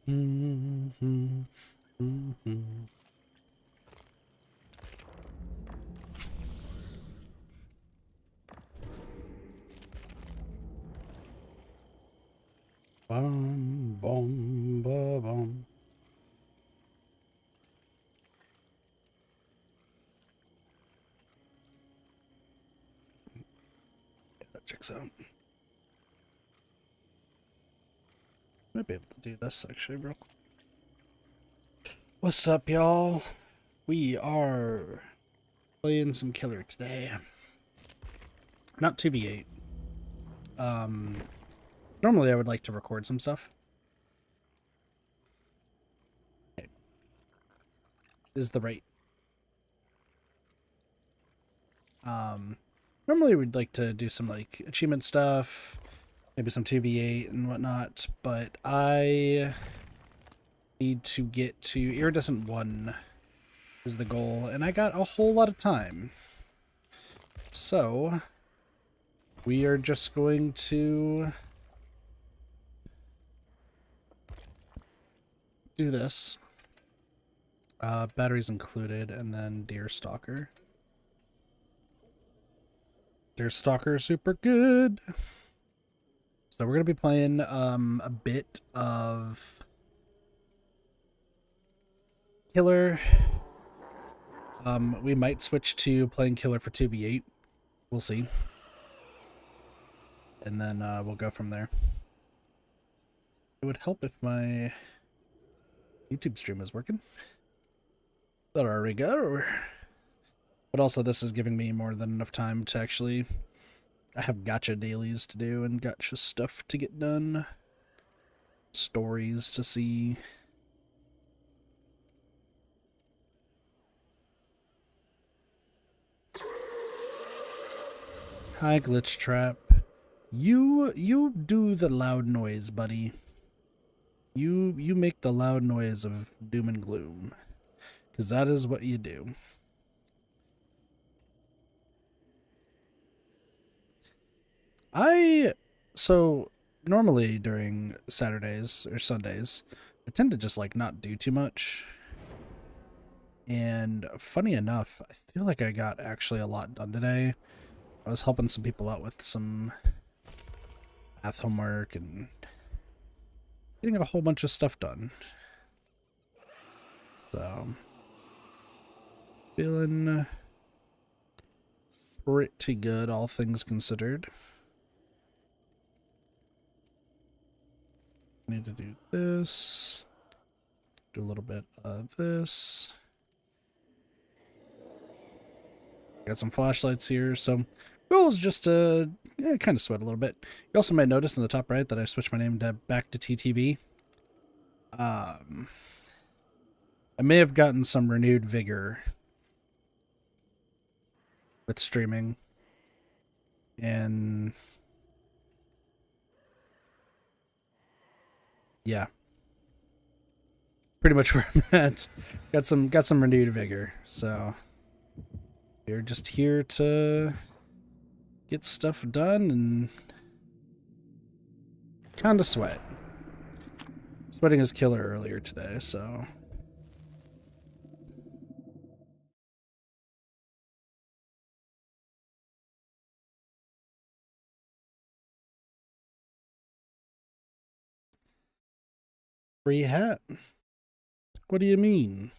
Mm-hmm. Bum, bum, ba, bum. Yeah, that checks out. Might be able to do this actually real quick. What's up, y'all? We are playing some killer today. Not 2v8. Normally I would like to record some stuff. Okay. Is the right. Normally we'd like to do some like achievement stuff, maybe some 2v8 and whatnot, but I need to get to Iridescent 1 is the goal, and I got a whole lot of time. So we are just going to do this. Batteries included, and then Deerstalker. Deerstalker is super good. So we're gonna be playing a bit of Killer. We might switch to playing Killer for 2v8. We'll see. And then we'll go from there. It would help if my YouTube stream is working. There we go. But also this is giving me more than enough time to actually... I have gotcha dailies to do and gotcha stuff to get done. Stories to see. Hi, Glitch Trap. You do the loud noise, buddy. You make the loud noise of doom and gloom. Because that is what you do. So normally during Saturdays or Sundays, I tend to just like not do too much. And funny enough, I feel like I got actually a lot done today. I was helping some people out with some math homework and getting a whole bunch of stuff done. So, feeling pretty good, all things considered. Need to do this. Do a little bit of this. Got some flashlights here, so goal is just to kind of sweat a little bit. You also might notice in the top right that I switched my name back to TTV. I may have gotten some renewed vigor with streaming, and yeah, pretty much where I'm at. Got some renewed vigor, so we're just here to get stuff done and kind of sweat. Sweating is killer earlier today, so free hat. What do you mean?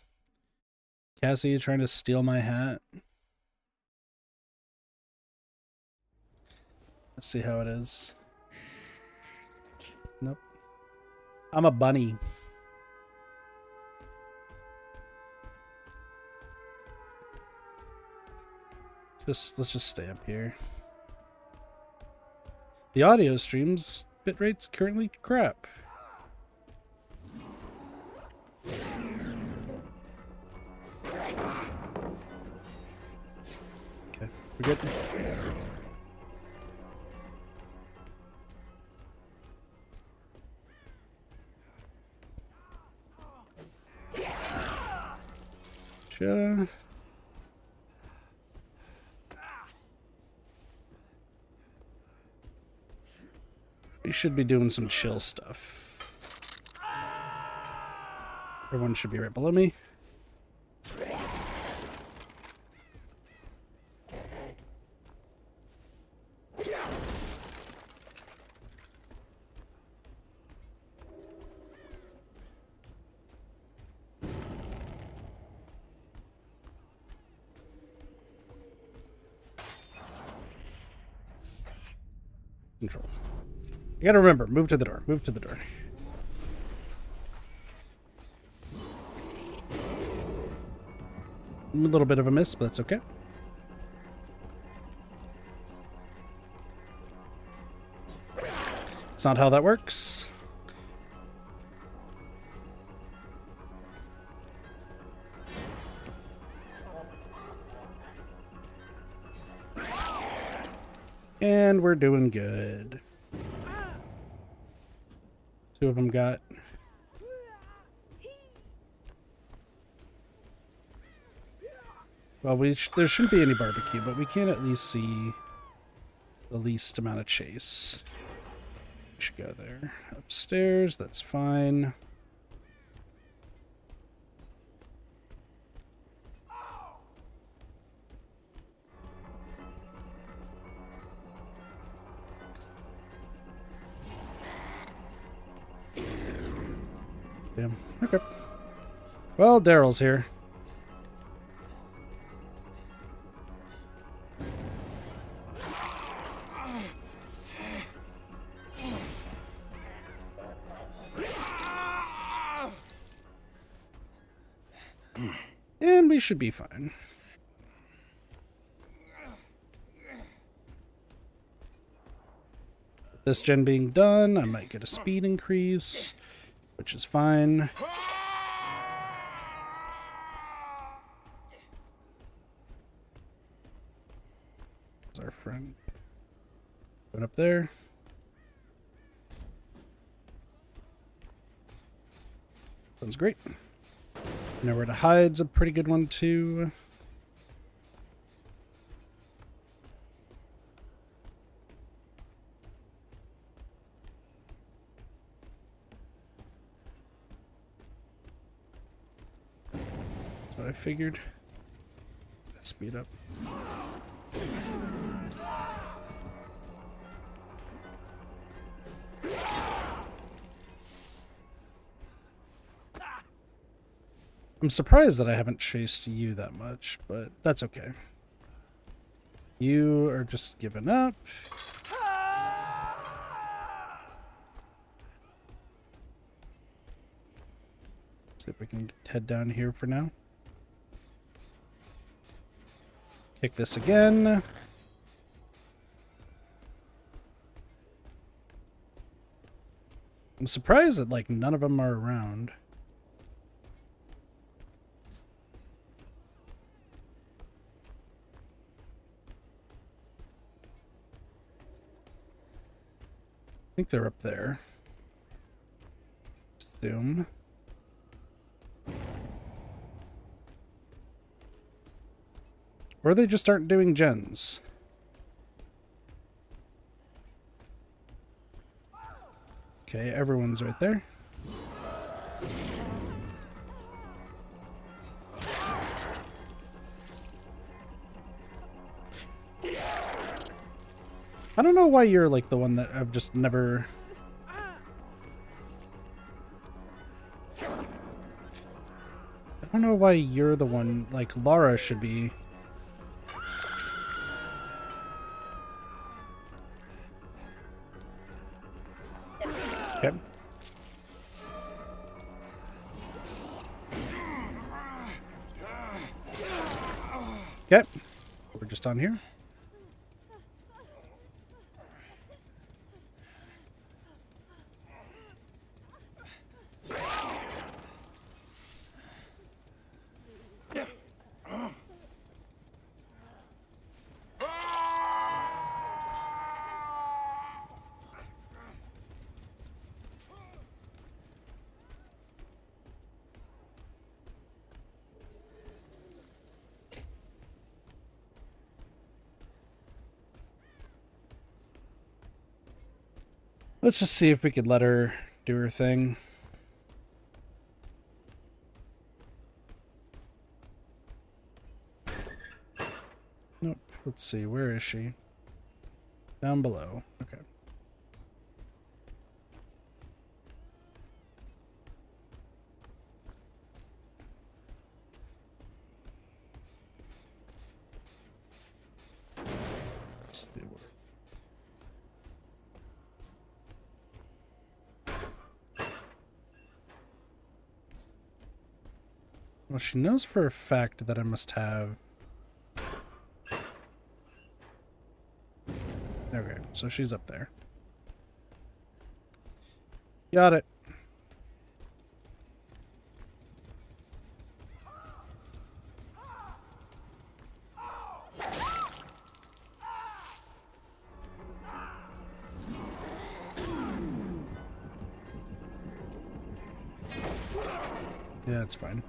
Cassie, you trying to steal my hat? Let's see how it is. Nope. I'm a bunny. Let's just stay up here. The audio stream's bitrate's currently crap. Okay, we're good. Sure. We should be doing some chill stuff. Everyone should be right below me. Control. You gotta remember, move to the door, move to the door. A little bit of a miss, but that's okay. It's not how that works. And we're doing good. 2 of them got. Well, there shouldn't be any barbecue, but we can at least see the least amount of chase. We should go there. Upstairs, that's fine. Damn. Okay. Well, Daryl's here. And we should be fine. This gen being done, I might get a speed increase, which is fine. There's our friend. Going up there. Sounds great. Nowhere to hide's a pretty good one too. That's what I figured. Speed up. I'm surprised that I haven't chased you that much, but that's okay. You are just giving up. See if we can head down here for now. Kick this again. I'm surprised that, like, none of them are around. I think they're up there. Assume. Or they just aren't doing gens. Okay, everyone's right there. I don't know why you're like the one that I've just never... I don't know why you're the one, like Lara should be... Okay. Okay. We're just on here. Let's just see if we could let her do her thing. Nope. Let's see. Where is she? Down below. Okay. Let's see where. Well, she knows for a fact that I must have... Okay, so she's up there. Got it. Yeah, it's fine.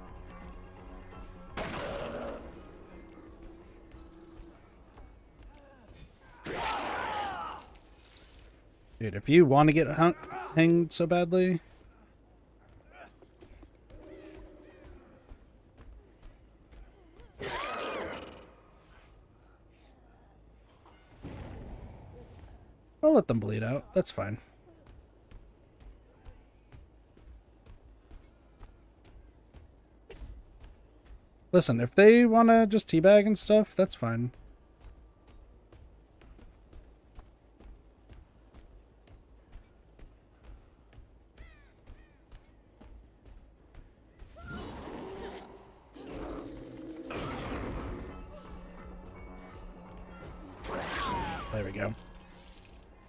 Dude, if you want to get hanged so badly... I'll let them bleed out. That's fine. Listen, if they want to just teabag and stuff, that's fine. There we go.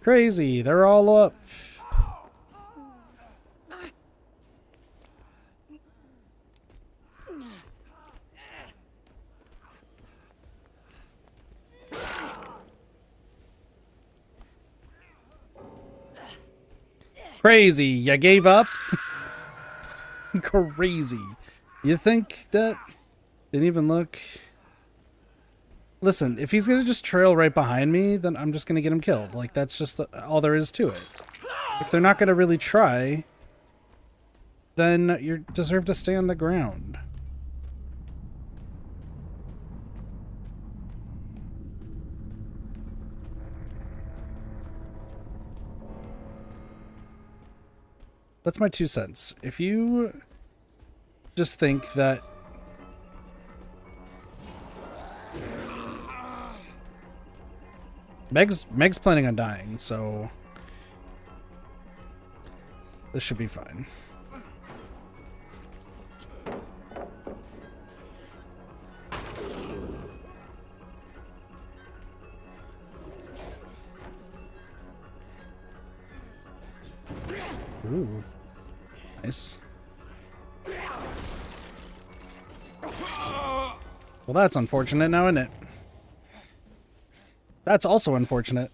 Crazy, they're all up. Crazy, you gave up? Crazy. You think that... Didn't even look... Listen, if he's gonna just trail right behind me, then I'm just gonna get him killed. Like, that's just all there is to it. If they're not gonna really try, then you deserve to stay on the ground. That's my 2 cents. If you just think that... Meg's planning on dying, so this should be fine. Ooh. Nice. Well, that's unfortunate now, isn't it? That's also unfortunate.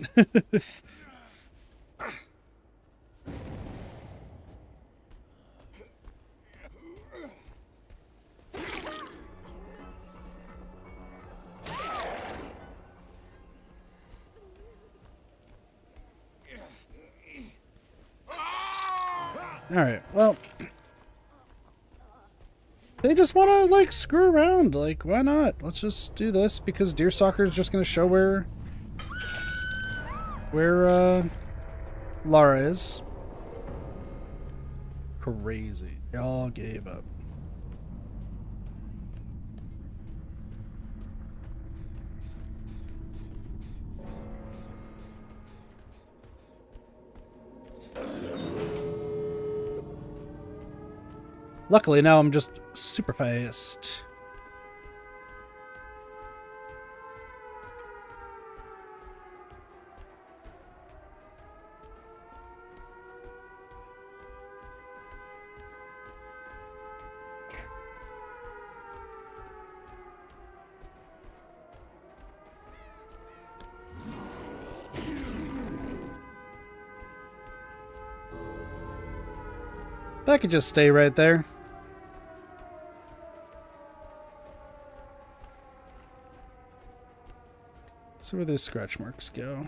Alright, well... They just want to, like, screw around. Like, why not? Let's just do this, because Deerstalker is just going to show where Lara is. Crazy. Y'all gave up. Luckily, now I'm just super fast. That could just stay right there. See where those scratch marks go.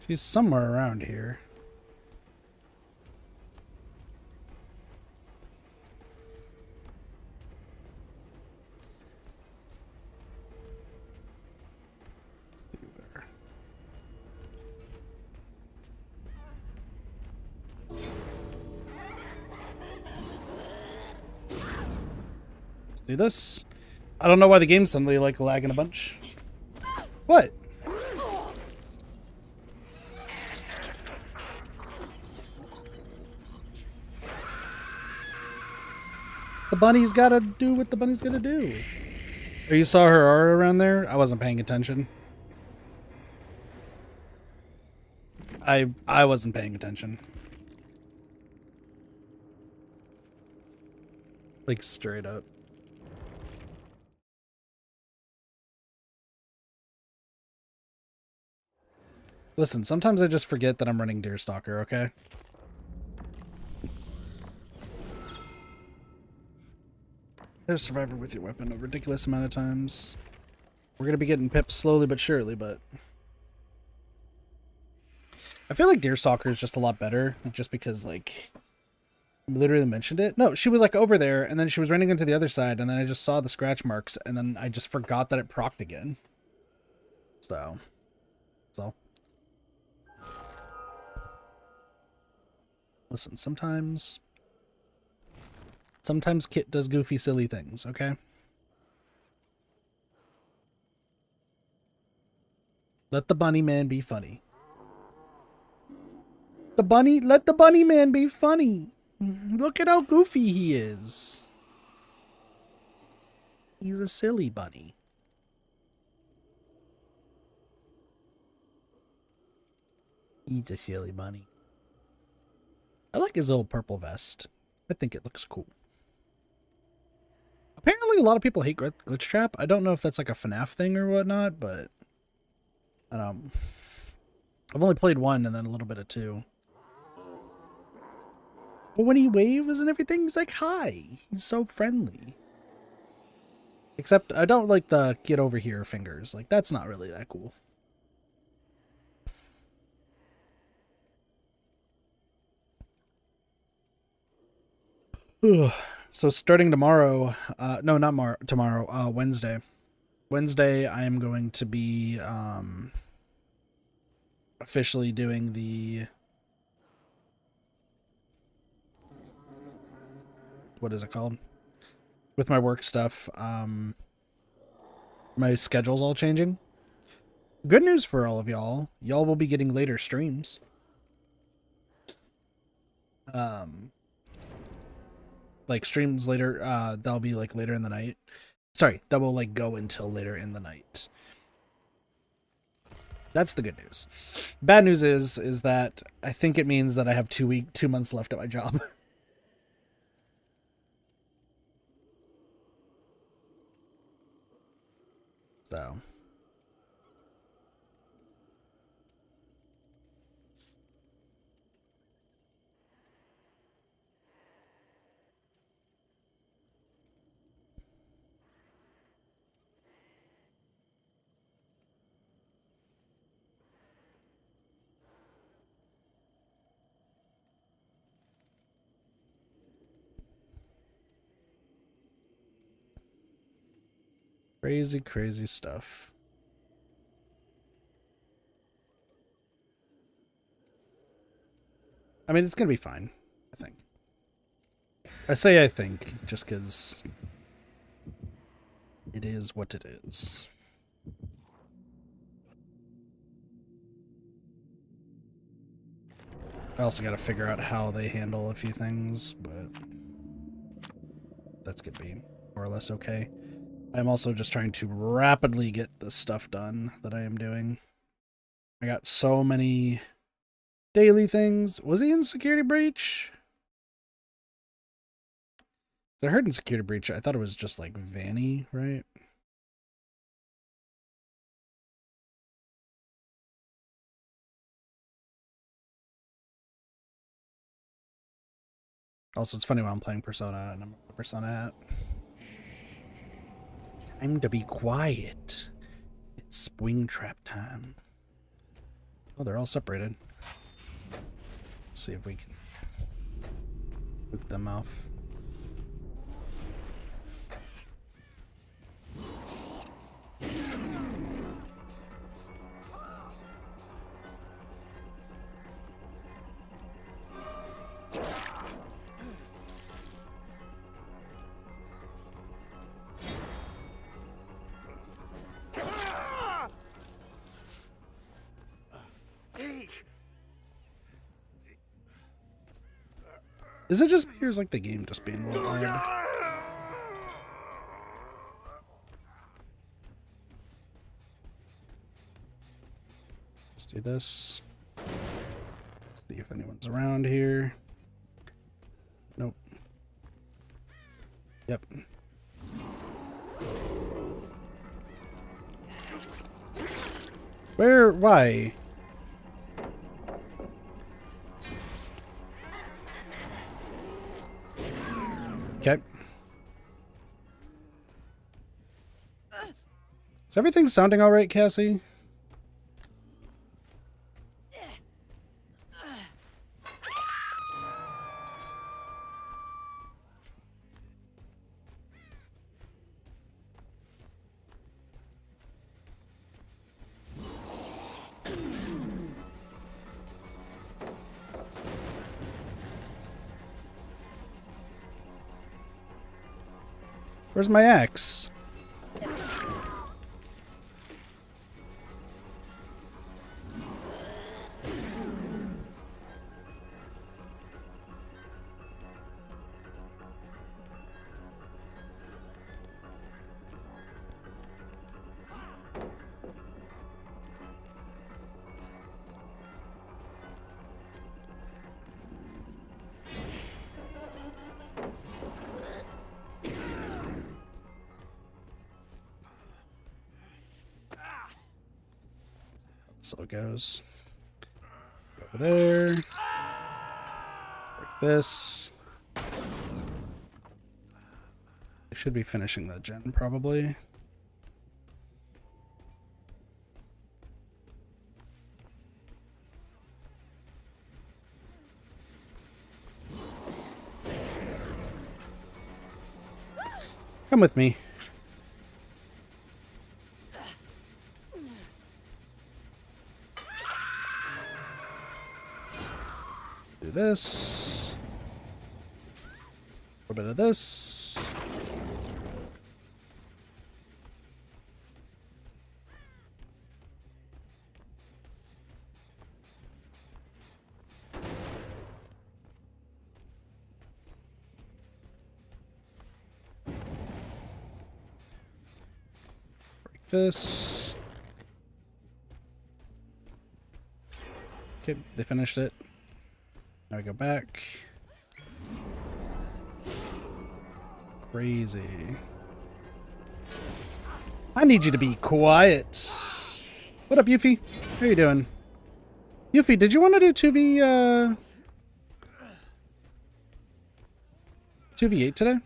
She's somewhere around here. Do this. I don't know why the game's suddenly like lagging a bunch. What? The bunny's gotta do what the bunny's gonna do. Oh, you saw her aura around there? I wasn't paying attention. I wasn't paying attention. Like straight up. Listen, sometimes I just forget that I'm running Deerstalker, okay? There's Survivor with your weapon a ridiculous amount of times. We're gonna be getting pipped slowly but surely, but... I feel like Deerstalker is just a lot better, just because, like... I literally mentioned it. No, she was, like, over there, and then she was running into the other side, and then I just saw the scratch marks, and then I just forgot that it procced again. So... Listen, sometimes Kit does goofy, silly things, okay? Let the bunny man be funny. Let the bunny man be funny. Look at how goofy he is. He's a silly bunny. He's a silly bunny. I like his old purple vest. I think it looks cool. Apparently a lot of people hate Glitch Trap. I don't know if that's like a FNAF thing or whatnot, but... I've only played 1 and then a little bit of 2. But when he waves and everything, he's like, hi. He's so friendly. Except I don't like the get over here fingers. Like, that's not really that cool. So starting tomorrow, no, not tomorrow, Wednesday. Wednesday, I am going to be officially doing the... What is it called? With my work stuff, my schedule's all changing. Good news for all of y'all. Y'all will be getting later streams. Like streams later, that'll be like later in the night. Sorry, that will like go until later in the night. That's the good news. Bad news is that I think it means that I have 2 months left at my job. So. Crazy, crazy stuff. I mean, it's gonna be fine, I think. I say I think, just because it is what it is. I also gotta figure out how they handle a few things, but that's gonna be more or less okay. I'm also just trying to rapidly get the stuff done that I am doing. I got so many daily things. Was he in Security Breach? I heard in Security Breach, I thought it was just like Vanny, right? Also, it's funny when I'm playing Persona and I'm a Persona hat. Time to be quiet. Springtrap time. Oh, they're all separated. Let's see if we can boot them off. Is it just me, or is like the game just being a little loud? Let's do this. Let's see if anyone's around here. Nope. Yep. Where? Why? Okay. Is everything sounding all right, Cassie? Where's my axe? So it goes over there. Like this. I should be finishing that gen probably. Come with me. Do this. A little bit of this. Break this. Okay, they finished it. Now we go back. Crazy. I need you to be quiet. What up, Yuffie? How you doing? Yuffie, did you want to do 2v8 today?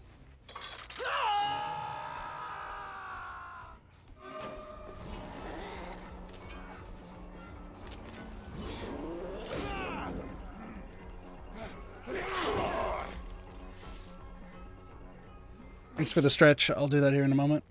Thanks for the stretch. I'll do that here in a moment.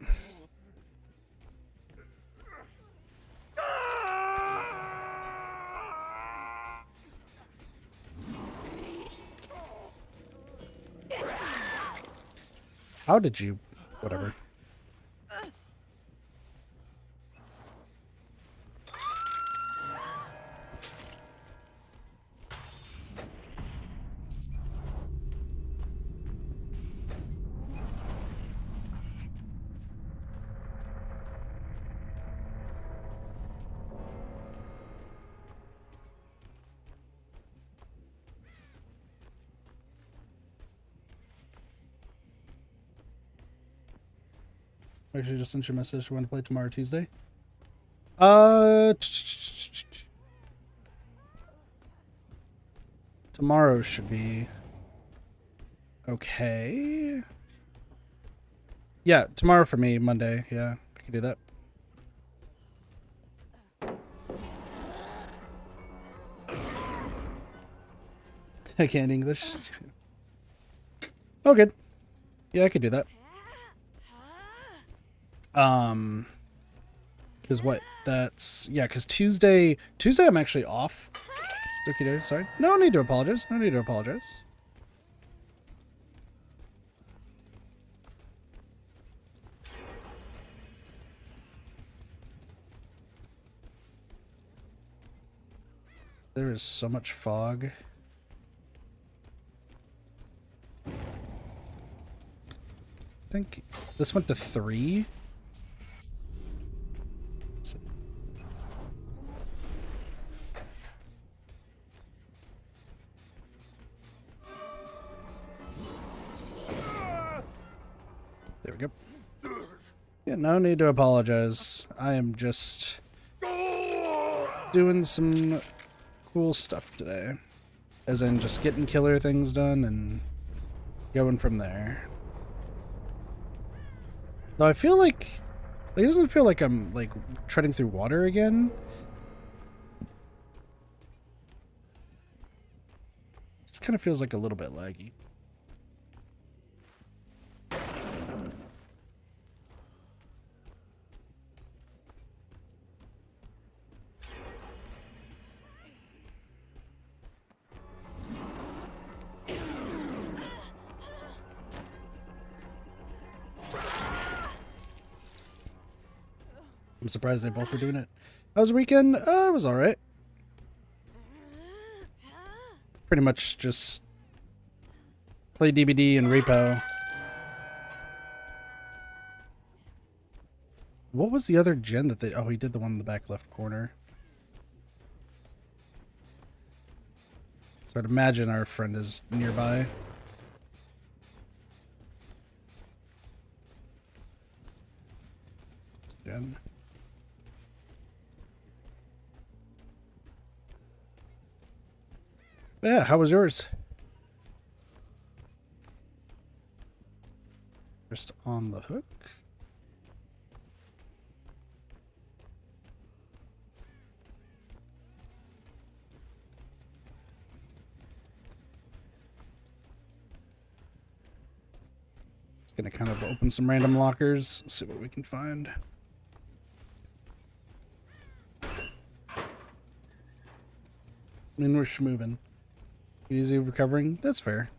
How did you... Whatever. Actually, just sent you a message to want to play tomorrow, Tuesday. Tomorrow should be okay. Yeah, tomorrow for me, Monday. Yeah, I can do that. I can't English. Oh, good. Yeah, I could do that. Because what? That's yeah. Because Tuesday I'm actually off. Okay, sorry. No need to apologize. No need to apologize. There is so much fog. I think this went to 3. There we go. Yeah, no need to apologize. I am just doing some cool stuff today. As in just getting killer things done and going from there. Though I feel like it doesn't feel like I'm like treading through water again. It just kind of feels like a little bit laggy. I'm surprised they both were doing it. How was the weekend? It was alright. Pretty much just play DBD and repo. What was the other gen that they... Oh, he did the one in the back left corner. So I'd imagine our friend is nearby. Gen. Yeah, how was yours? Just on the hook. Just gonna kind of open some random lockers, see what we can find. I mean, we're schmoving. Easy recovering? That's fair.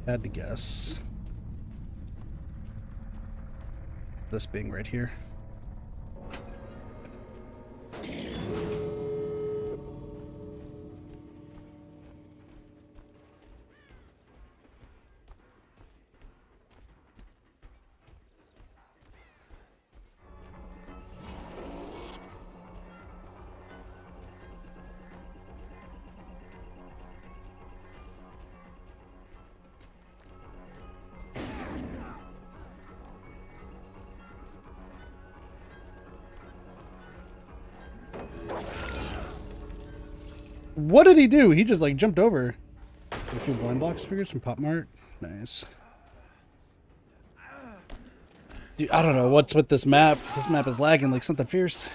I had to guess. It's this being right here. What did he do? He just like jumped over. A few blind box figures from Pop Mart. Nice. Dude, I don't know what's with this map. This map is lagging like something fierce.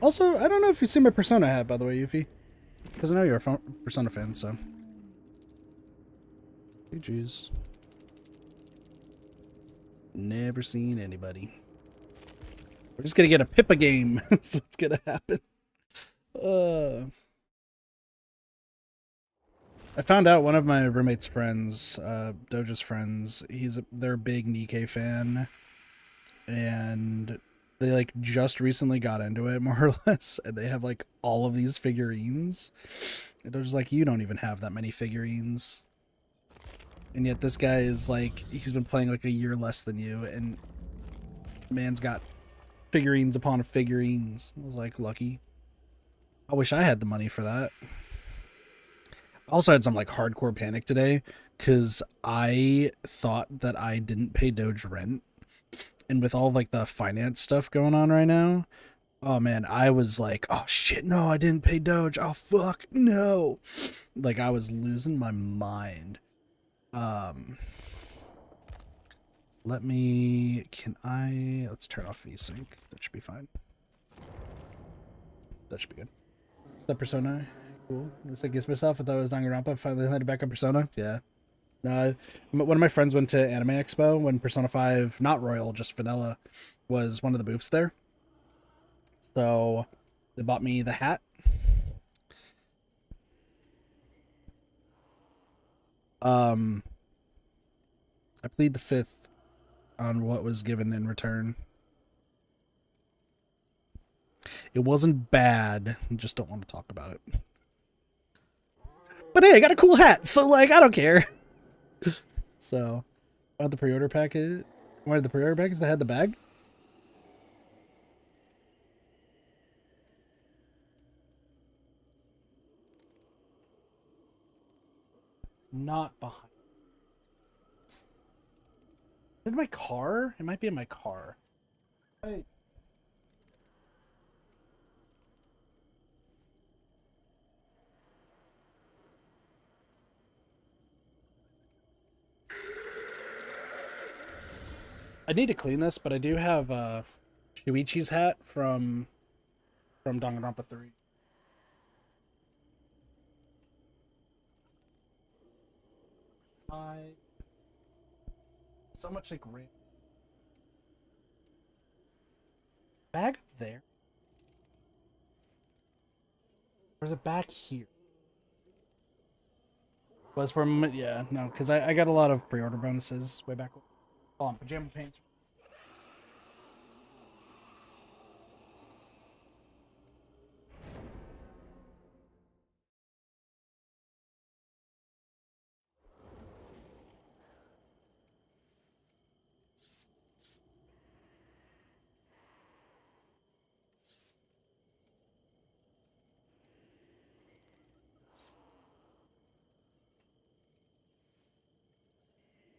Also, I don't know if you've seen my Persona hat, by the way, Yuffie. Because I know you're a Persona fan, so. GG's. Never seen anybody. We're just gonna get a Pippa game. That's what's gonna happen. I found out one of my roommate's friends, Doja's friends, they're a big Nikkei fan. And they like just recently got into it, more or less, and they have like all of these figurines. And Doja's like, you don't even have that many figurines. And yet this guy is like, he's been playing like a year less than you, and man's got figurines upon figurines. I was like, lucky. I wish I had the money for that. I also had some like hardcore panic today because I thought that I didn't pay Doge rent, and with all like the finance stuff going on right now, oh man, I was like, oh shit, no, I didn't pay Doge. Oh fuck, no. Like I was losing my mind. Let's turn off VSync. That should be fine. That should be good. The Persona, cool. Looks like gives myself. I thought it was Danganronpa. Finally landed back on Persona. Yeah. No, one of my friends went to Anime Expo when Persona 5, not Royal, just Vanilla, was one of the booths there. So they bought me the hat. I plead the fifth on what was given in return. It wasn't bad. I just don't want to talk about it. But hey, I got a cool hat, so like I don't care. So, about the pre-order package. Why did the pre-order package that had the bag? Not behind. Is it in my car? It might be in my car. Hey. I need to clean this, but I do have Shuichi's hat from Danganronpa 3. So much like rain. Bag up there. Or is it back here? Was from yeah, no, because I got a lot of pre-order bonuses way back. Hold on, pajama pants.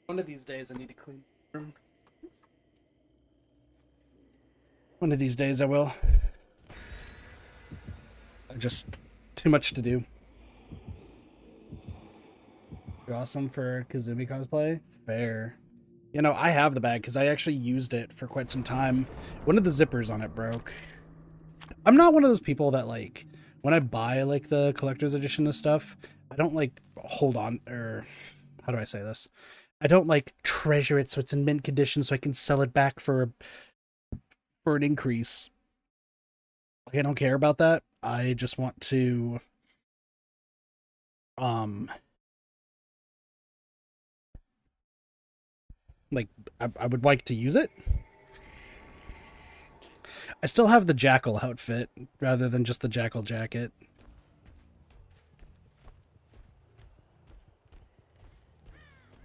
One of these days I need to clean the room. One of these days I will. Just too much to do. You're awesome for Kazumi cosplay. Fair. You know, I have the bag because I actually used it for quite some time. One of the zippers on it broke. I'm not one of those people that like when I buy like the collector's edition of stuff, I don't like hold on or how do I say this? I don't like treasure it so it's in mint condition so I can sell it back for an increase. Like I don't care about that. I just want to like I would like to use it. I still have the Jackal outfit rather than just the Jackal jacket.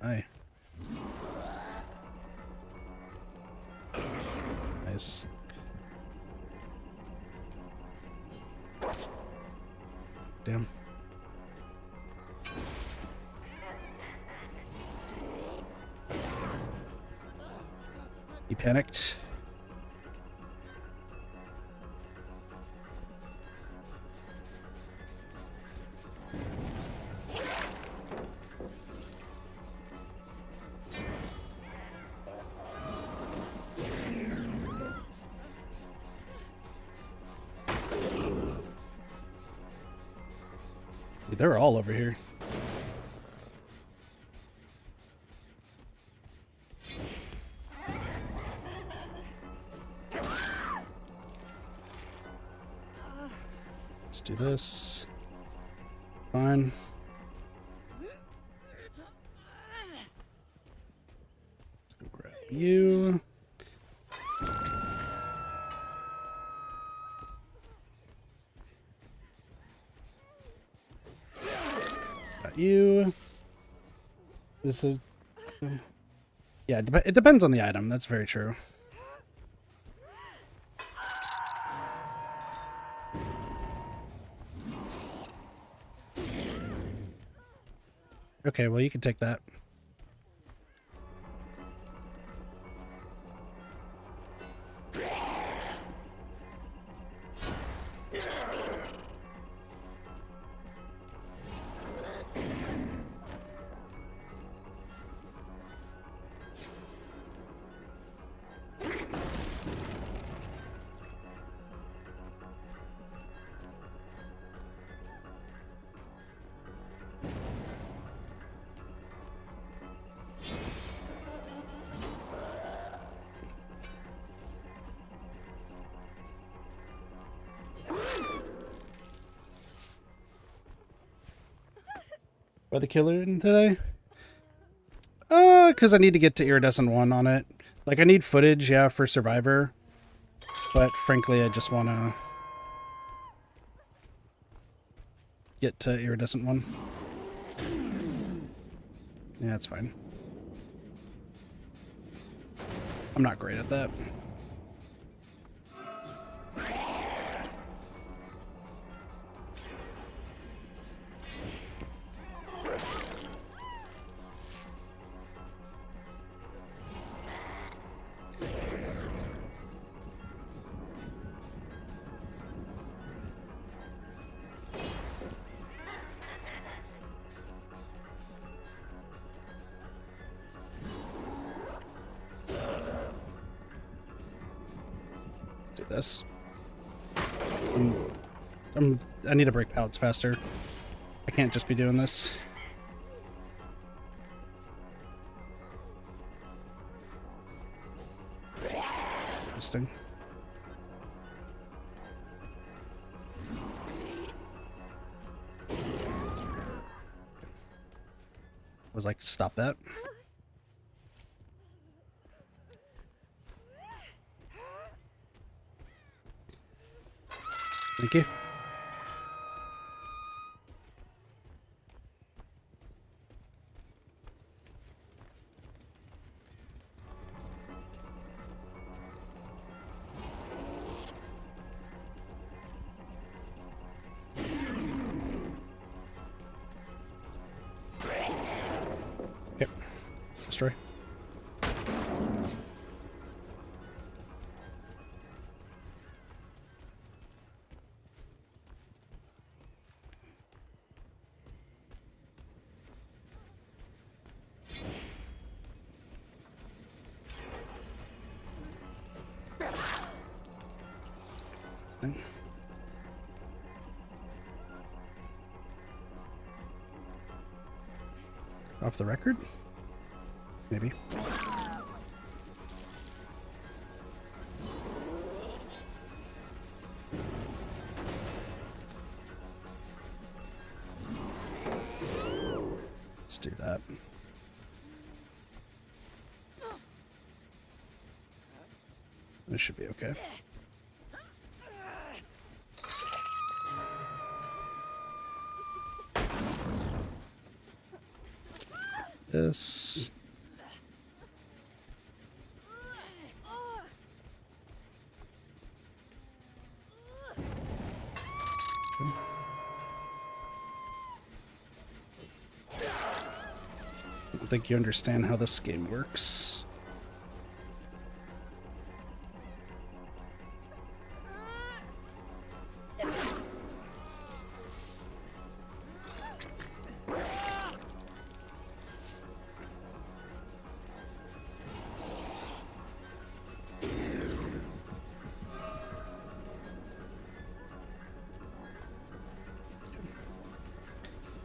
Aye. Nice. Damn. He panicked. They're all over here. Let's do this. Fine. Let's go grab you. Got you. This is... Yeah, it depends on the item. That's very true. Okay, well, you can take that. By the killer today? Because I need to get to Iridescent 1 on it. Like, I need footage, yeah, for Survivor. But frankly, I just want to get to Iridescent 1. Yeah, that's fine. I'm not great at that. Do this. I need to break pallets faster. I can't just be doing this. Interesting. Was like, stop that. Thank you. Okay. Destroy. Thing. Off the record? Maybe. Let's do that. This should be okay. This. I don't think you understand how this game works.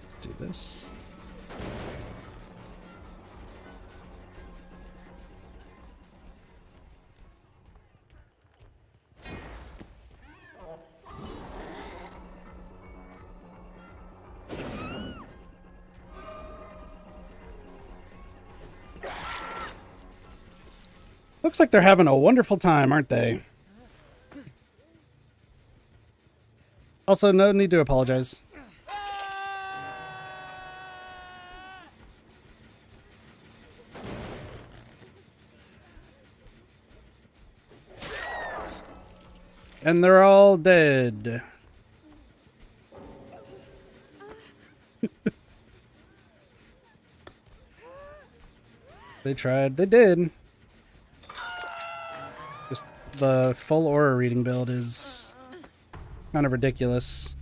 Let's do this. Looks like they're having a wonderful time, aren't they? Also, no need to apologize. And they're all dead. They tried. They did. Just the full aura reading build is kind of ridiculous,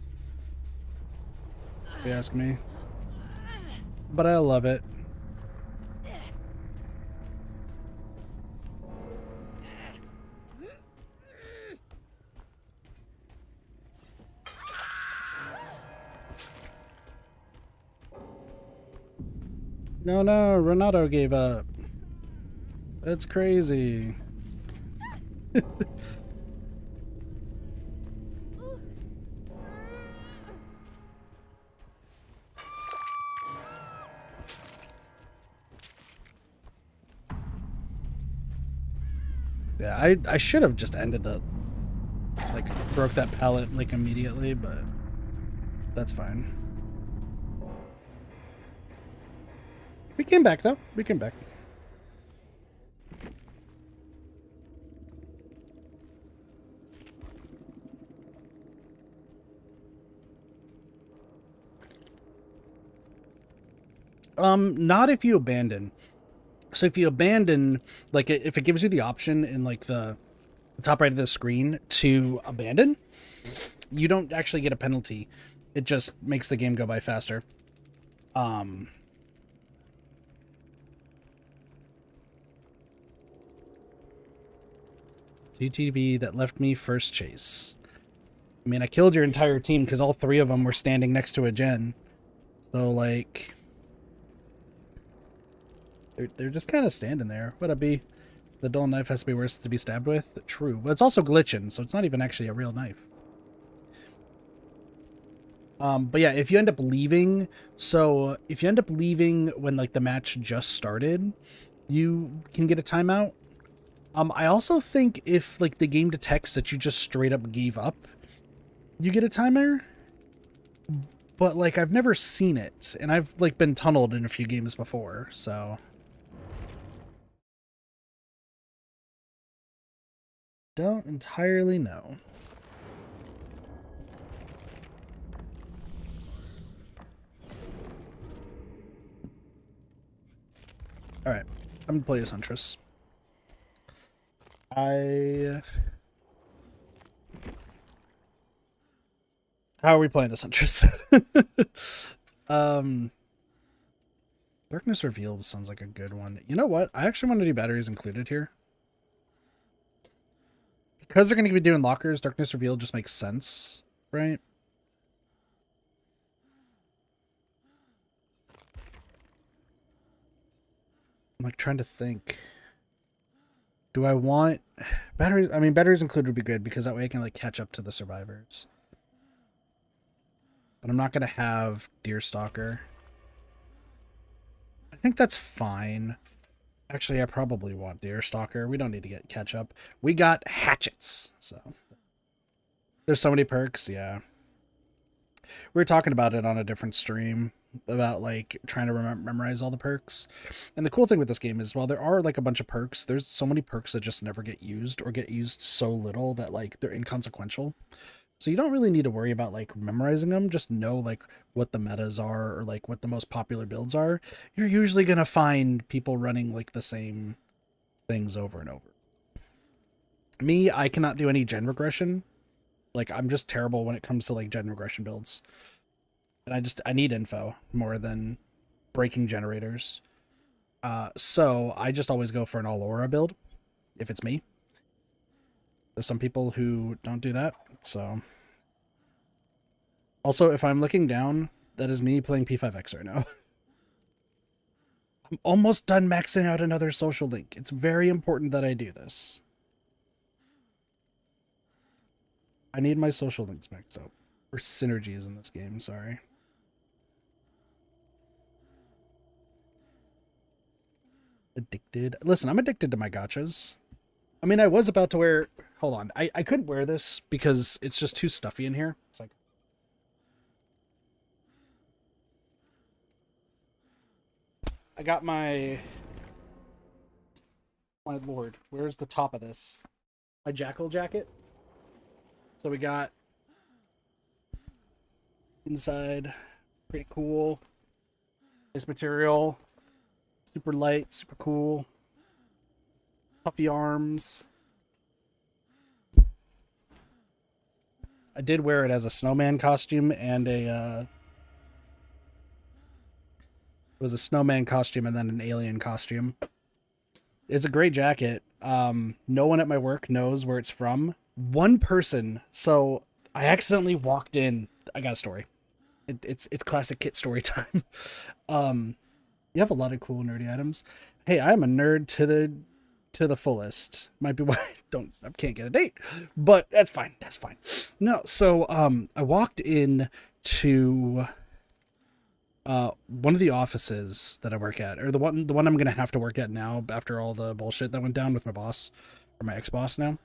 if you ask me. But I love it. No, Renato gave up. That's crazy. Yeah, I should have just ended the, like, broke that pallet, like, immediately, but that's fine. We came back, though. We came back. Not if you abandon. So if you abandon, like, if it gives you the option in, like, the top right of the screen to abandon, you don't actually get a penalty. It just makes the game go by faster. TTV that left me first chase. I mean, I killed your entire team because all three of them were standing next to a gen. So, like, they're just kind of standing there. What a be? The dull knife has to be worse to be stabbed with? True. But it's also glitching, so it's not even actually a real knife. But yeah, if you end up leaving, so if you end up leaving when, like, the match just started, you can get a timeout. I also think if, like, the game detects that you just straight up gave up, you get a timer. But, like, I've never seen it, and I've, like, been tunneled in a few games before, so don't entirely know. Alright, I'm gonna play as Huntress. How are we playing as Huntress? Darkness Revealed sounds like a good one. You know what? I actually want to do batteries included here. Because they're going to be doing lockers, Darkness Revealed just makes sense, right? I'm, like, trying to think. Do I want batteries? I mean, batteries included would be good because that way I can, like, catch up to the survivors. But I'm not going to have Deerstalker. I think that's fine. Actually, I probably want Deerstalker. We don't need to catch up. We got hatchets, so there's so many perks. Yeah, we were talking about it on a different stream about, like, trying to memorize all the perks. And the cool thing with this game is, while there are, like, a bunch of perks, there's so many perks that just never get used, or get used so little that, like, they're inconsequential. So you don't really need to worry about, like, memorizing them. Just know, like, what the metas are, or, like, what the most popular builds are. You're usually gonna find people running, like, the same things over and over. Me, I cannot do any gen regression. Like, I'm just terrible when it comes to, like, gen regression builds. And I need info more than breaking generators. So I just always go for an all aura build if it's me. There's some people who don't do that, so. Also, if I'm looking down, that is me playing P5X right now. I'm almost done maxing out another social link. It's very important that I do this. I need my social links maxed out. Or synergies in this game, sorry. Addicted. Listen, I'm addicted to my gachas. I mean, I was about to wear... Hold on. I couldn't wear this because it's just too stuffy in here. It's like... I got my... My lord. Where's the top of this? My jackal jacket. So we got... Inside. Pretty cool. Nice material. Super light, super cool. Puffy arms. I did wear it as a snowman costume and it was a snowman costume and then an alien costume. It's a great jacket. No one at my work knows where it's from. One person. So I accidentally walked in. I got a story. It's classic kit story time. You have a lot of cool nerdy items. Hey, I'm a nerd to the fullest. Might be why I can't get a date, but that's fine. That's fine. No, so I walked in to one of the offices that I work at, or the one I'm gonna have to work at now after all the bullshit that went down with my boss, or my ex-boss now.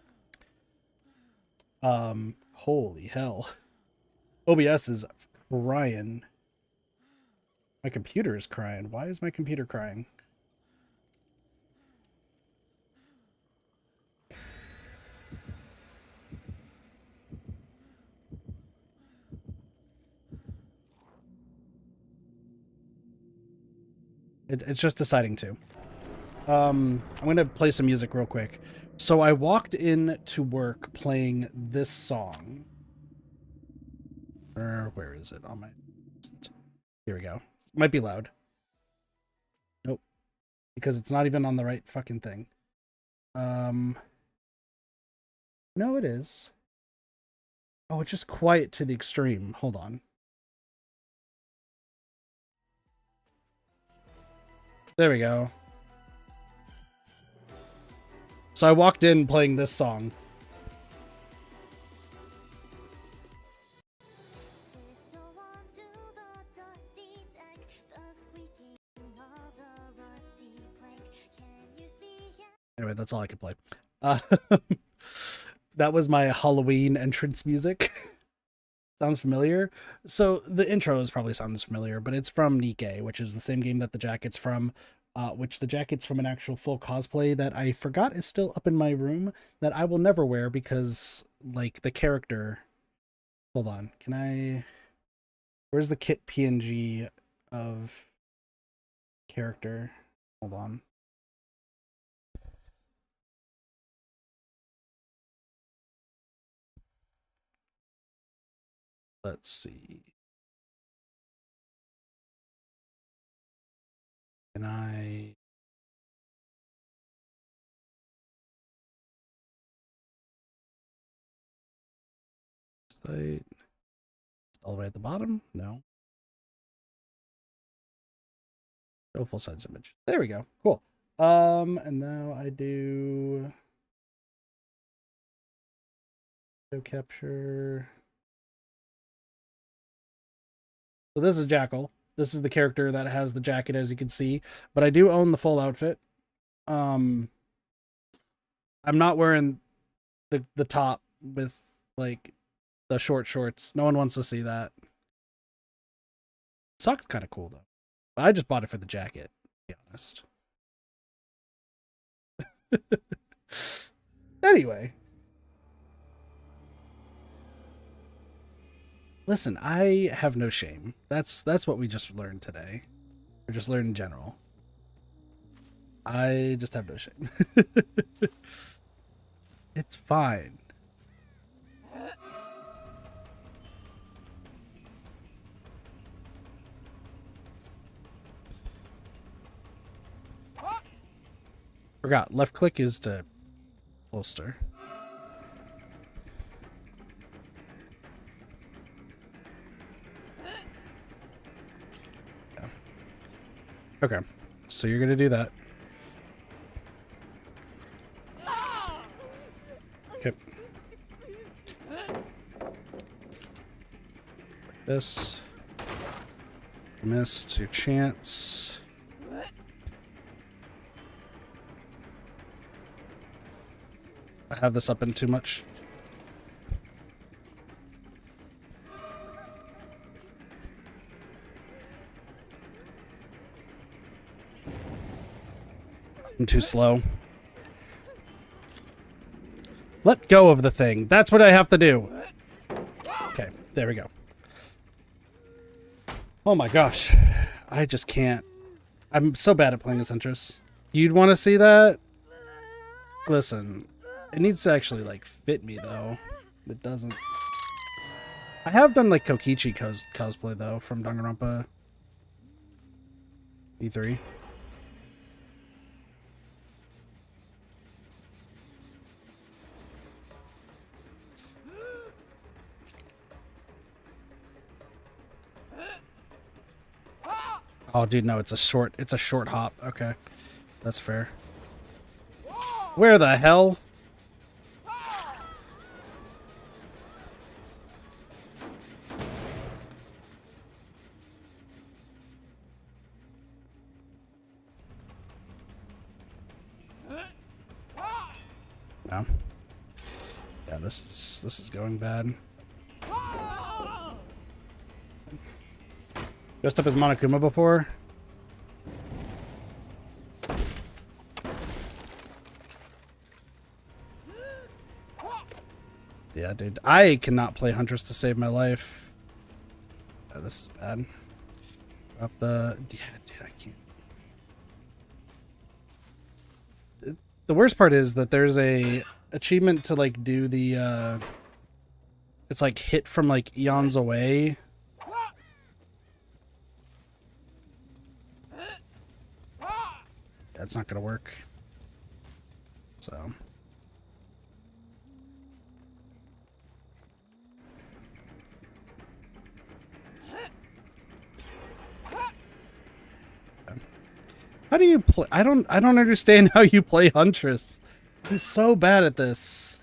Holy hell. OBS is crying. My computer is crying. Why is my computer crying? It's just deciding to. I'm gonna play some music real quick. So I walked in to work playing this song. Where is it on my... Here we go. Might be loud. Nope. Because it's not even on the right fucking thing. No, it is. Oh, it's just quiet to the extreme. Hold on. There we go. So I walked in playing this song. Anyway, that's all I could play. That was my Halloween entrance music. Sounds familiar? So the intro probably sounds familiar, but it's from Nikke, which is the same game that the jacket's from, which the jacket's from an actual full cosplay that I forgot is still up in my room that I will never wear because, like, the character... Hold on, can I... Where's the kit PNG of character? Hold on. Let's see. Can I... Site. All the way at the bottom? No. Show full size image. There we go. Cool. And now I do... Show capture... So this is Jackal. This is the character that has the jacket, as you can see. But I do own the full outfit. I'm not wearing the top with, like, the short shorts. No one wants to see that. Sock's kind of cool, though. But I just bought it for the jacket, to be honest. Anyway. Listen, I have no shame. That's what we just learned today. Or just learned in general. I just have no shame. It's fine. Forgot, left click is to holster. Yeah. Okay, so you're gonna do that. Okay. This. Missed your chance. I have this up in too much. I'm too slow. Let go of the thing. That's what I have to do. Okay, there we go. Oh my gosh. I just can't. I'm so bad at playing as Huntress. You'd want to see that? Listen, it needs to actually, like, fit me, though. It doesn't. I have done, like, Kokichi cosplay, though, from Danganronpa E3. Oh, dude, no, it's a short hop. Okay, that's fair. Where the hell? No. Yeah, this is going bad. Dressed up as Monokuma before? Yeah, dude. I cannot play Huntress to save my life. Oh, this is bad. Up the... Yeah, dude, I can't. The worst part is that there's a achievement to, like, do the, it's, like, hit from, like, eons away. That's not gonna work. So... How do you play? I don't understand how you play Huntress. I'm so bad at this.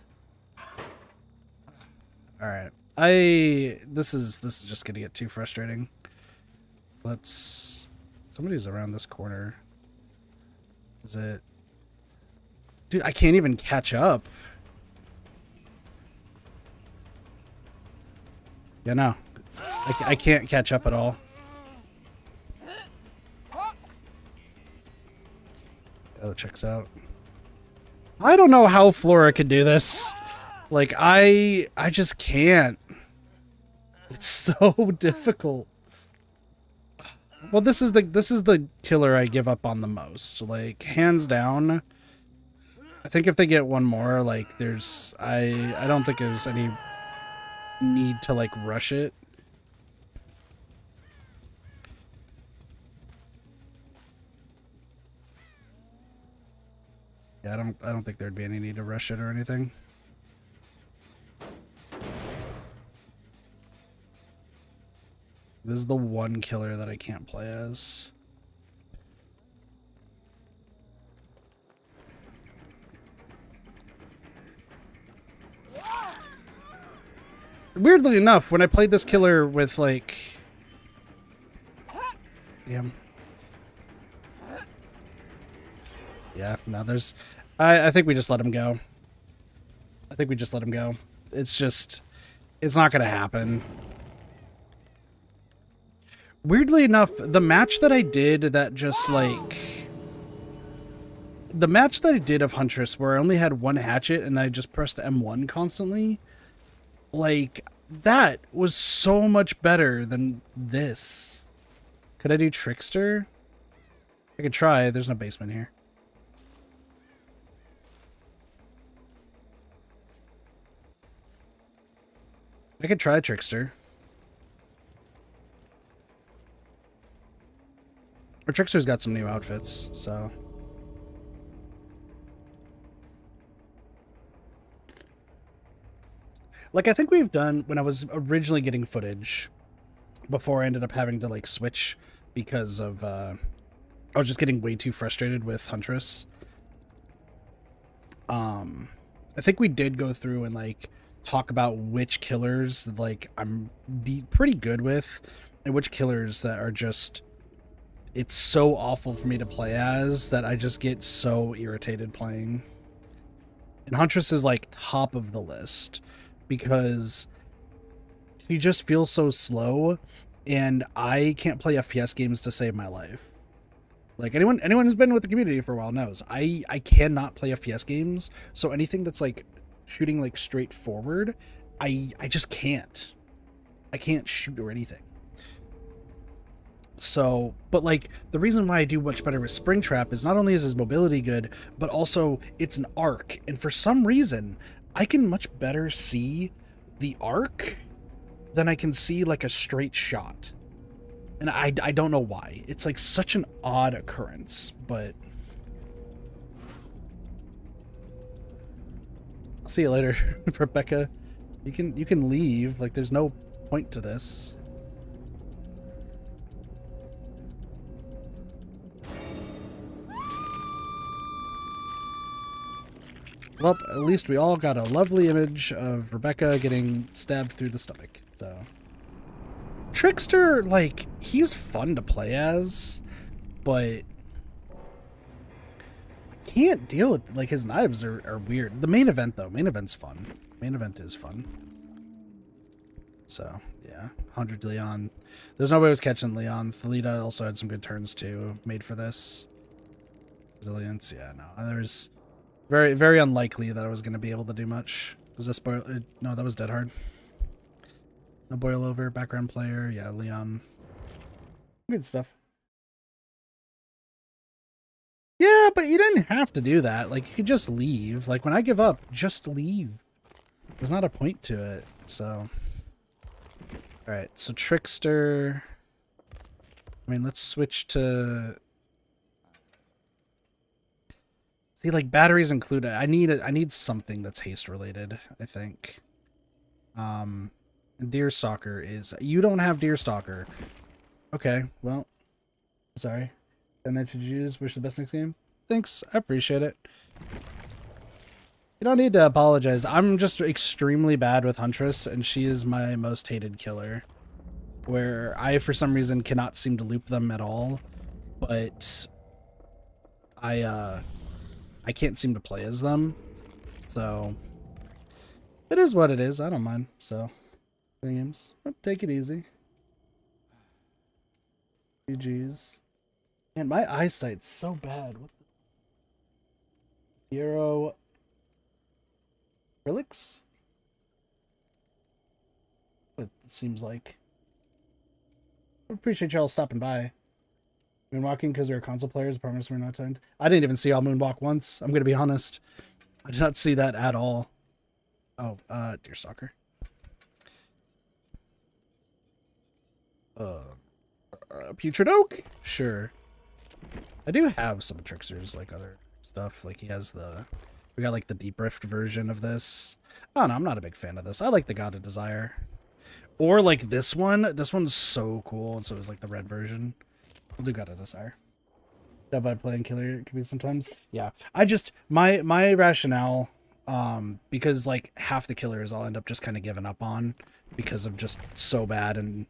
All right. This is just going to get too frustrating. Somebody's around this corner. Is it? Dude, I can't even catch up. Yeah, no. I can't catch up at all. Oh, it checks out. I don't know how Flora could do this. Like, I just can't. It's so difficult. Well, this is the killer I give up on the most. Like, hands down. I think if they get one more, like, I don't think there's any need to, like, rush it. Yeah, I don't think there'd be any need to rush it or anything. This is the one killer that I can't play as. Weirdly enough, when I played this killer with, like... Damn. Yeah, no, there's... I think we just let him go. I think we just let him go. It's just... It's not gonna happen. Weirdly enough, the match that I did that just, like... The match that I did of Huntress, where I only had one hatchet and I just pressed M1 constantly... Like, that was so much better than this. Could I do Trickster? I could try. There's no basement here. I could try Trickster. Or Trickster's got some new outfits, so... Like, I think we've done, when I was originally getting footage, before I ended up having to, like, switch because of, I was just getting way too frustrated with Huntress. I think we did go through and, like, talk about which killers, like, I'm pretty good with, and which killers that are just... It's so awful for me to play as that I just get so irritated playing. And Huntress is, like, top of the list. Because he just feels so slow, and I can't play FPS games to save my life. Like, anyone who's been with the community for a while knows, I cannot play FPS games, so anything that's, like, shooting, like, straight forward, I just can't. I can't shoot or anything. So, but like the reason why I do much better with Springtrap is not only is his mobility good, but also it's an arc. And for some reason, I can much better see the arc than I can see like a straight shot. And I don't know why. It's like such an odd occurrence, but I'll see you later, Rebecca. You can leave. Like there's no point to this. Well, at least we all got a lovely image of Rebecca getting stabbed through the stomach. So Trickster, like, he's fun to play as, but I can't deal with, like, his knives are weird. The main event, though, main event's fun. Main event is fun. So, yeah, 100 Leon. There's nobody was catching Leon. Thalita also had some good turns, too, made for this. Resilience, yeah, no. There's very, very unlikely that I was going to be able to do much. Was this spoiler? No, that was Dead Hard. No boil over, background player, yeah, Leon. Good stuff. Yeah, but you didn't have to do that. Like, you could just leave. Like, when I give up, just leave. There's not a point to it, so. Alright, so Trickster. I mean, let's switch to. See, like, batteries included. I need something that's haste related, I think. Deerstalker is... You don't have Deerstalker. Okay, well... Sorry. And then should you use wish the best next game? Thanks, I appreciate it. You don't need to apologize. I'm just extremely bad with Huntress, and she is my most hated killer. Where I, for some reason, cannot seem to loop them at all. But... I can't seem to play as them. So... It is what it is. I don't mind, so... Games. Take it easy. GG's. Man, my eyesight's so bad. What the... Hero... Acrylics? It seems like. I appreciate y'all stopping by. Moonwalking because we're console players. Promise we're not timed. I didn't even see y'all moonwalk once. I'm gonna be honest. I did not see that at all. Oh, Deerstalker. Putrid Oak? Sure. I do have some Tricksters, like other stuff. Like he has the... We got like the Deep Rift version of this. Oh no, I'm not a big fan of this. I like the God of Desire. Or like this one. This one's so cool. And so is like the red version. I'll do God of Desire. That by playing Killer could be sometimes. Yeah. I just... My rationale... because like half the killers I'll end up just kind of giving up on. Because of just so bad, and...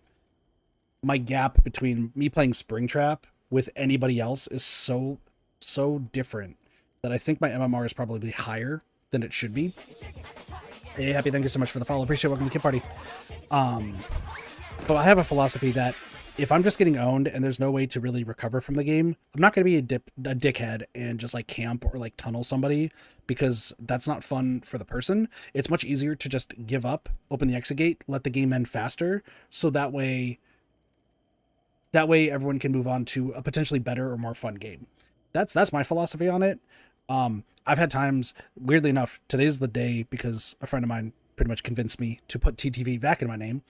My gap between me playing Springtrap with anybody else is so different that I think my MMR is probably higher than it should be. Hey, Happy, thank you so much for the follow. Appreciate it. Welcome to Kid Party. But I have a philosophy that if I'm just getting owned and there's no way to really recover from the game, I'm not going to be a dickhead and just like camp or like tunnel somebody, because that's not fun for the person. It's much easier to just give up, open the exit gate, let the game end faster, so that way everyone can move on to a potentially better or more fun game. That's my philosophy on it. I've had times, weirdly enough, today's the day because a friend of mine pretty much convinced me to put TTV back in my name.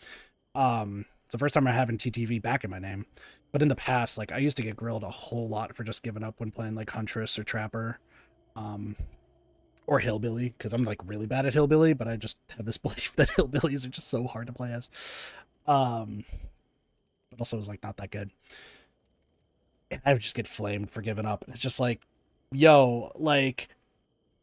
It's the first time I'm having TTV back in my name. But in the past, like I used to get grilled a whole lot for just giving up when playing like Huntress or Trapper. Or Hillbilly, because I'm like really bad at Hillbilly, but I just have this belief that Hillbillies are just so hard to play as. But also is like not that good. And I would just get flamed for giving up. It's just like, yo, like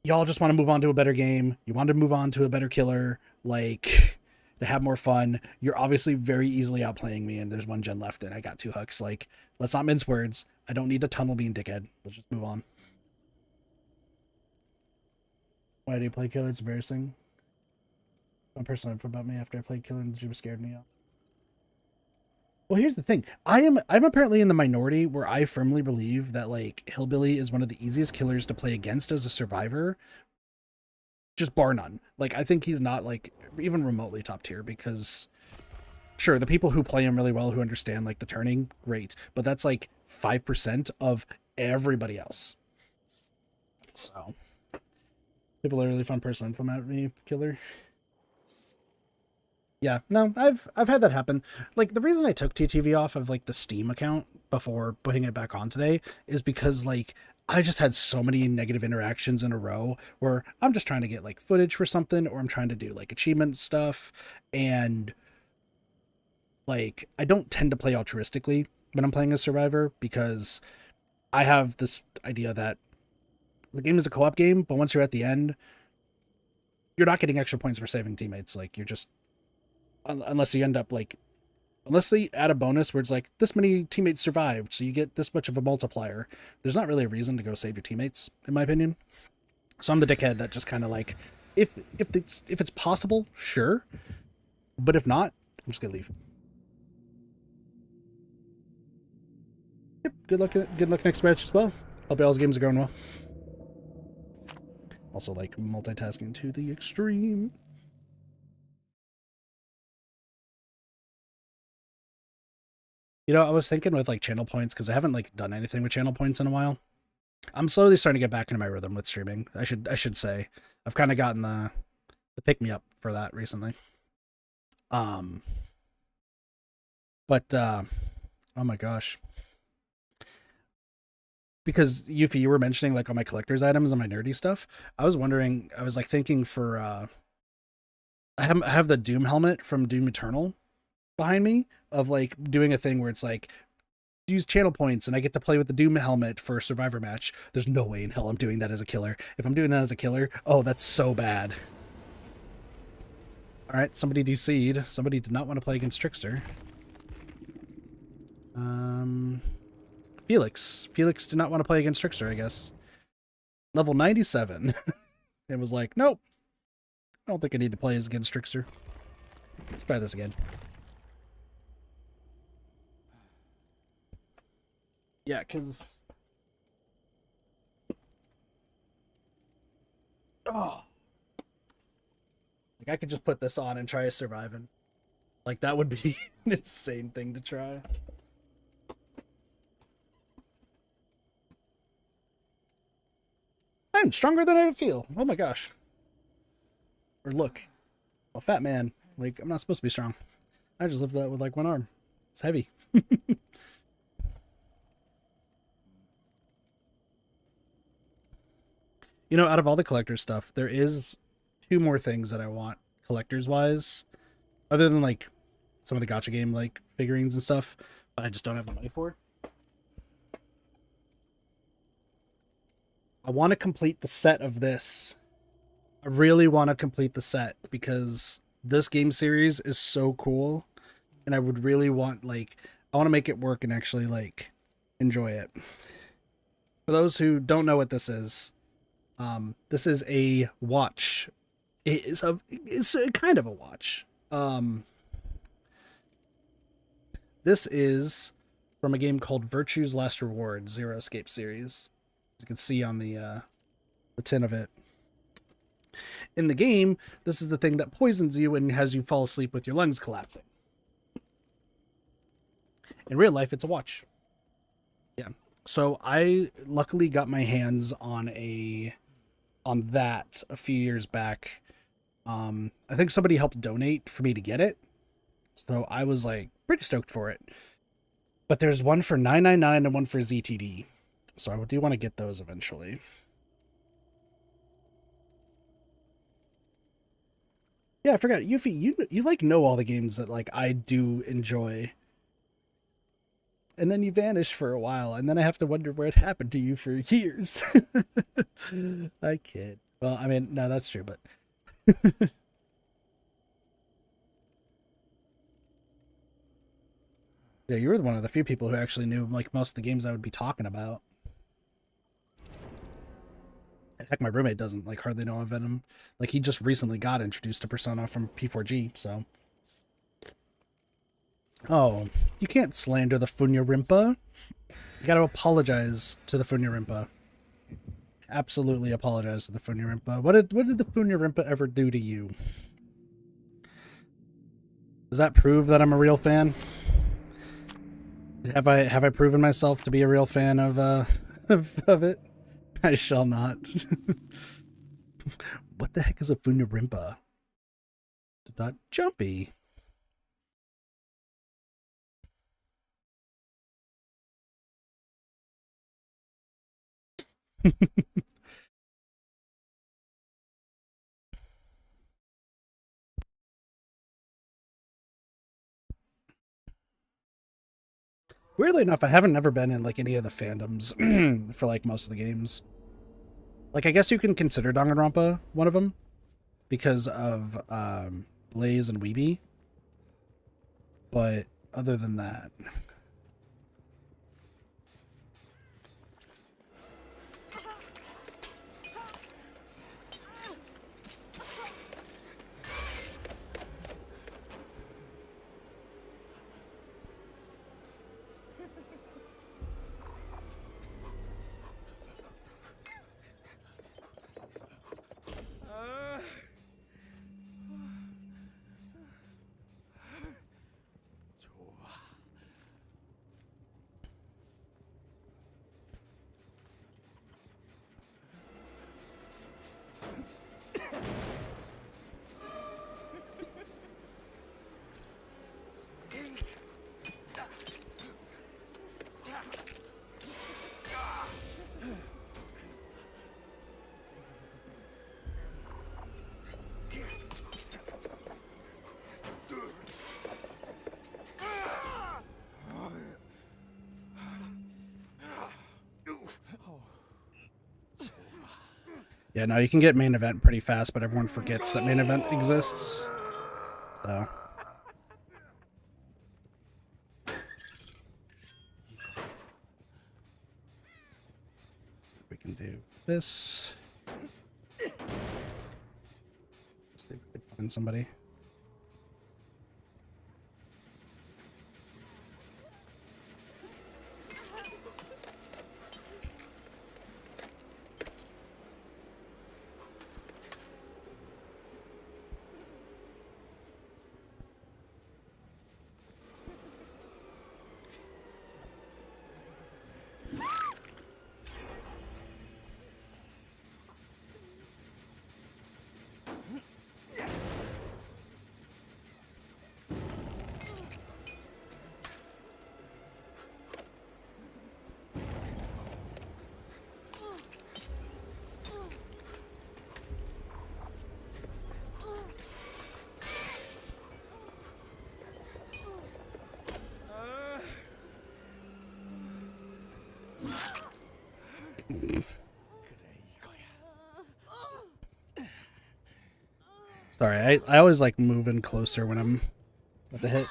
y'all just want to move on to a better game. You want to move on to a better killer, like to have more fun. You're obviously very easily outplaying me, and there's one gen left, and I got 2 hooks. Like, let's not mince words. I don't need to tunnel being dickhead. Let's just move on. Why do you play killer? It's embarrassing. One person about me after I played killer and the Juba scared me off. Well, here's the thing. I'm apparently in the minority where I firmly believe that like Hillbilly is one of the easiest killers to play against as a survivor. Just bar none. Like I think he's not like even remotely top tier because Sure, the people who play them really well, who understand like the turning, great. But that's like 5% of everybody else. So people are really fun person. Come at me, killer. Yeah, no, I've had that happen. Like the reason I took TTV off of like the Steam account before putting it back on today is because like I just had so many negative interactions in a row where I'm just trying to get like footage for something, or I'm trying to do like achievement stuff, and like I don't tend to play altruistically when I'm playing a survivor, because I have this idea that the game is a co-op game, but once you're at the end, you're not getting extra points for saving teammates. Like you're just, unless you end up like, unless they add a bonus where it's like this many teammates survived, so you get this much of a multiplier, there's not really a reason to go save your teammates, in my opinion. So I'm the dickhead that just kind of like, if it's possible, sure, but if not, I'm just gonna leave. Yep. Good luck next match as well. Hope y'all's games are going well. Also like multitasking to the extreme. You know, I was thinking with like channel points, because I haven't like done anything with channel points in a while. I'm slowly starting to get back into my rhythm with streaming. I should say I've kind of gotten the pick me up for that recently. Um, but oh my gosh, because Yuffie, you were mentioning like all my collector's items and my nerdy stuff. I was wondering, I was like thinking for I have the Doom helmet from Doom Eternal behind me, of like doing a thing where it's like use channel points and I get to play with the Doom helmet for a survivor match. There's no way in hell I'm doing that as a killer. If I'm doing that as a killer, oh, that's so bad. All right, somebody DC'd. Somebody did not want to play against Trickster. Felix did not want to play against Trickster, I guess. Level 97. It was like, nope, I don't think I need to play against Trickster. Let's try this again. Yeah, because... oh. Like, I could just put this on and try surviving. Like, that would be an insane thing to try. I'm stronger than I feel. Oh my gosh. Or look. I'm a fat man. Like, I'm not supposed to be strong. I just lift that with, like, one arm. It's heavy. You know, out of all the collector stuff, there is 2 more things that I want collectors wise, other than like some of the gacha game like figurines and stuff, but I just don't have the money for. I want to complete the set of this. I really want to complete the set because this game series is so cool, and I would really want, like, I want to make it work and actually like enjoy it. For those who don't know what this is a watch. It's a kind of a watch. This is from a game called Virtue's Last Reward, Zero Escape series. As you can see on the tin of it. In the game, this is the thing that poisons you and has you fall asleep with your lungs collapsing. In real life, it's a watch. Yeah. So I luckily got my hands on that a few years back. I think somebody helped donate for me to get it, so I was like pretty stoked for it. But there's one for $9.99 and one for ZTD, so I do want to get those eventually. Yeah, I forgot. Yuffie, you like know all the games that like I do enjoy. And then you vanish for a while, and then I have to wonder what happened to you for years. I kid. Well, I mean, no, that's true, but yeah, you were one of the few people who actually knew like most of the games I would be talking about. Heck, my roommate doesn't like hardly know of Venom. Like, he just recently got introduced to Persona from P4G, so. Oh, you can't slander the Funya Rimpa. You gotta apologize to the Funya Rimpa. Absolutely apologize to the Funya Rimpa. What did the Funya Rimpa ever do to you? Does that prove that I'm a real fan? Have I proven myself to be a real fan of of it? I shall not. What the heck is a Funarimpa? Dot jumpy. Weirdly enough, I haven't never been in like any of the fandoms for like most of the games. Like I guess you can consider Danganronpa one of them because of Blaze and Weeby. But other than that, yeah, no, you can get main event pretty fast, but everyone forgets that main event exists. So. See if we can do this. See if we can find somebody. Sorry, I always like moving closer when I'm about to hit.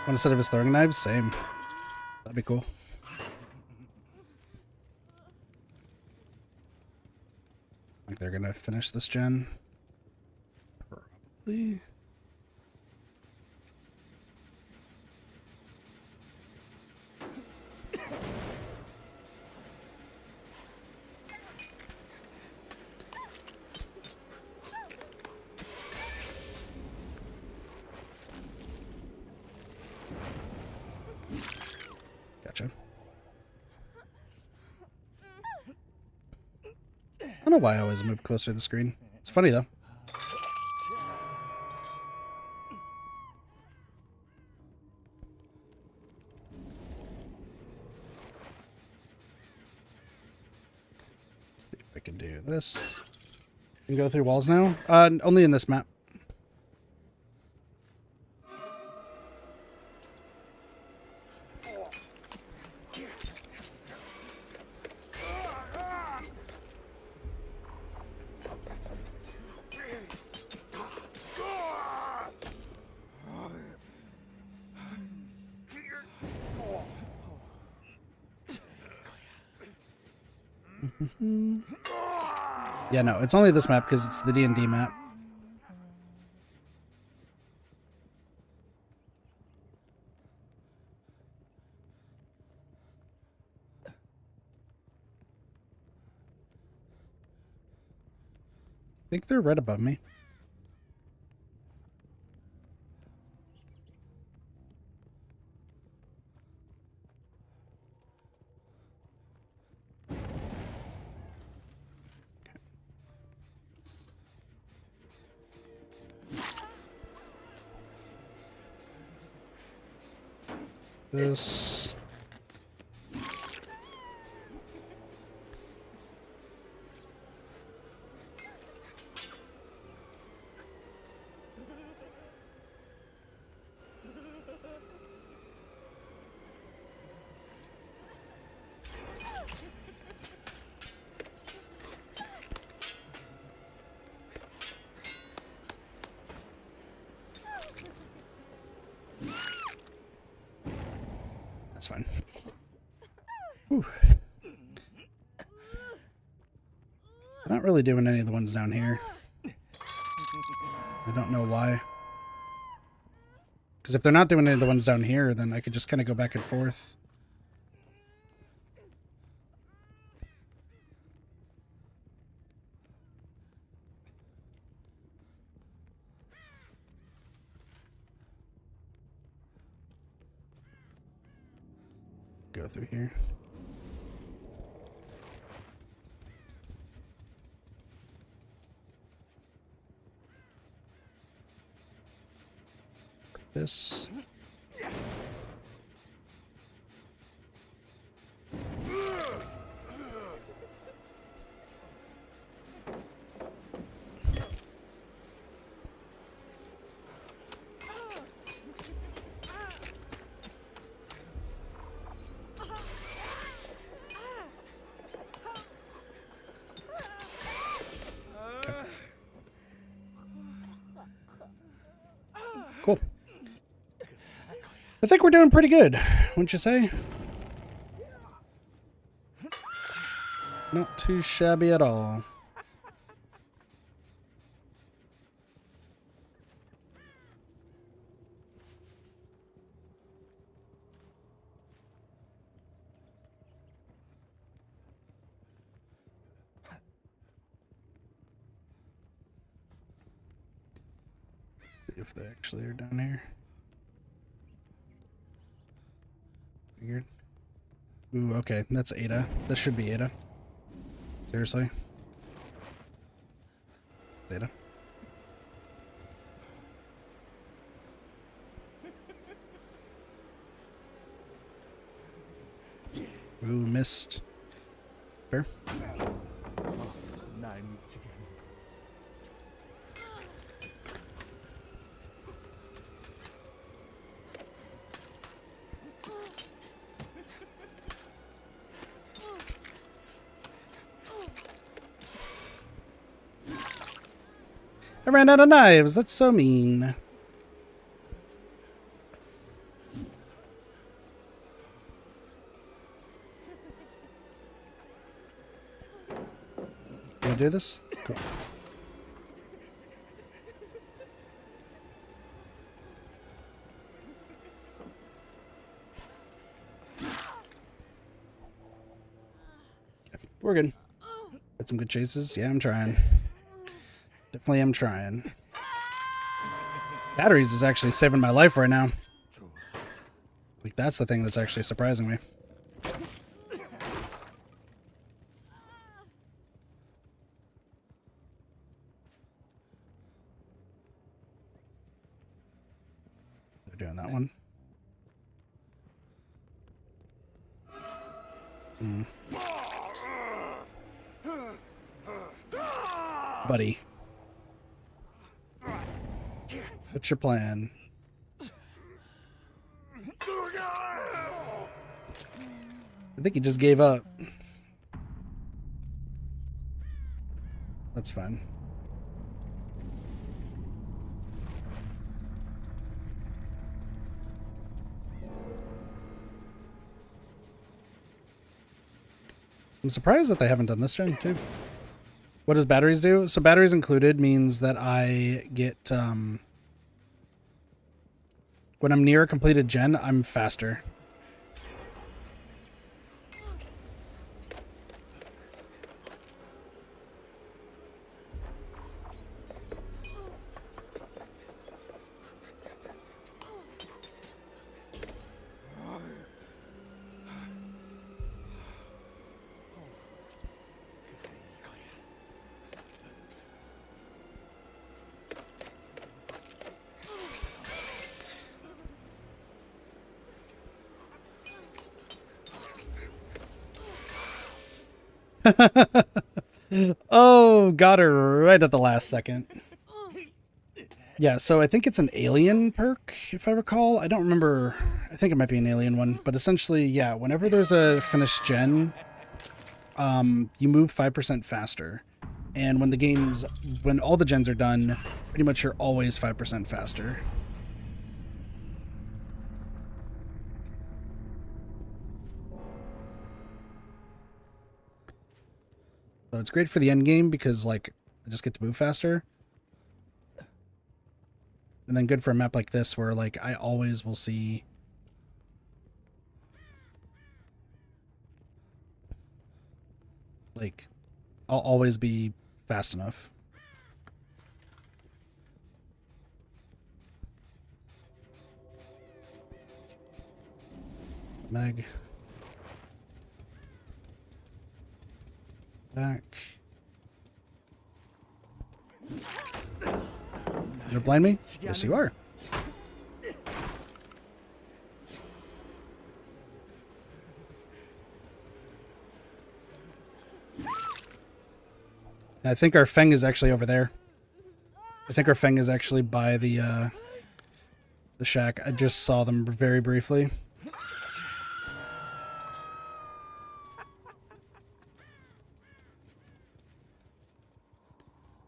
When instead of his throwing knives, same. That'd be cool. I think they're gonna finish this gen. Probably. Gotcha. I don't know why I always move closer to the screen. It's funny though. Let's see if I can do this. You can go through walls now? Only in this map. Yeah, no, it's only this map because it's the D&D map. I think they're right above me. This. That's fine. Whew. I'm not really doing any of the ones down here. I don't know why. Because if they're not doing any of the ones down here, then I could just kind of go back and forth. Go through here. This. Cool. I think we're doing pretty good, wouldn't you say? Not too shabby at all. See if they actually are down here. Weird. Ooh, okay, that's Ada. This should be Ada. Seriously? It's Ada. Ooh, missed. Fair. I ran out of knives. That's so mean. Can I do this? Cool. Okay, we're good. Got some good chases. Yeah, I'm trying. Definitely am trying. Batteries is actually saving my life right now. Like, that's the thing that's actually surprising me. They're doing that one. Buddy. What's your plan? I think he just gave up. That's fine. I'm surprised that they haven't done this gen too. What does batteries do? So batteries included means that I get, when I'm near a completed gen, I'm faster. Oh, got her right at the last second. Yeah, so I think it's an alien perk, if I recall. I don't remember. I think it might be an alien one. But essentially, yeah, whenever there's a finished gen, you move 5% faster. And when all the gens are done, pretty much you're always 5% faster. So it's great for the end game because, like, I just get to move faster. And then good for a map like this where, like, I always will see... Like, I'll always be fast enough. Meg. Back. You're blind me? Yes, you are. And I think our Feng is actually over there. I think our Feng is actually by the shack. I just saw them very briefly.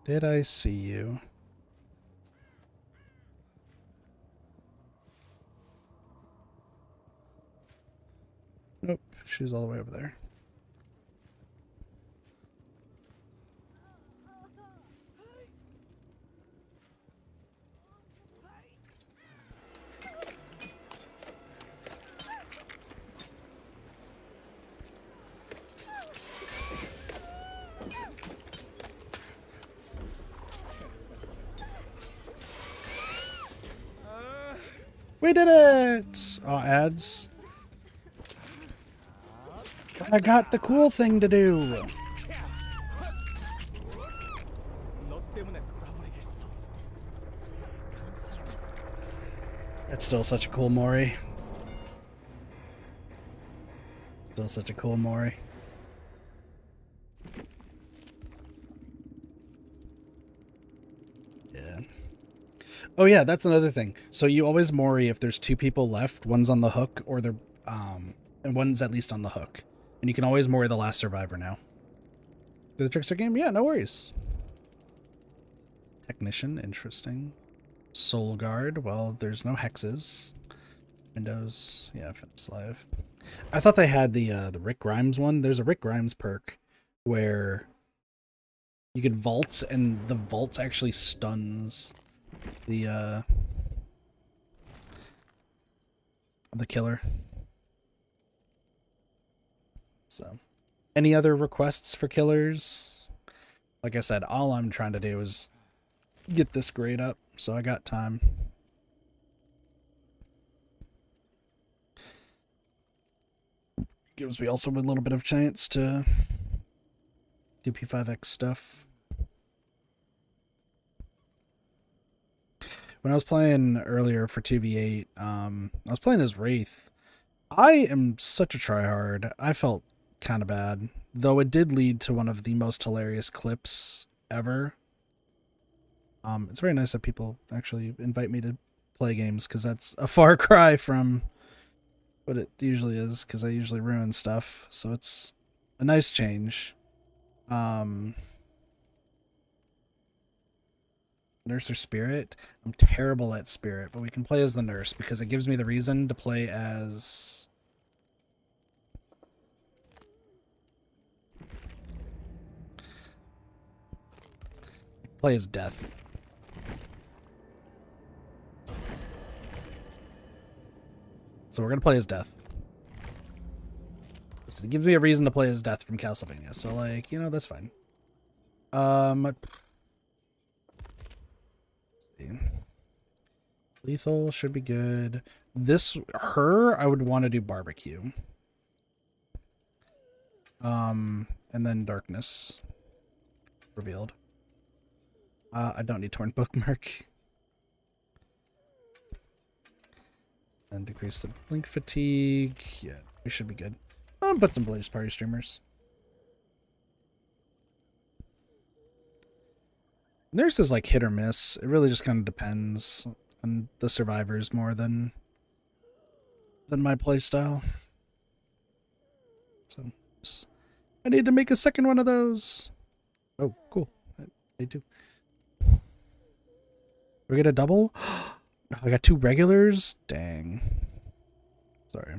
Did I see you? Nope, she's all the way over there. We did it! Oh, ads. I got the cool thing to do. That's still such a cool Mori. Still such a cool Mori. Yeah. Oh yeah, that's another thing. So you always Mori if there's two people left, one's on the hook or they're and one's at least on the hook. And you can always Mori the last survivor now. Do the Trickster game? Yeah, no worries. Technician, interesting. Soul Guard, well, there's no hexes. Windows, yeah, finish live. I thought they had the Rick Grimes one. There's a Rick Grimes perk where you could vault and the vault actually stuns the killer. So, any other requests for killers? Like I said, all I'm trying to do is get this grade up, so I got time. Gives me also a little bit of chance to do P5X stuff. When I was playing earlier for 2v8, I was playing as Wraith. I am such a tryhard. I felt kind of bad, though it did lead to one of the most hilarious clips ever. It's very nice that people actually invite me to play games, because that's a far cry from what it usually is, because I usually ruin stuff, so it's a nice change. Nurse or Spirit? I'm terrible at Spirit, but we can play as the Nurse, because it gives me the reason to play as... Play as Death. So we're gonna play as Death. Listen, it gives me a reason to play as Death from Castlevania, so, like, you know, that's fine. Let's see. Lethal should be good. Her, I would want to do Barbecue. And then Darkness. Revealed. I don't need Torn Bookmark. And decrease the blink fatigue. Yeah, we should be good. Put some Blaze Party streamers. Nurse is like hit or miss. It really just kind of depends on the survivors more than my playstyle. So, oops. I need to make a second one of those. Oh, cool. I do. We get a double? I got 2 regulars? Dang. Sorry.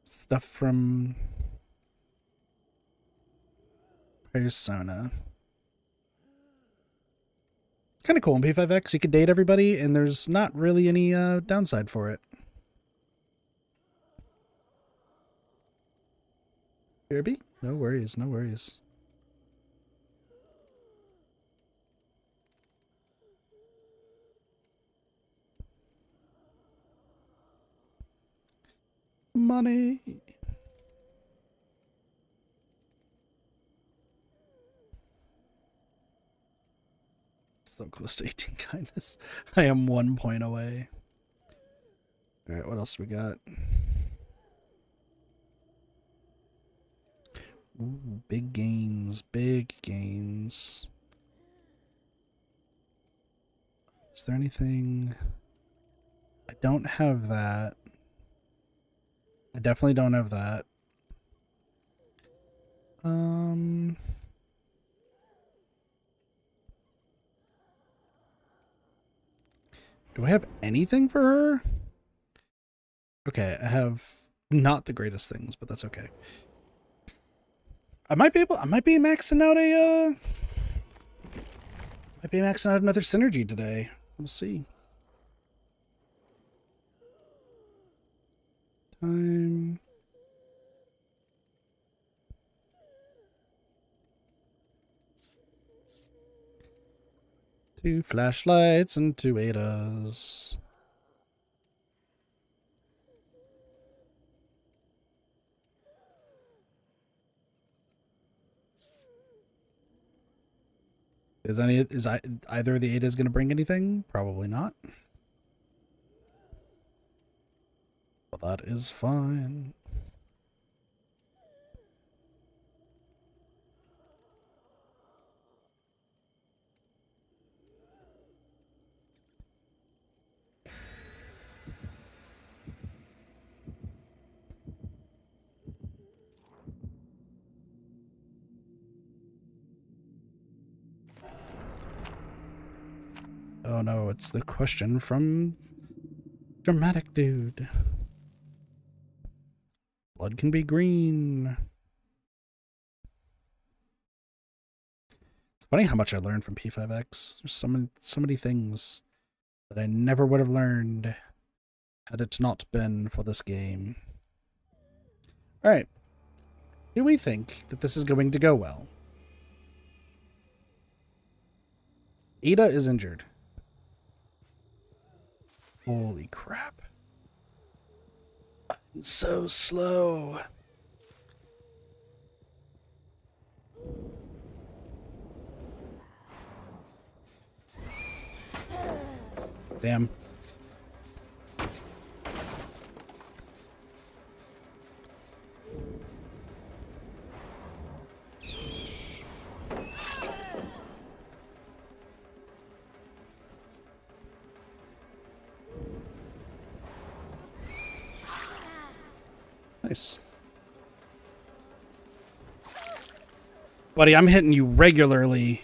Stuff from Persona. It's kind of cool in P5X. You can date everybody, and there's not really any downside for it. Kirby? No worries, no worries. Money. So close to 18 kindness. I am 1 point away. Alright, what else we got? Ooh, big gains, big gains. Is there anything? I don't have that. I definitely don't have that. Do I have anything for her? Okay, I have not the greatest things, but that's okay. I might be maxing out another synergy today. We'll see. Time. Two flashlights and 2 Adas. Is either of the Adas going to bring anything? Probably not. Well, that is fine. Oh no, it's the question from Dramatic Dude. Blood can be green. It's funny how much I learned from P5X. There's so many things that I never would have learned had it not been for this game. Alright. Do we think that this is going to go well? Ada is injured. Holy crap. I'm so slow. Damn. Nice. Buddy, I'm hitting you regularly.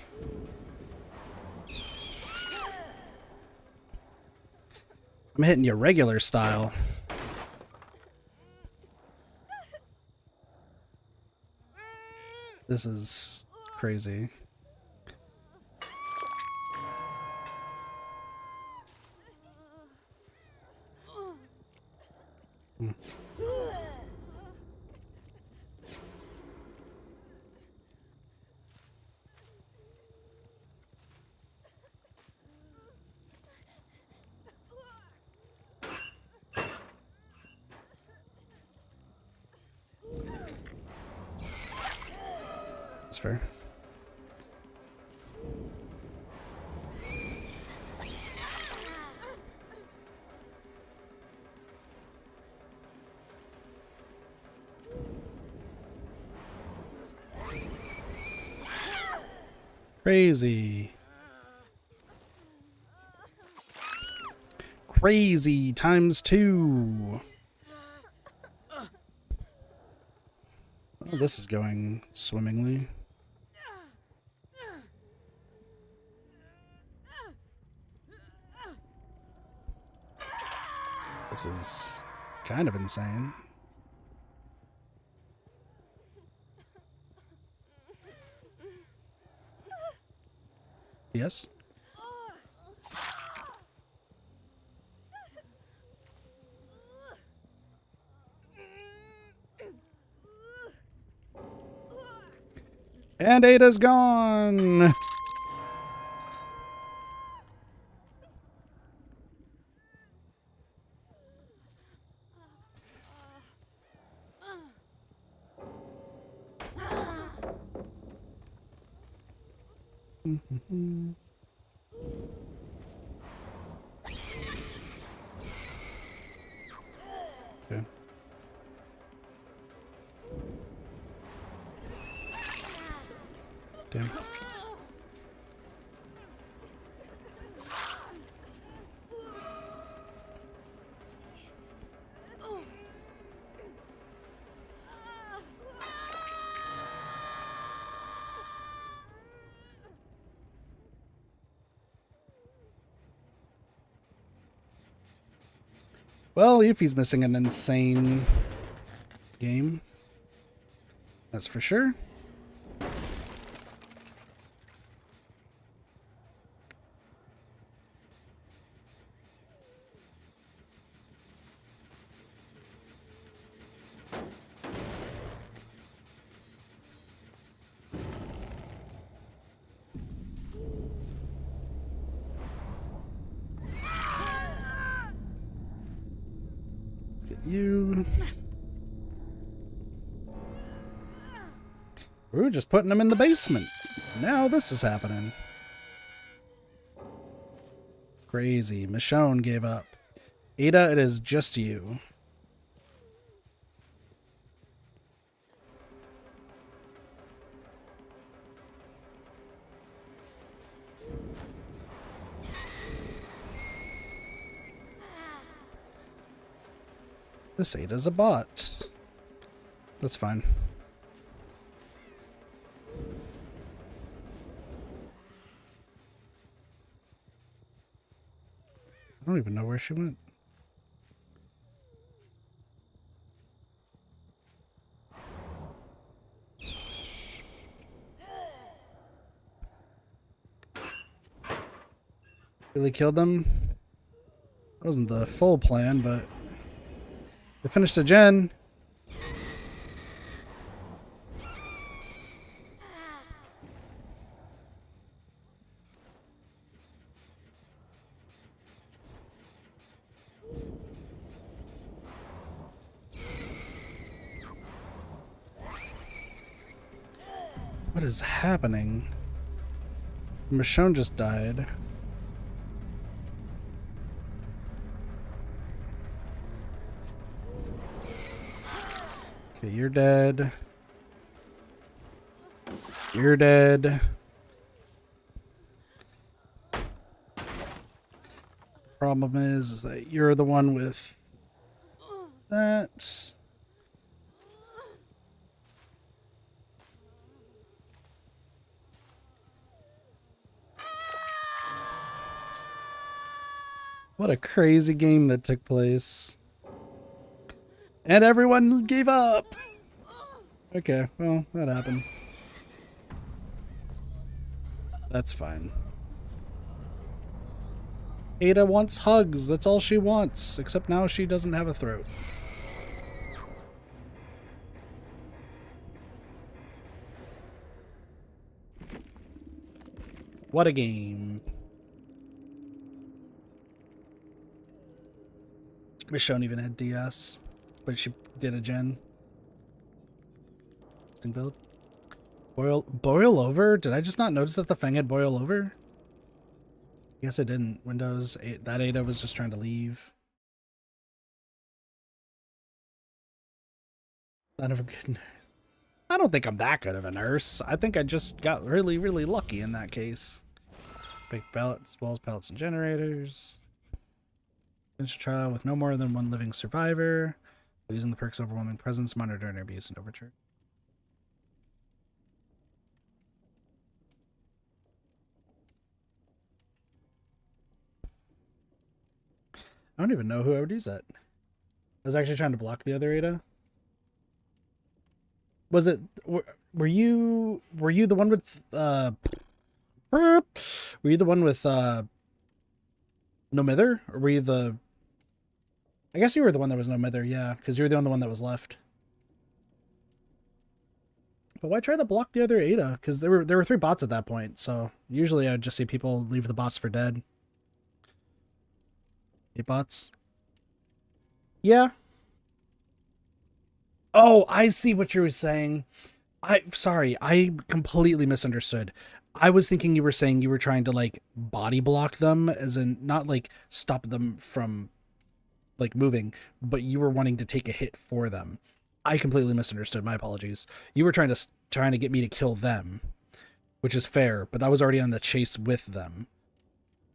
I'm hitting you regular style. This is crazy. That's fair. Crazy. Crazy times 2. Oh, this is going swimmingly. This is kind of insane. Yes? And Ada's gone! Okay. Damn. Well, Yuffie's missing an insane game. That's for sure. Let's get you. We were just putting him in the basement. Now this is happening. Crazy. Michonne gave up. Ada, it is just you. This Ada's a bot. That's fine. I don't even know where she went. Really killed them? That wasn't the full plan, but they finished the gen. What is happening? Michonne just died. Okay, you're dead. You're dead. Problem is that you're the one with that. What a crazy game that took place. And everyone gave up. Okay, well, that happened. That's fine. Ada wants hugs. That's all she wants. Except now she doesn't have a throat. What a game. Michonne even had DS, but she did a gen. Build. Boil over? Did I just not notice that the Fang had boil over? I guess I didn't. Windows 8, that Ada was just trying to leave. Son of a good nurse. I don't think I'm that good of a nurse. I think I just got really, really lucky in that case. Big pellets, walls, pellets, and generators. Finish a trial with no more than one living survivor. Using the perks overwhelming presence, monitoring abuse, and overture. I don't even know who I would use that. I was actually trying to block the other Ada. Was it? Were you the one with were you the one with no mither, or were you the? I guess you were the one that was no mither, yeah, because you were the only one that was left. But why try to block the other Ada? Because there were 3 bots at that point, so usually I would just see people leave the bots for dead. 8 bots. Yeah. Oh, I see what you were saying. Sorry, I completely misunderstood. I was thinking you were saying you were trying to like body block them, as in not like stop them from like moving, but you were wanting to take a hit for them. I completely misunderstood. My apologies. You were trying to get me to kill them, which is fair, but I was already on the chase with them.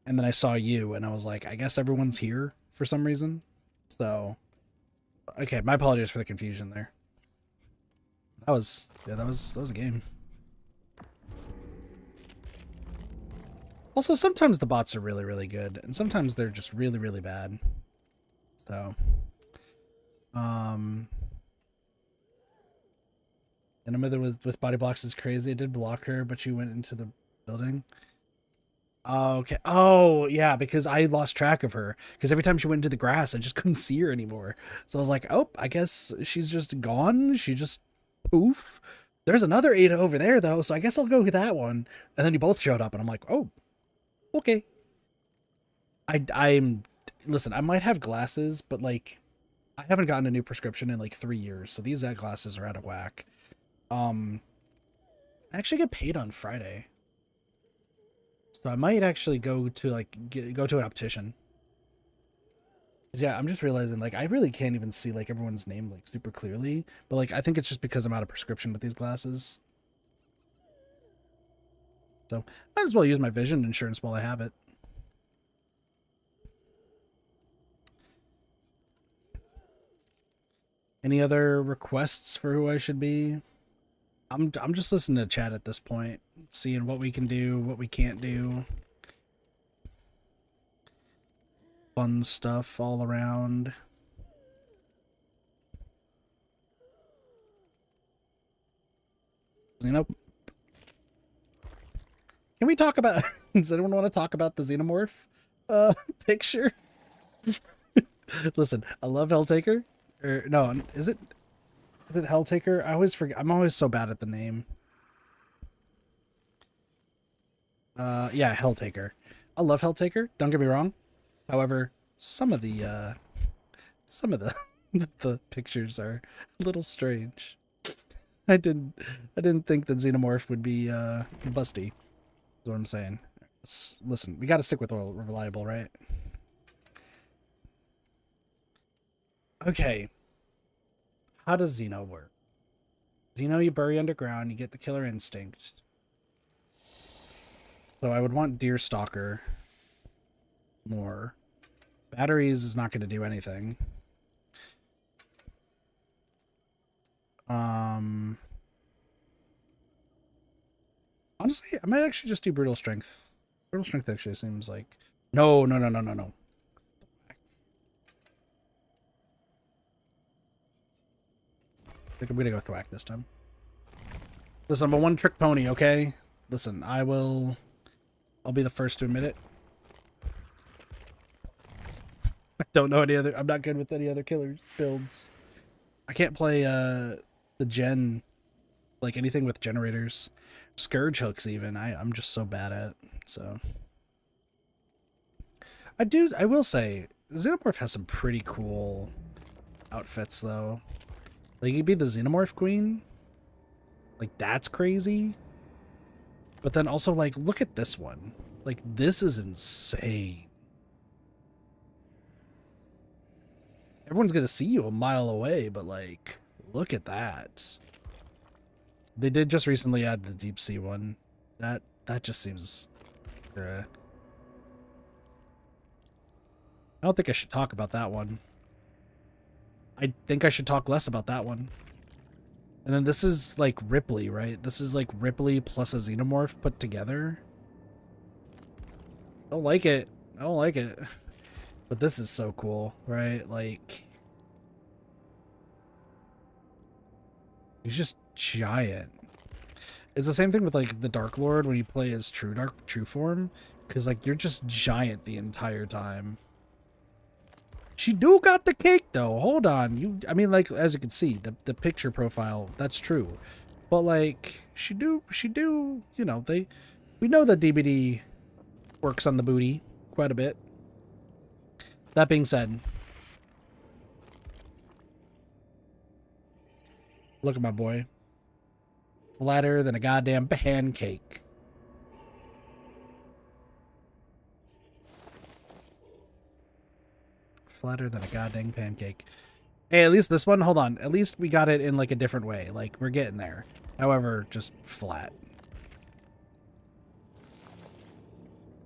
And then I saw you and I was like, I guess everyone's here for some reason. So okay, my apologies for the confusion there. That was a game. Also, sometimes the bots are really, really good, and sometimes they're just really, really bad. So, and a mother was with body blocks is crazy. I did block her, but she went into the building. Oh, okay. Oh, yeah, because I lost track of her. Because every time she went into the grass, I just couldn't see her anymore. So I was like, oh, I guess she's just gone. She just poof. There's another Ada over there, though, so I guess I'll go with that one. And then you both showed up, and I'm like, oh, okay. I'm listen, I might have glasses, but like I haven't gotten a new prescription in like 3 years, so these glasses are out of whack. I actually get paid on Friday. So I might actually go to like go to an optician. Yeah, I'm just realizing like I really can't even see like everyone's name like super clearly, but like I think it's just because I'm out of prescription with these glasses. So might as well use my vision insurance while I have it. Any other requests for who I should be? I'm just listening to chat at this point, seeing what we can do, what we can't do. Fun stuff all around. Xeno. Can we talk about? Does anyone want to talk about the xenomorph picture? Listen, I love Helltaker. Or no, is it Helltaker? I always forget. I'm always so bad at the name. Yeah, Helltaker. I love Helltaker. Don't get me wrong. However, some of the the pictures are a little strange. I didn't think that Xenomorph would be busty. Is what I'm saying. Listen, we got to stick with oil reliable, right? Okay. How does Xeno work? Xeno, you bury underground, you get the killer instinct. So I would want Deerstalker more. Batteries is not going to do anything. Honestly, I might actually just do Brutal Strength. Brutal Strength actually seems like... No. I think I'm going to go Thwack this time. Listen, I'm a one-trick pony, okay? Listen, I'll be the first to admit it. I don't know any other... I'm not good with any other killer builds. I can't play the gen... like anything with generators. Scourge hooks even. I'm just so bad at, so... I will say, Xenomorph has some pretty cool outfits, though. Like, you'd be the Xenomorph Queen. Like, that's crazy. But then also, like, look at this one. Like, this is insane. Everyone's gonna see you a mile away, but, like, look at that. They did just recently add the deep sea one. That just seems. I don't think I should talk about that one. I think I should talk less about that one. And then this is like Ripley, right? This is like Ripley plus a Xenomorph put together. I don't like it. I don't like it. But this is so cool, right? Like, he's just giant. It's the same thing with like the Dark Lord when you play as true form, because like you're just giant the entire time. She do got the cake though. Hold on. I mean, like, as you can see, the picture profile, that's true. But like she do, you know, we know that DBD works on the booty quite a bit. That being said, look at my boy. Flatter than a goddamn pancake. Flatter than a goddamn pancake. Hey, at least this one, hold on. At least we got it in like a different way. Like, we're getting there. However, just flat.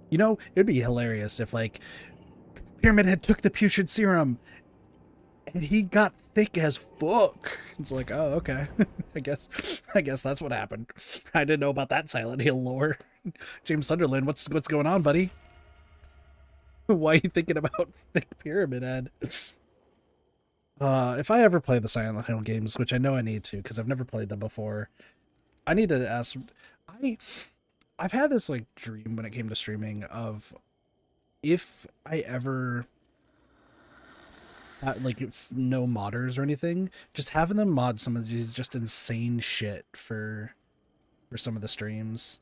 You know, it'd be hilarious if like Pyramid Head took the putrid serum and he got thick as fuck. It's like, oh, okay. I guess that's what happened. I didn't know about that Silent Hill lore. James Sunderland, what's going on, buddy? Why are you thinking about thick Pyramid Head? If I ever play the Silent Hill games, which I know I need to because I've never played them before, I need to ask. I've had this like dream when it came to streaming of if I ever like no modders or anything, just having them mod some of these just insane shit for some of the streams.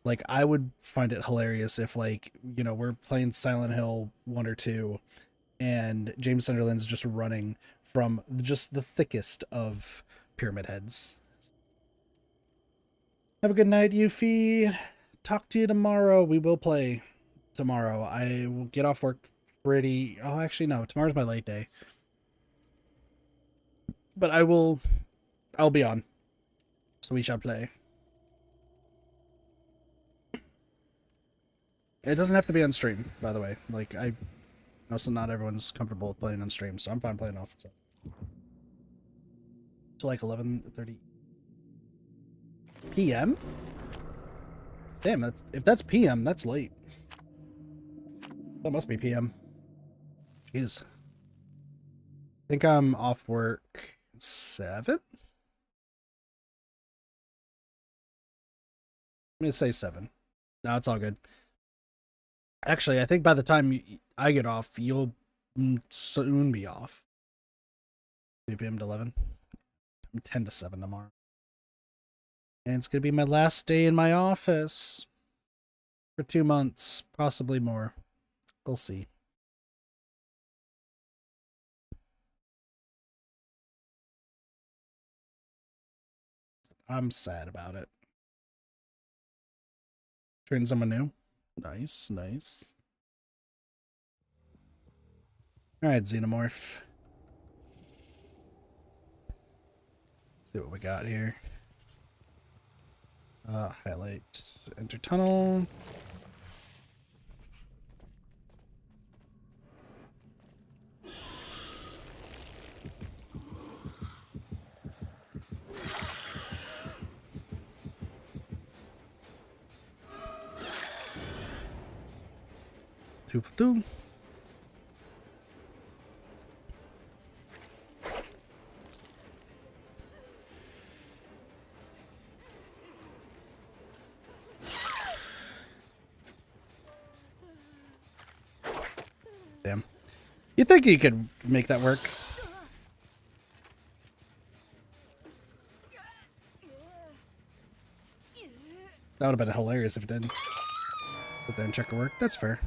Like, I would find it hilarious if, like, you know, we're playing Silent Hill 1 or 2 and James Sunderland's just running from just the thickest of Pyramid Heads. Have a good night, Yuffie. Talk to you tomorrow. We will play tomorrow. I will get off work pretty... Oh, actually, no. Tomorrow's my late day. But I'll be on. So we shall play. It doesn't have to be on stream, by the way. Like, I know not everyone's comfortable with playing on stream, so I'm fine playing off. So. To like 11:30 p.m. Damn, if that's p.m., that's late. That must be p.m. Jeez. I think I'm off work 7. I'm gonna say 7. No, it's all good. Actually, I think by the time I get off, you'll soon be off. 3 p.m. to 11. I'm 10 to 7 tomorrow. And it's going to be my last day in my office for 2 months, possibly more. We'll see. I'm sad about it. Train someone new. Nice, nice. Alright, Xenomorph. Let's see what we got here. Highlight. Enter tunnel. Two for two. Damn. You think you could make that work? That would have been hilarious if it didn't. Put that in check of work. That's fair.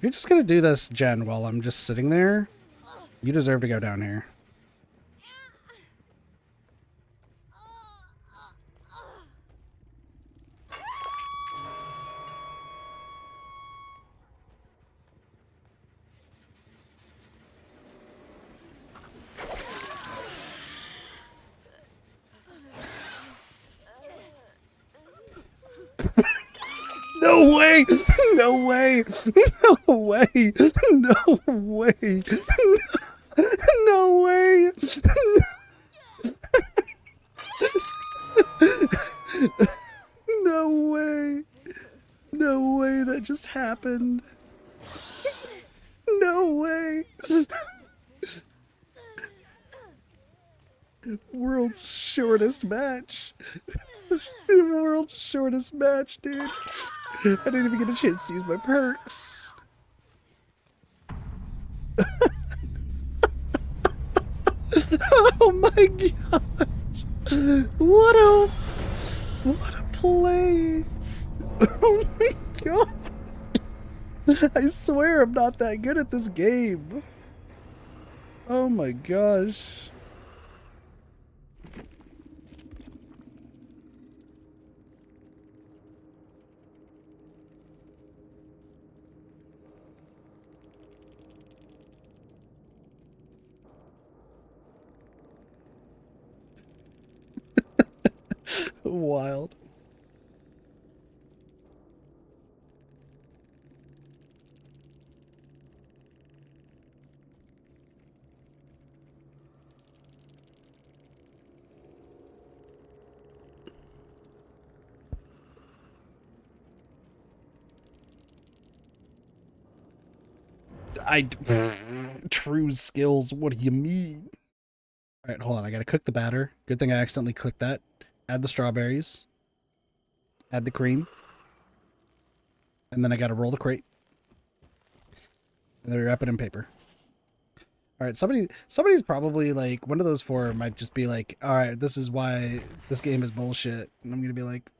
you're just gonna do this, Jen, while I'm just sitting there, you deserve to go down here. No way! No way! No way! No way! No way! No way! No way that just happened! No way! World's shortest match. The world's shortest match, dude. I didn't even get a chance to use my perks. Oh my gosh. What a play. Oh my god. I swear I'm not that good at this game. Oh my gosh. Wild. True skills, what do you mean? Alright, hold on, I gotta cook the batter. Good thing I accidentally clicked that. Add the strawberries. Add the cream. And then I gotta roll the crate. And then wrap it in paper. Alright, somebody's probably like, one of those four might just be like, alright, this is why this game is bullshit. And I'm gonna be like,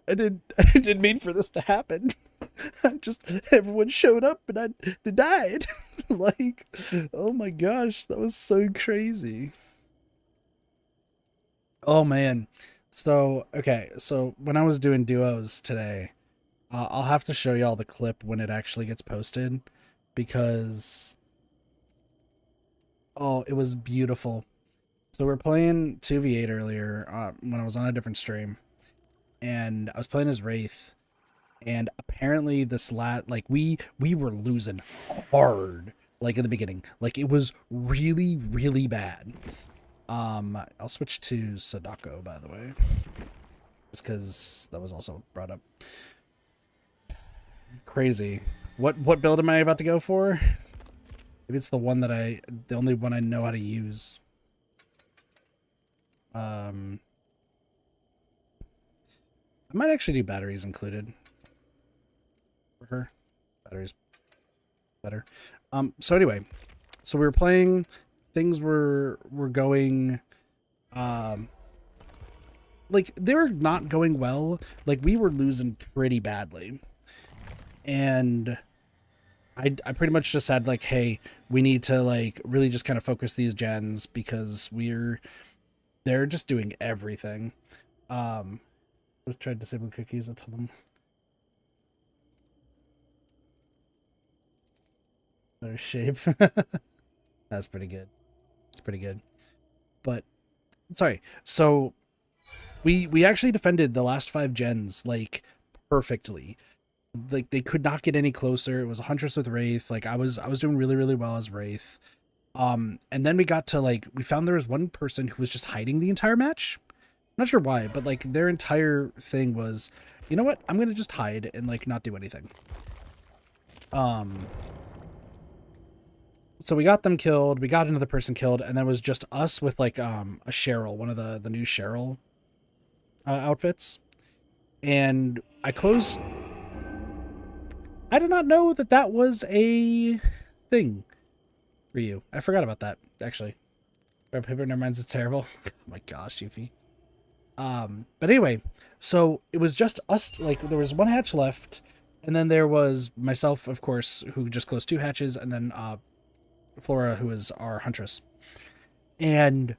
I didn't mean for this to happen. Just everyone showed up and I died. Like, oh my gosh, that was so crazy. Oh man. So, okay, so when I was doing duos today, I'll have to show y'all the clip when it actually gets posted because oh, it was beautiful. So we're playing 2v8 earlier when I was on a different stream, and I was playing as Wraith, and apparently this like we were losing hard like in the beginning, like it was really bad. I'll switch to Sadako, by the way, just because that was also brought up. Crazy. What build am I about to go for? Maybe it's the only one I know how to use. I might actually do batteries included for her. Batteries better. So anyway, so we were playing, things were going like they were not going well. Like we were losing pretty badly. And I pretty much just said like, hey, we need to like really just kind of focus these gens because they're just doing everything. Let's try disabling cookies. I'll tell them. Better shape. That's pretty good. It's pretty good. But sorry. So we actually defended the last 5 gens like perfectly. Like they could not get any closer. It was a Huntress with Wraith. Like I was doing really well as Wraith. And then we got to like, we found there was one person who was just hiding the entire match. I'm not sure why, but like their entire thing was, you know what? I'm going to just hide and like not do anything. So we got them killed. We got another person killed, and then it was just us with like a Cheryl, one of the new Cheryl outfits. And I closed. I did not know that that was a thing for you. I forgot about that, actually. Red paper, never mind, it's terrible. Oh my gosh, Yuffie. But anyway, so it was just us, like, there was one hatch left, And then there was myself, of course, who just closed 2 hatches, and then Flora, who is our huntress. And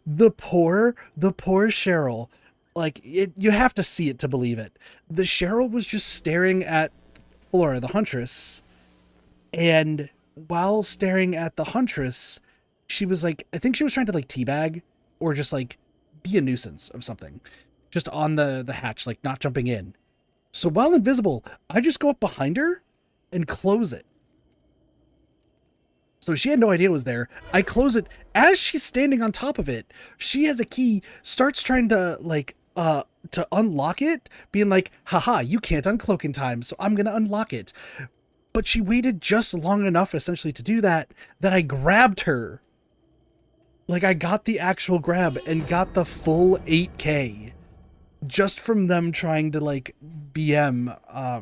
the poor Cheryl, like, you have to see it to believe it. The Cheryl was just staring at Flora, the huntress, and while staring at the huntress, she was like, I think she was trying to like teabag or just like be a nuisance of something, just on the hatch, like not jumping in. So while invisible, I just go up behind her and close it. So she had no idea it was there. I close it as she's standing on top of it. She has a key, starts trying to like to unlock it, being like, haha, you can't uncloak in time, so I'm gonna unlock it. But she waited just long enough essentially to do that I grabbed her. Like, I got the actual grab and got the full 8K just from them trying to like BM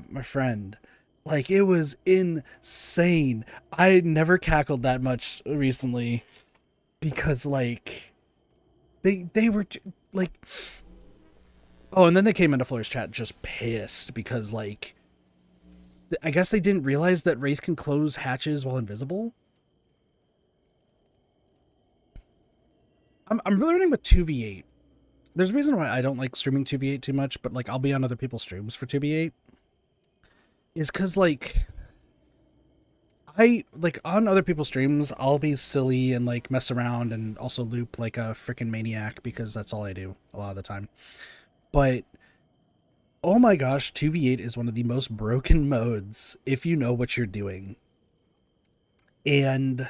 my friend. Like, it was insane. I never cackled that much recently because like they were like, oh, and then they came into Flora's chat just pissed because like I guess they didn't realize that Wraith can close hatches while invisible. I'm really running with 2v8. There's a reason why I don't like streaming 2v8 too much, but like I'll be on other people's streams for 2v8. Is because like I like on other people's streams I'll be silly and like mess around and also loop like a freaking maniac because that's all I do a lot of the time. But oh my gosh, 2v8 is one of the most broken modes if you know what you're doing. And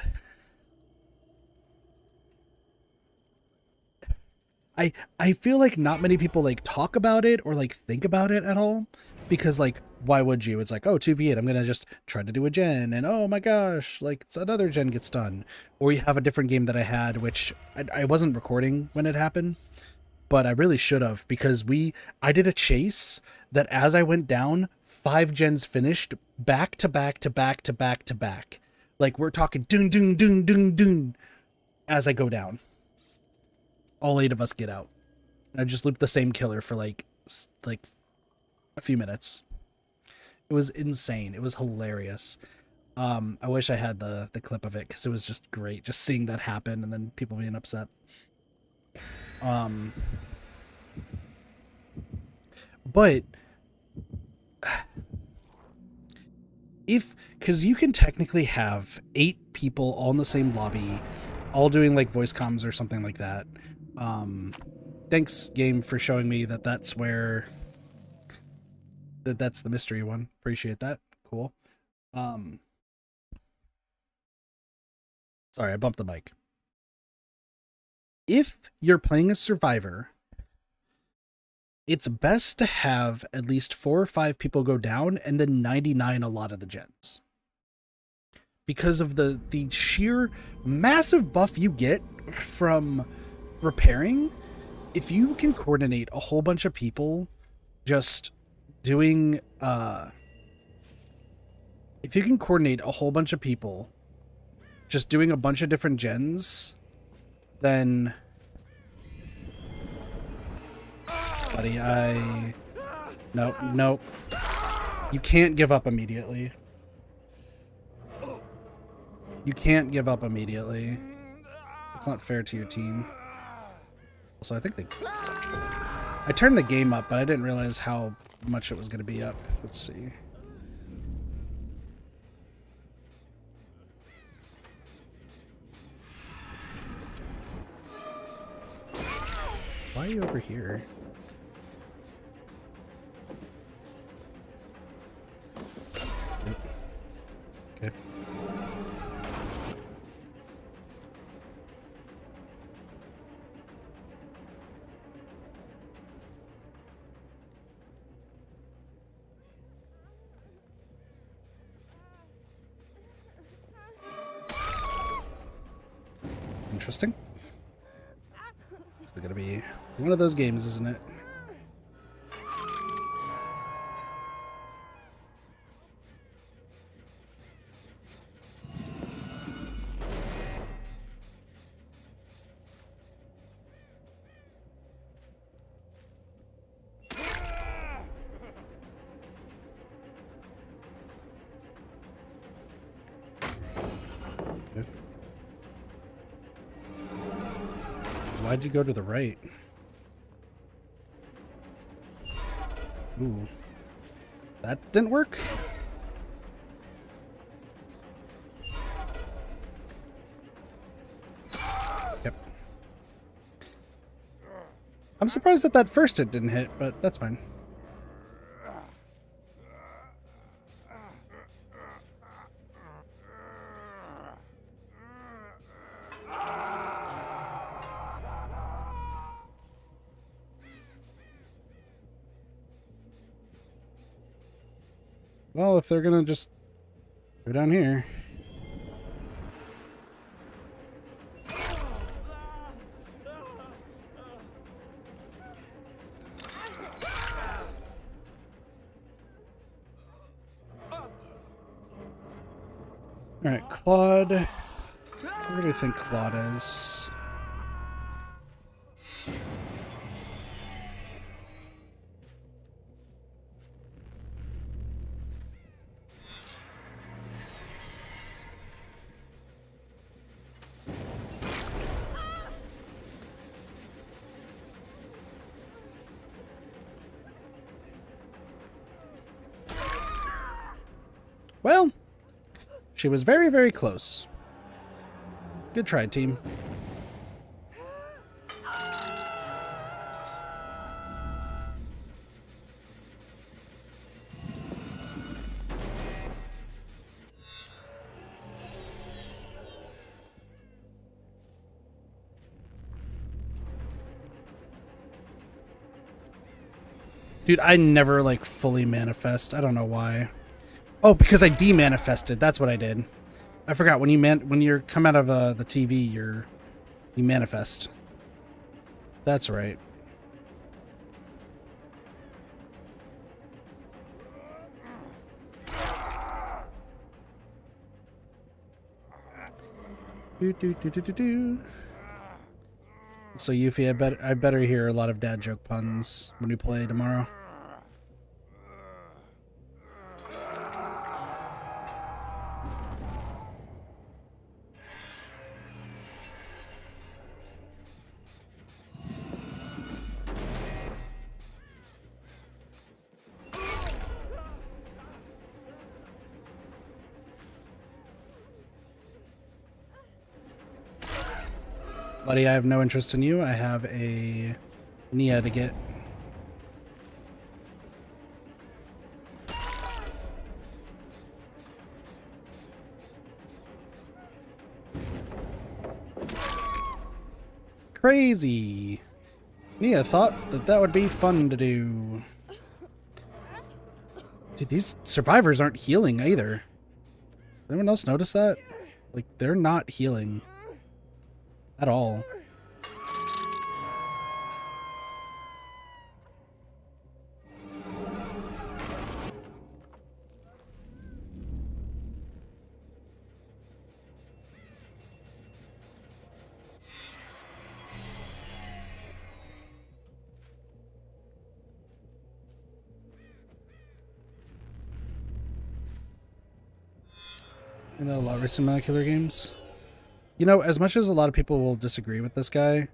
I feel like not many people like talk about it or like think about it at all because like why would you? It's like, oh, 2v8, I'm gonna just try to do a gen and oh my gosh, like another gen gets done. Or you have a different game that I had which I wasn't recording when it happened, but I really should have because I did a chase that as I went down 5 gens finished back to back to back to back to back. Like we're talking doon doon doon doon doon as I go down. All 8 of us get out. I just looped the same killer for like a few minutes. It was insane. It was hilarious. I wish I had the clip of it because it was just great just seeing that happen and then people being upset. But because you can technically have 8 people all in the same lobby, all doing like voice comms or something like that. Thanks game for showing me that that's where that's the mystery one. Appreciate that. Cool. Sorry, I bumped the mic. If you're playing a survivor, it's best to have at least 4 or 5 people go down and then 99 a lot of the gens. Because of the sheer massive buff you get from repairing, if you can coordinate a whole bunch of people just doing if you can coordinate a whole bunch of people just doing a bunch of different gens, then buddy, nope. You can't give up immediately. You can't give up immediately. It's not fair to your team. Also, I think I turned the game up, but I didn't realize how much it was going to be up. Let's see. Why are you over here? Okay. Interesting. It's gonna be one of those games, isn't it? why'd you go to the right? Ooh. That didn't work? Yep. I'm surprised that that first hit didn't hit, but that's fine. Well, if they're gonna just go down here. Alright, Claude. Where do you think Claude is? Well, she was very, very close. Good try, team. Dude, I never, like, fully manifest. I don't know why. Oh, because I demanifested. That's what I did. I forgot when you come out of the TV, you manifest. That's right. So Yuffie, I better hear a lot of dad joke puns when we play tomorrow. Buddy, I have no interest in you. I have a Nia to get. Crazy. Nia thought that would be fun to do. Dude, these survivors aren't healing either. Anyone else notice that? Like, they're not healing. At all. In the lottery simulator games. You know, as much as a lot of people will disagree with this guy,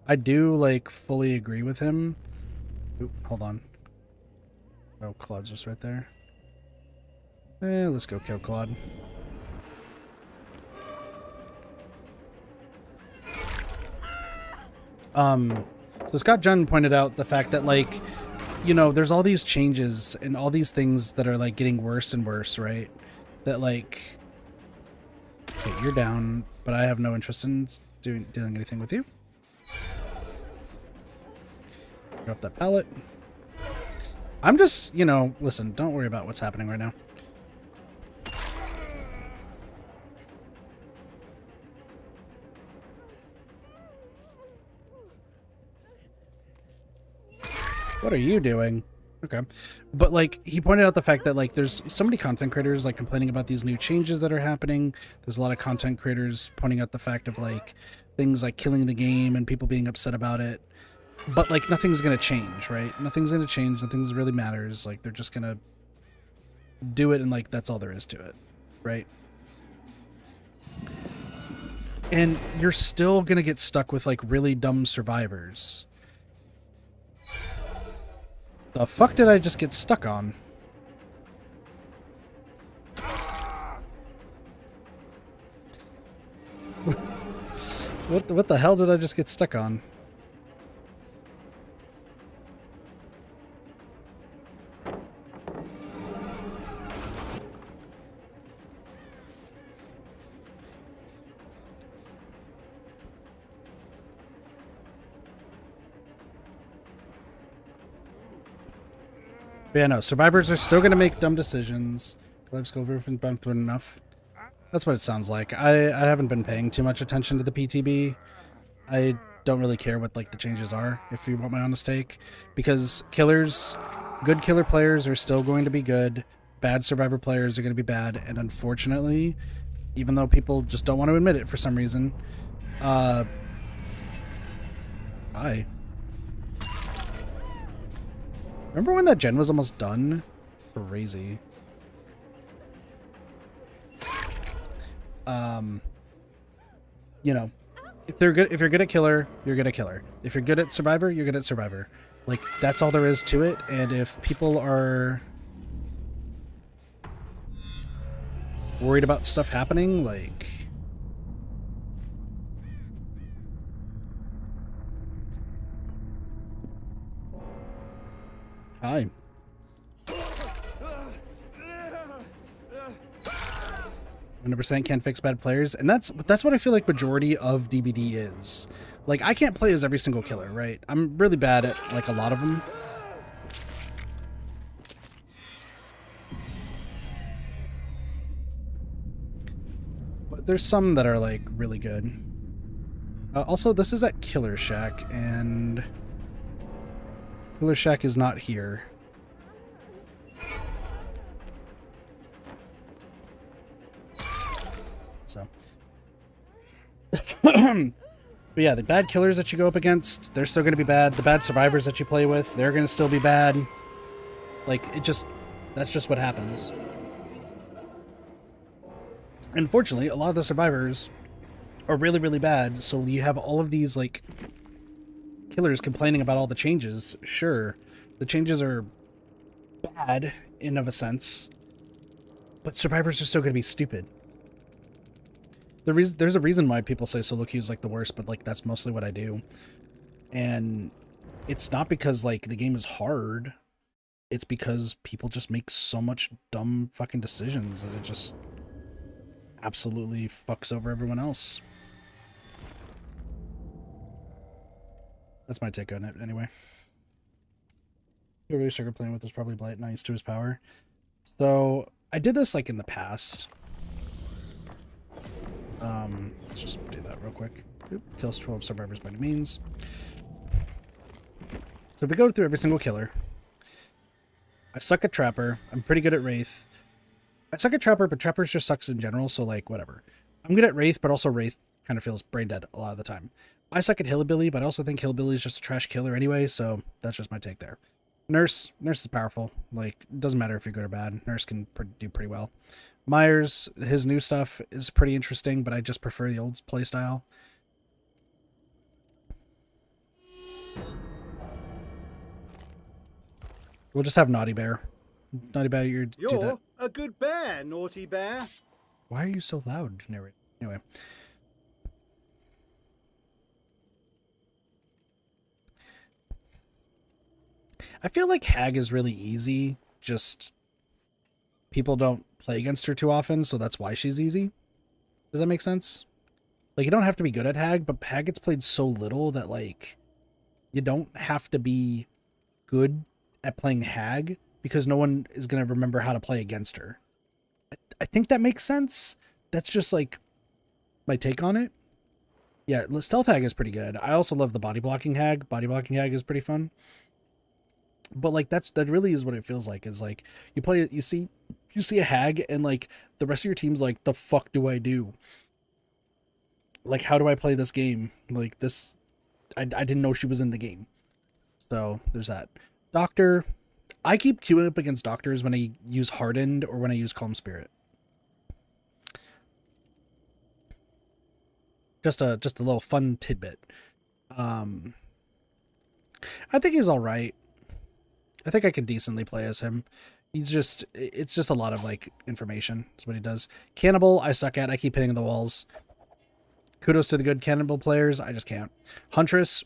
I do, like, fully agree with him. Oop, hold on. Oh, Claude's just right there. Let's go kill Claude. So Scott Jun pointed out the fact that, like, you know, there's all these changes and all these things that are, like, getting worse and worse, right? That, like... Okay, you're down, but I have no interest in dealing anything with you. Drop that pallet. I'm just, you know, listen, don't worry about what's happening right now. What are you doing? Okay. But, like, he pointed out the fact that, like, there's so many content creators, like, complaining about these new changes that are happening. There's a lot of content creators pointing out the fact of, like, things like killing the game and people being upset about it. But, like, nothing's gonna change, right? Nothing's gonna change. Nothing really matters. Like, they're just gonna do it and, like, that's all there is to it, right? And you're still gonna get stuck with, like, really dumb survivors. The fuck did I just get stuck on? What the hell did I just get stuck on? But yeah, no, survivors are still gonna make dumb decisions. Clive's been bumped enough. That's what it sounds like. I haven't been paying too much attention to the PTB. I don't really care what, like, the changes are, if you want my honest take, because killers, good killer players are still going to be good, bad survivor players are going to be bad, and unfortunately, even though people just don't want to admit it for some reason, hi. Remember when that gen was almost done? Crazy. You know, if you're good at killer, you're good at killer. If you're good at survivor, you're good at survivor. Like, that's all there is to it. And if people are worried about stuff happening, like, hi. 100% can't fix bad players, and that's what I feel like majority of DBD is. Like, I can't play as every single killer, right? I'm really bad at, like, a lot of them. But there's some that are, like, really good. Also, this is at Killer Shack, and Killer Shack is not here. So. But yeah, the bad killers that you go up against, they're still going to be bad. The bad survivors that you play with, they're going to still be bad. Like, that's just what happens. Unfortunately, a lot of the survivors are really, really bad, so you have all of these, like, killers complaining about all the changes. Sure, the changes are bad in of a sense, but survivors are still going to be stupid. There's a reason why people say solo queue is, like, the worst, but, like, that's mostly what I do. And it's not because, like, the game is hard. It's because people just make so much dumb fucking decisions that it just absolutely fucks over everyone else. That's my take on it, anyway. Who really sugar playing with is probably Blight nice to his power. So I did this, like, in the past. Let's just do that real quick. Oop, kills 12 survivors by any means. So if we go through every single killer, I suck at Trapper. I'm pretty good at Wraith. I suck at Trapper, but Trapper just sucks in general, so, like, whatever. I'm good at Wraith, but also Wraith kind of feels brain dead a lot of the time. I suck at Hillbilly, but I also think Hillbilly is just a trash killer anyway, so that's just my take there. Nurse is powerful. Like, it doesn't matter if you're good or bad. Nurse can do pretty well. Myers, his new stuff is pretty interesting, but I just prefer the old playstyle. We'll just have Naughty Bear. Naughty Bear, you're a good bear, Naughty Bear. Why are you so loud, narrator? Anyway. I feel like Hag is really easy, just people don't play against her too often, so that's why she's easy. Does that make sense? Like, you don't have to be good at Hag, but Hag gets played so little that, like, you don't have to be good at playing Hag because no one is going to remember how to play against her. I think that makes sense. That's just, like, my take on it. Yeah, Stealth Hag is pretty good. I also love the body blocking Hag. Body blocking Hag is pretty fun. But, like, that really is what it feels like, is, like, you see a Hag and, like, the rest of your team's like, the fuck do I do? Like, how do I play this game? Like, this, I didn't know she was in the game. So there's that. Doctor, I keep queuing up against doctors when I use Hardened or when I use Calm Spirit. Just a little fun tidbit. I think he's all right. I think I could decently play as him. It's just a lot of like information is what he does. Cannibal, I suck at. I keep hitting the walls. Kudos to the good Cannibal players. I just can't. Huntress,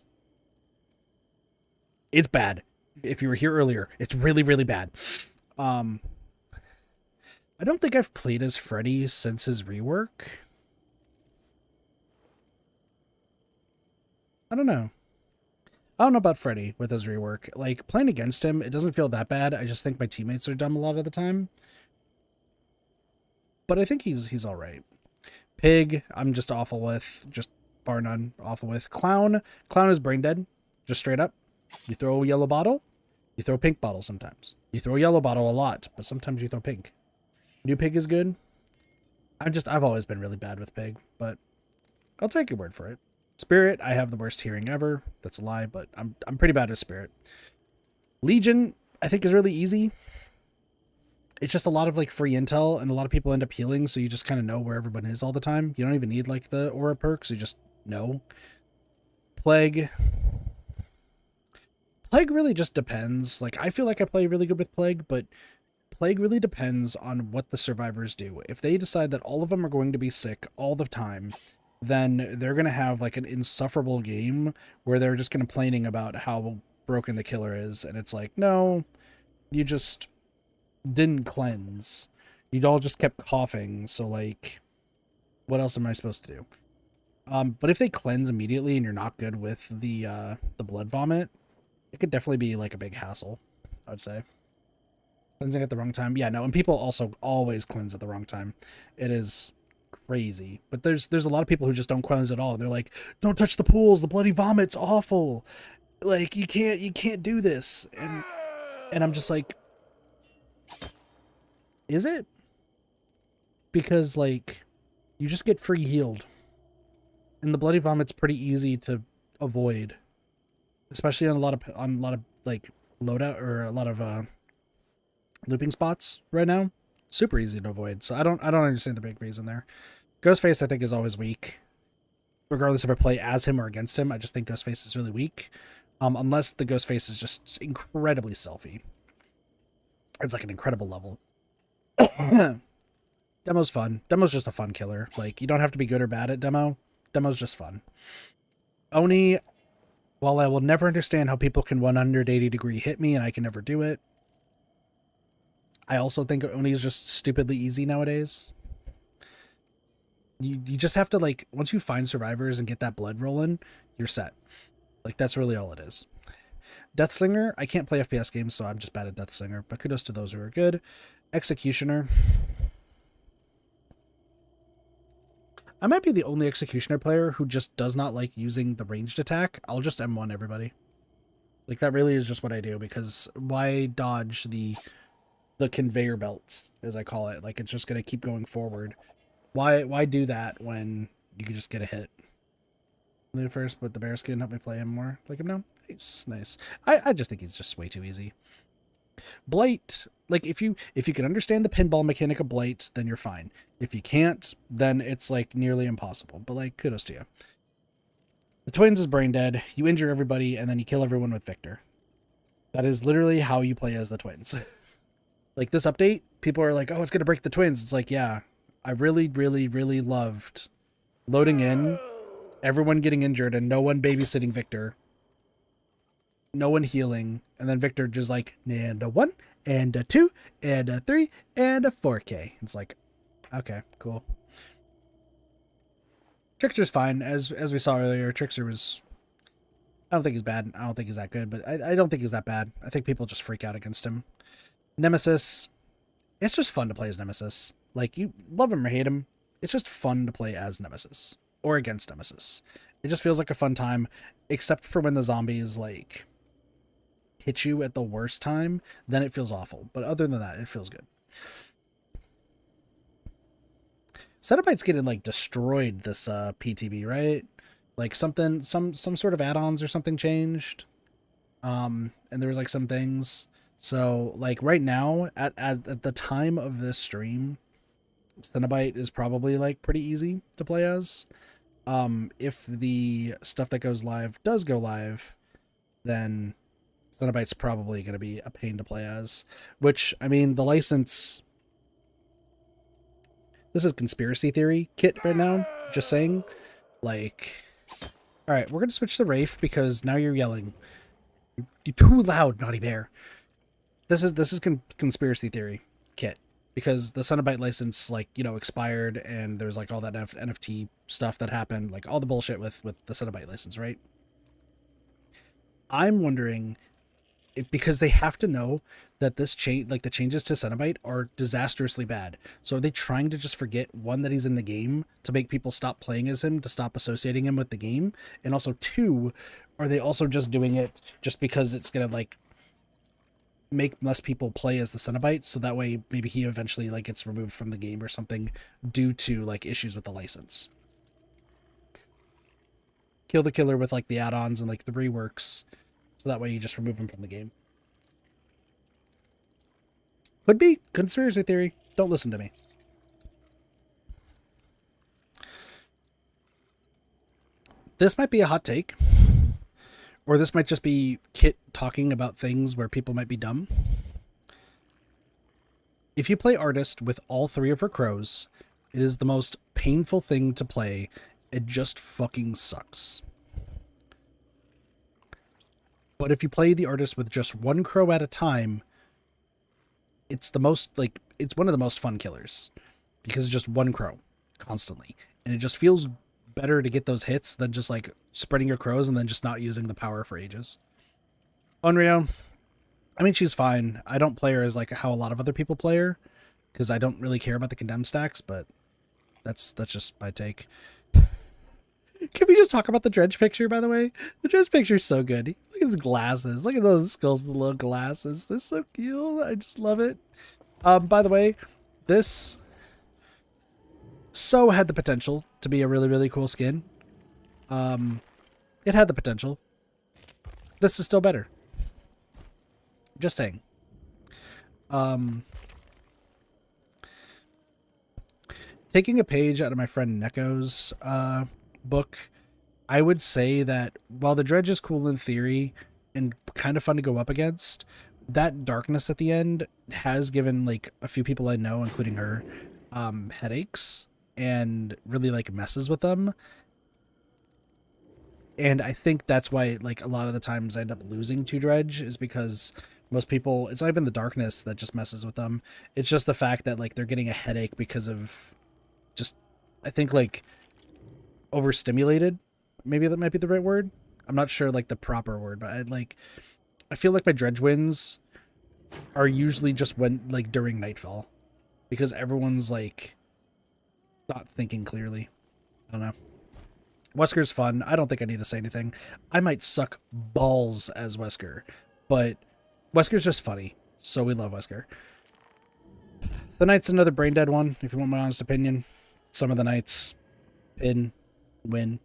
it's bad. If you were here earlier, it's really, really bad. I don't think I've played as Freddy since his rework. I don't know. I don't know about Freddy with his rework. Like, playing against him, it doesn't feel that bad. I just think my teammates are dumb a lot of the time. But I think he's all right. Pig, I'm just awful with. Just bar none, awful with. Clown is brain dead. Just straight up. You throw a yellow bottle, you throw a pink bottle sometimes. You throw a yellow bottle a lot, but sometimes you throw pink. New Pig is good. I've always been really bad with Pig, but I'll take your word for it. Spirit, I have the worst hearing ever. That's a lie, but I'm pretty bad at Spirit. Legion, I think is really easy. It's just a lot of like free intel, and a lot of people end up healing, so you just kind of know where everyone is all the time. You don't even need like the aura perks, you just know. Plague really just depends. Like, I feel like I play really good with Plague, but Plague really depends on what the survivors do. If they decide that all of them are going to be sick all the time, then they're going to have like an insufferable game where they're just complaining about how broken the killer is. And it's like, no, you just didn't cleanse. You all just kept coughing. So like, what else am I supposed to do? But if they cleanse immediately and you're not good with the blood vomit, it could definitely be like a big hassle, I would say. Cleansing at the wrong time. Yeah, no, and people also always cleanse at the wrong time. It is crazy. But there's a lot of people who just don't cleanse at all. They're like, don't touch the pools, the bloody vomit's awful. Like, you can't do this. And I'm just like, is it? Because like, you just get free healed. And the bloody vomit's pretty easy to avoid. Especially on a lot of like loadout or a lot of looping spots right now. Super easy to avoid. So I don't understand the big reason there. Ghostface I think is always weak. Regardless if I play as him or against him, I just think Ghostface is really weak. Unless the Ghostface is just incredibly stealthy. It's like an incredible level. Demo's fun. Demo's just a fun killer. Like, you don't have to be good or bad at Demo. Demo's just fun. Oni, while I will never understand how people can 180-degree hit me and I can never do it, I also think Oni is just stupidly easy nowadays. You just have to, like, once you find survivors and get that blood rolling, you're set. Like, that's really all it is. Deathslinger, I can't play FPS games, so I'm just bad at Deathslinger, but kudos to those who are good. Executioner. I might be the only Executioner player who just does not like using the ranged attack. I'll just M1 everybody. Like, that really is just what I do, because why dodge the conveyor belts, as I call it? Like, it's just going to keep going forward. Why do that when you could just get a hit? Leave first, but the bear skin help me play him more. Like him now? Nice. I just think he's just way too easy. Blight, like, if you can understand the pinball mechanic of Blight, then you're fine. If you can't, then it's like nearly impossible. But like, kudos to you. The Twins is brain dead. You injure everybody and then you kill everyone with Victor. That is literally how you play as the Twins. Like, this update, people are like, oh, it's gonna break the Twins. It's like, yeah, I really, really, really loved loading in, everyone getting injured, and no one babysitting Victor. No one healing, and then Victor just like, and a 1, and a 2, and a 3, and a 4K. It's like, okay, cool. Trickster's fine. As we saw earlier, Trickster was, I don't think he's bad. I don't think he's that good, but I don't think he's that bad. I think people just freak out against him. Nemesis, it's just fun to play as Nemesis. Like, you love him or hate him, it's just fun to play as Nemesis or against Nemesis. It just feels like a fun time, except for when the zombies like hit you at the worst time, then it feels awful. But other than that, it feels good. Cenobite's getting like destroyed this PTB, right? Like some sort of add-ons or something changed. And there was like some things. So like right now, at the time of this stream, Cenobite is probably like pretty easy to play as. If the stuff that goes live does go live, then Cenobite's probably going to be a pain to play as. Which, I mean, the license... This is conspiracy theory kit right now. Just saying. Like... Alright, we're going to switch to Rafe because now you're yelling. You're too loud, Naughty Bear. This is conspiracy theory kit. Because the Cenobite license, like, you know, expired, and there's, like, all that NFT stuff that happened, like, all the bullshit with the Cenobite license, right? I'm wondering, because they have to know that this change, like, the changes to Cenobite are disastrously bad. So are they trying to just forget, one, that he's in the game, to make people stop playing as him, to stop associating him with the game? And also, two, are they also just doing it just because it's gonna, like, make less people play as the Cenobite, so that way maybe he eventually like gets removed from the game or something due to like issues with the license. Kill the killer with like the add-ons and like the reworks, so that way you just remove him from the game. Could be conspiracy theory. Don't listen to me. This might be a hot take, or this might just be Kit talking about things where people might be dumb. If you play Artist with all three of her crows, it is the most painful thing to play. It just fucking sucks. But if you play the Artist with just one crow at a time, it's the most, like, it's one of the most fun killers. Because it's just one crow, constantly. And it just feels better to get those hits than just, like, spreading your crows and then just not using the power for ages. Onryo, I mean, she's fine. I don't play her as, like, how a lot of other people play her, because I don't really care about the condemned stacks, but that's just my take. Can we just talk about the Dredge picture, by the way? The Dredge picture is so good. Look at his glasses. Look at those skulls, the little glasses. They're so cute. I just love it. By the way, this so had the potential to be a really, really cool skin. It had the potential. This is still better. Just saying. Taking a page out of my friend Neko's book, I would say that while the Dredge is cool in theory and kind of fun to go up against, that darkness at the end has given like a few people I know, including her, headaches and really like messes with them. And I think that's why like a lot of the times I end up losing to Dredge, is because most people, it's not even the darkness that just messes with them. It's just the fact that like they're getting a headache because of just, I think, like overstimulated. Maybe that might be the right word. I'm not sure like the proper word, but I feel like my Dredge wins are usually just when like during Nightfall, because everyone's like not thinking clearly. I don't know. Wesker's fun. I don't think I need to say anything. I might suck balls as Wesker, but Wesker's just funny, so we love Wesker. The Knight's another brain dead one, if you want my honest opinion. Some of the Knights pin, win.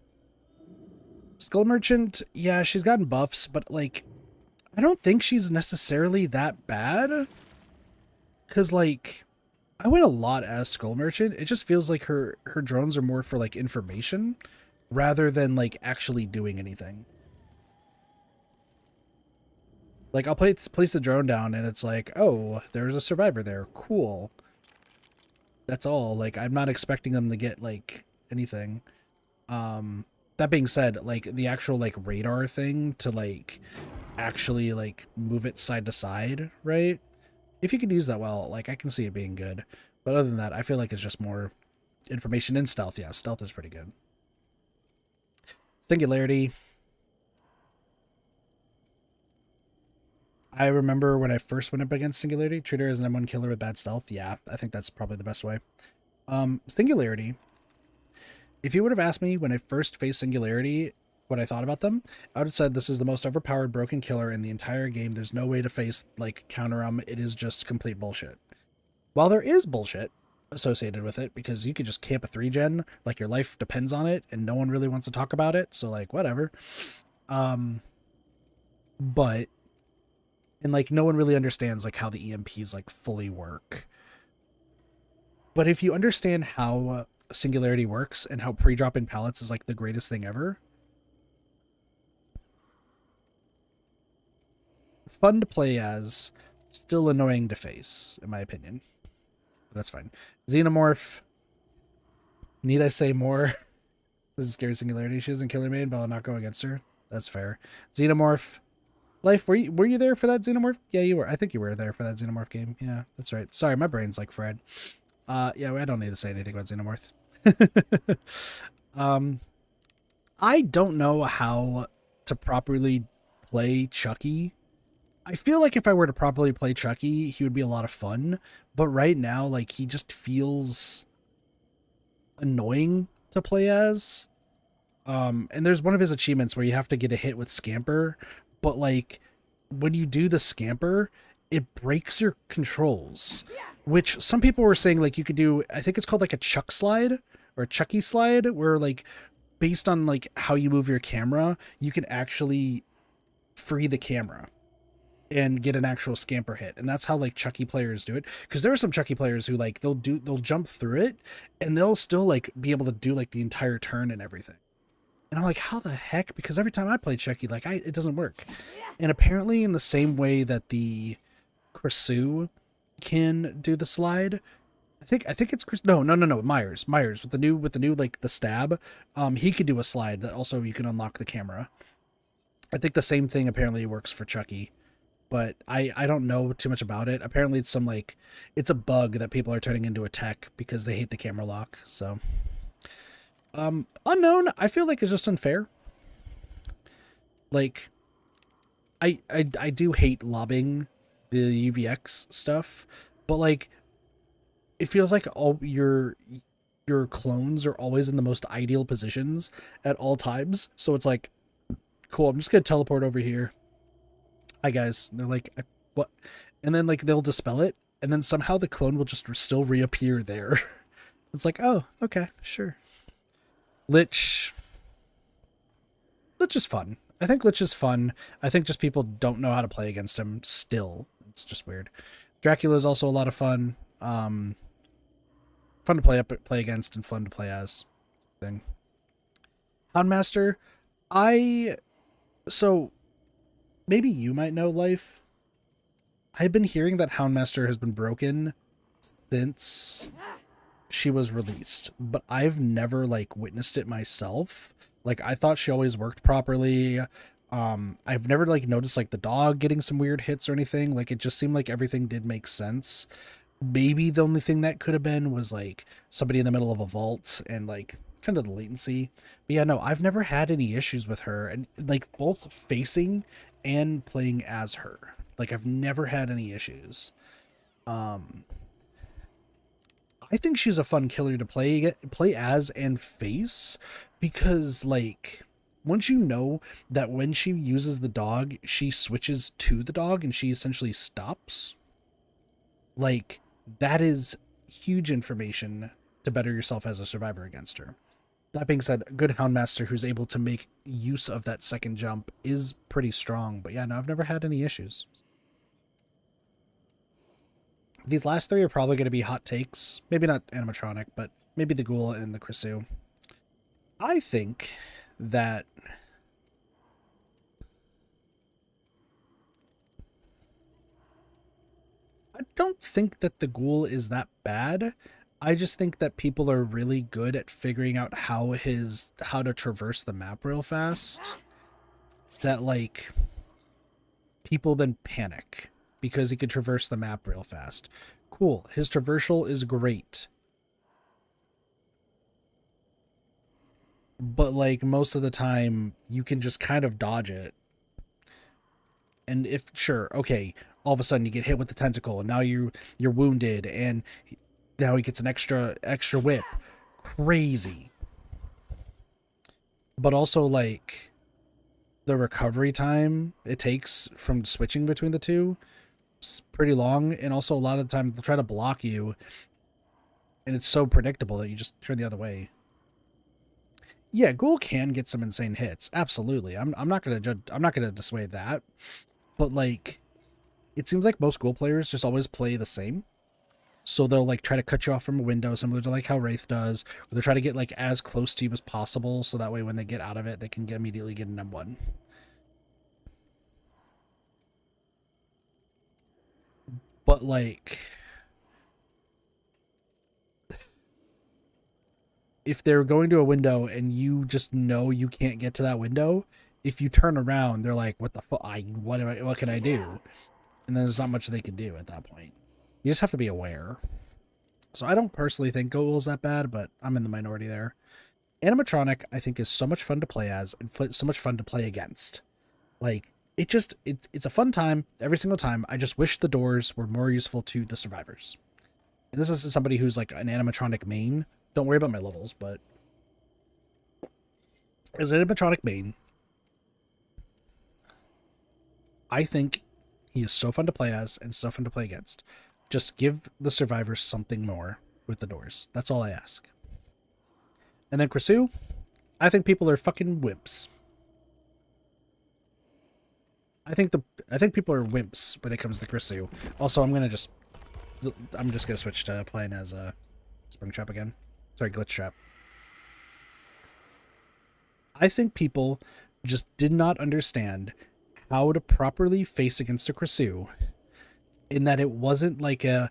Skull Merchant, yeah, she's gotten buffs, but like I don't think she's necessarily that bad. Cause like I win a lot as Skull Merchant. It just feels like her drones are more for like information rather than like actually doing anything. Like I'll place the drone down and it's like, oh, there's a survivor there. Cool. That's all. Like I'm not expecting them to get like anything. That being said, like the actual like radar thing to like actually like move it side to side, right? If you could use that well, like I can see it being good. But other than that, I feel like it's just more information and stealth. Yeah, stealth is pretty good. Singularity. I remember when I first went up against Singularity, treat her as an M1 killer with bad stealth. Yeah, I think that's probably the best way. Singularity. If you would have asked me when I first faced Singularity what I thought about them, I would have said this is the most overpowered broken killer in the entire game. There's no way to face, like, counter them. It is just complete bullshit. While there is bullshit associated with it, because you could just camp a 3-gen, like your life depends on it, and no one really wants to talk about it, so, like, whatever. But, and, like, no one really understands, like, how the EMPs, like, fully work. But if you understand how Singularity works and how pre-dropping pallets is like the greatest thing ever. Fun to play as, still annoying to face, in my opinion. That's fine. Xenomorph. Need I say more? This is scary Singularity. She isn't Killer Maid, but I'll not go against her. That's fair. Xenomorph. Life, were you there for that Xenomorph? Yeah, you were. I think you were there for that Xenomorph game. Yeah, that's right. Sorry, my brain's like fried. Yeah, I don't need to say anything about Xenomorph. I don't know how to properly play Chucky. I feel like if I were to properly play Chucky, he would be a lot of fun. But right now, like, he just feels annoying to play as. And there's one of his achievements where you have to get a hit with Scamper, but like when you do the Scamper, it breaks your controls, which some people were saying like you could do, I think it's called like a Chuck slide or a Chucky slide, where like based on like how you move your camera, you can actually free the camera and get an actual Scamper hit. And that's how like Chucky players do it, because there are some Chucky players who like they'll jump through it and they'll still like be able to do like the entire turn and everything. And I'm like, how the heck? Because every time I play Chucky, like it doesn't work. And apparently in the same way that the Krisu can do the slide, I think it's Chris. No, Myers with the new like the stab. He could do a slide that also you can unlock the camera. I think the same thing apparently works for Chucky, but I don't know too much about it. Apparently it's some like, it's a bug that people are turning into a tech because they hate the camera lock. So Unknown, I feel like is just unfair. Like, I do hate lobbing the UVX stuff, but like, it feels like all your clones are always in the most ideal positions at all times. So it's like, cool, I'm just gonna teleport over here. Hi guys. And they're like, what? And then like they'll dispel it, and then somehow the clone will just still reappear there. It's like, oh, okay, sure. Lich is fun. I think Lich is fun. I think just people don't know how to play against him still. It's just weird. Dracula is also a lot of fun. Fun to play against and fun to play as. Thing. Houndmaster, so maybe you might know, Life. I've been hearing that Houndmaster has been broken since she was released, but I've never like witnessed it myself. Like, I thought she always worked properly. I've never like noticed like the dog getting some weird hits or anything. Like, it just seemed like everything did make sense. Maybe the only thing that could have been was like somebody in the middle of a vault and like kind of the latency. But yeah, no, I've never had any issues with her, and like both facing and playing as her. Like, I've never had any issues. I think she's a fun killer to play as and face, because like once you know that when she uses the dog, she switches to the dog and she essentially stops. Like, that is huge information to better yourself as a survivor against her. That being said, a good Houndmaster who's able to make use of that second jump is pretty strong. But yeah, no, I've never had any issues. These last three are probably going to be hot takes. Maybe not animatronic, but maybe the Ghoul and the Krisu. I think that I don't think that the Ghoul is that bad. I just think that people are really good at figuring out how to traverse the map real fast. That like people then panic because he could traverse the map real fast. Cool. His traversal is great. But like most of the time you can just kind of dodge it. And if sure, okay, all of a sudden you get hit with the tentacle and now you're wounded and now he gets an extra whip. Crazy. But also like the recovery time it takes from switching between the two is pretty long, and also a lot of the time they'll try to block you and it's so predictable that you just turn the other way. Yeah, Ghoul can get some insane hits. Absolutely. I'm not gonna judge, I'm not gonna dissuade that. But like, it seems like most Ghoul players just always play the same. So they'll like try to cut you off from a window, similar to like how Wraith does, or they'll try to get like as close to you as possible, so that way when they get out of it, they can immediately get an M1. But like, if they're going to a window and you just know you can't get to that window, if you turn around, they're like, "What the fuck? What can I do?" And then there's not much they can do at that point. You just have to be aware. So I don't personally think Goa'ul's that bad, but I'm in the minority there. Animatronic, I think, is so much fun to play as and so much fun to play against. Like, it's a fun time every single time. I just wish the doors were more useful to the survivors. And this is somebody who's like an animatronic main. Don't worry about my levels, but as an animatronic main, I think he is so fun to play as and so fun to play against. Just give the survivors something more with the doors. That's all I ask. And then Krisu, I think people are fucking wimps. I think people are wimps when it comes to Krisu. Also, I'm just gonna switch to playing as a Springtrap again. Sorry, Glitchtrap. I think people just did not understand how to properly face against a Krisu, in that it wasn't like I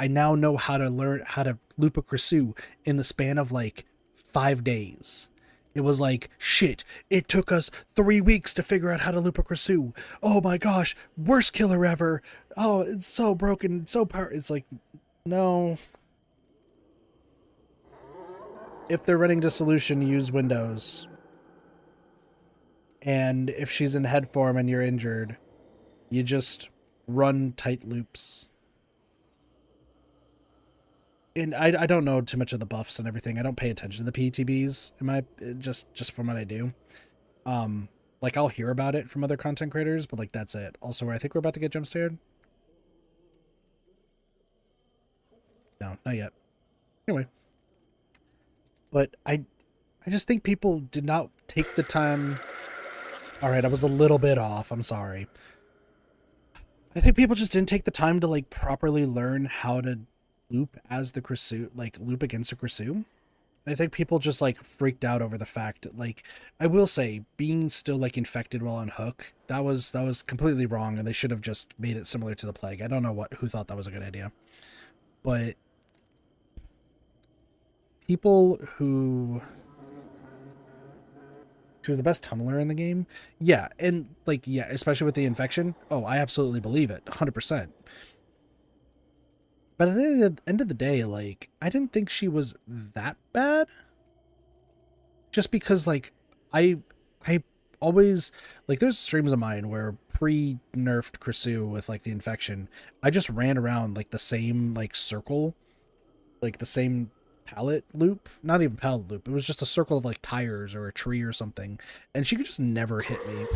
now know how to learn how to loop a Krisu in the span of like 5 days. It was like, shit, it took us 3 weeks to figure out how to loop a Krisu. Oh my gosh, worst killer ever. Oh, it's so broken, so powerful. It's like, no. If they're running Dissolution, use Windows. And if she's in head form and you're injured, you just run tight loops. And I don't know too much of the buffs and everything. I don't pay attention to the PTBs just from what I do. Like I'll hear about it from other content creators, but like that's it. Also, I think we're about to get jump scared. No, not yet. Anyway. But I just think people did not take the time. All right, I was a little bit off. I'm sorry. I think people just didn't take the time to like properly learn how to loop as the Krisu, like loop against a Krisu. I think people just like freaked out over the fact that, like, I will say, being still like infected while on hook, that was completely wrong, and they should have just made it similar to the plague. I don't know who thought that was a good idea, but people who she was the best tunneler in the game, yeah, and like yeah, especially with the infection. Oh, I absolutely believe it, 100%. But at the end of the day, like, I didn't think she was that bad. Just because, like, I always, like, there's streams of mine where pre-nerfed Krisu with, like, the infection, I just ran around, like, the same, like, circle, like, the same pallet loop. Not even pallet loop. It was just a circle of, like, tires or a tree or something. And she could just never hit me.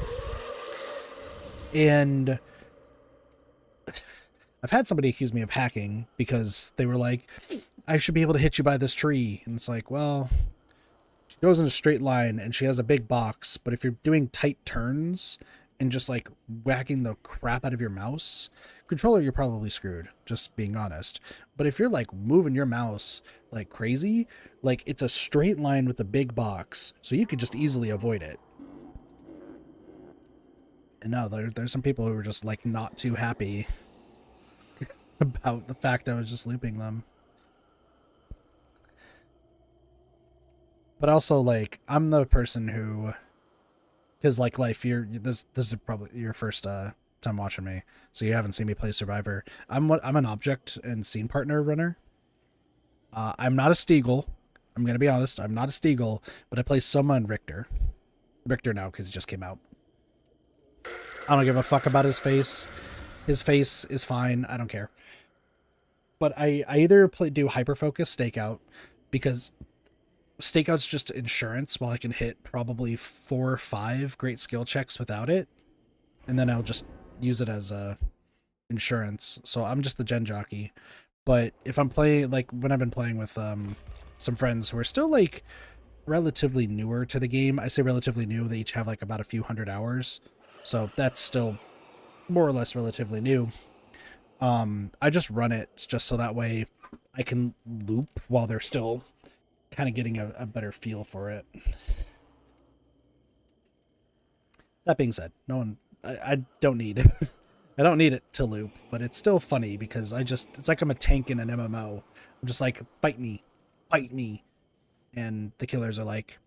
And I've had somebody accuse me of hacking because they were like, I should be able to hit you by this tree. And it's like, well, she goes in a straight line and she has a big box, but if you're doing tight turns and just like whacking the crap out of your mouse, controller, you're probably screwed, just being honest. But if you're like moving your mouse like crazy, like it's a straight line with a big box, so you could just easily avoid it. And no, there's some people who are just like not too happy about the fact I was just looping them. But also, like, I'm the person who, because like life, this is probably your first time watching me, so you haven't seen me play Survivor. I'm an object and scene partner runner. I'm not a Steagle. I'm gonna be honest. I'm not a Steagle, but I play Soma and Richter. Richter now because he just came out. I don't give a fuck about his face. His face is fine. I don't care. But I either do hyperfocus stakeout, because stakeout's just insurance, while I can hit probably 4 or 5 great skill checks without it, and then I'll just use it as insurance. So I'm just the gen jockey. But if I'm playing, like when I've been playing with some friends who are still like relatively newer to the game, I say relatively new, they each have like about a few hundred hours, so that's still more or less relatively new. I just run it just so that way I can loop while they're still kind of getting a better feel for it. That being said, no one, I don't need I don't need it to loop, but it's still funny because it's like I'm a tank in an MMO. I'm just like, fight me, fight me. And the killers are like,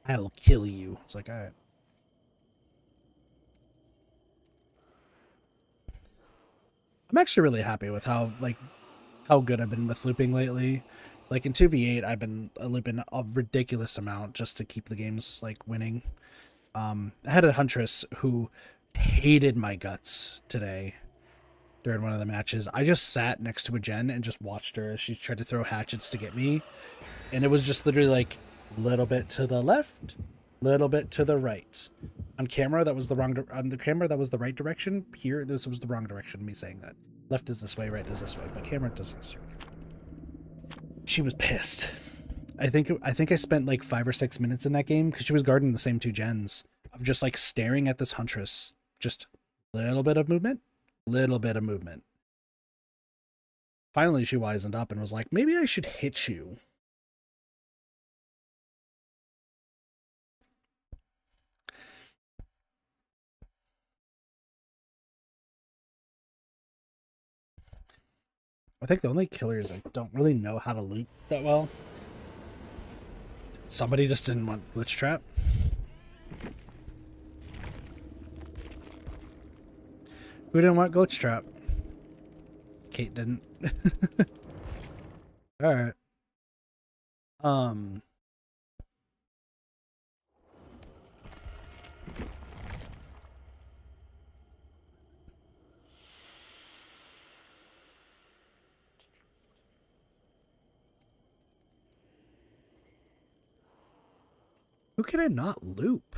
I'll kill you. It's like, all right. I'm actually really happy with how good I've been with looping lately. Like in 2v8, I've been looping a ridiculous amount just to keep the games like winning. I had a Huntress who hated my guts today during one of the matches. I just sat next to a Jen and just watched her as she tried to throw hatchets to get me. And it was just literally like, little bit to the left, little bit to the right. On camera, that was the wrong. On the camera, that was the right direction. Here, this was the wrong direction. Me saying that left is this way, right is this way. But camera doesn't. She was pissed. I think I spent like 5 or 6 minutes in that game because she was guarding the same two gens of just like staring at this Huntress. Just little bit of movement, little bit of movement. Finally, she wisened up and was like, maybe I should hit you. I think the only killers I don't really know how to loot that well. Somebody just didn't want Glitch Trap. Who didn't want Glitch Trap? Kate didn't. Alright. Who can I not loop?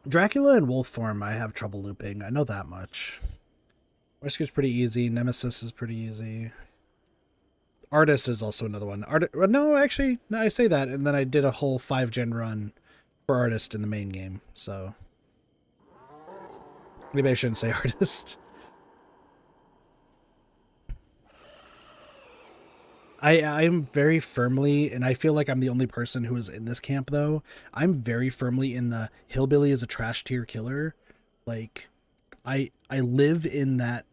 Dracula and Wolf form I have trouble looping. I know that much. Rescue's pretty easy. Nemesis is pretty easy. Artist is also another one. No, actually, no, I say that, and then I did a whole 5-gen run for Artist in the main game, so... Maybe I shouldn't say Artist. I'm very firmly, and I feel like I'm the only person who is in this camp, though. I'm very firmly in the Hillbilly is a trash tier killer. Like, I live in that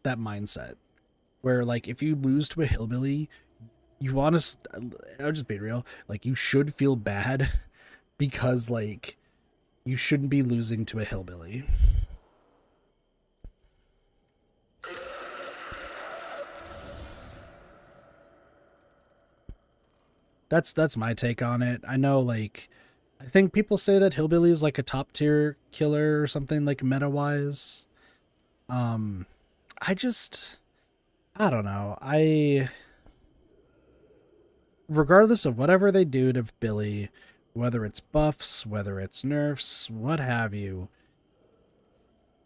mindset. Where, like, if you lose to a Hillbilly, you want to... I'll just be real. Like, you should feel bad because, like, you shouldn't be losing to a Hillbilly. That's my take on it. I know, like, I think people say that Hillbilly is like a top tier killer or something, like meta wise. I don't know. Regardless of whatever they do to Billy, whether it's buffs, whether it's nerfs, what have you,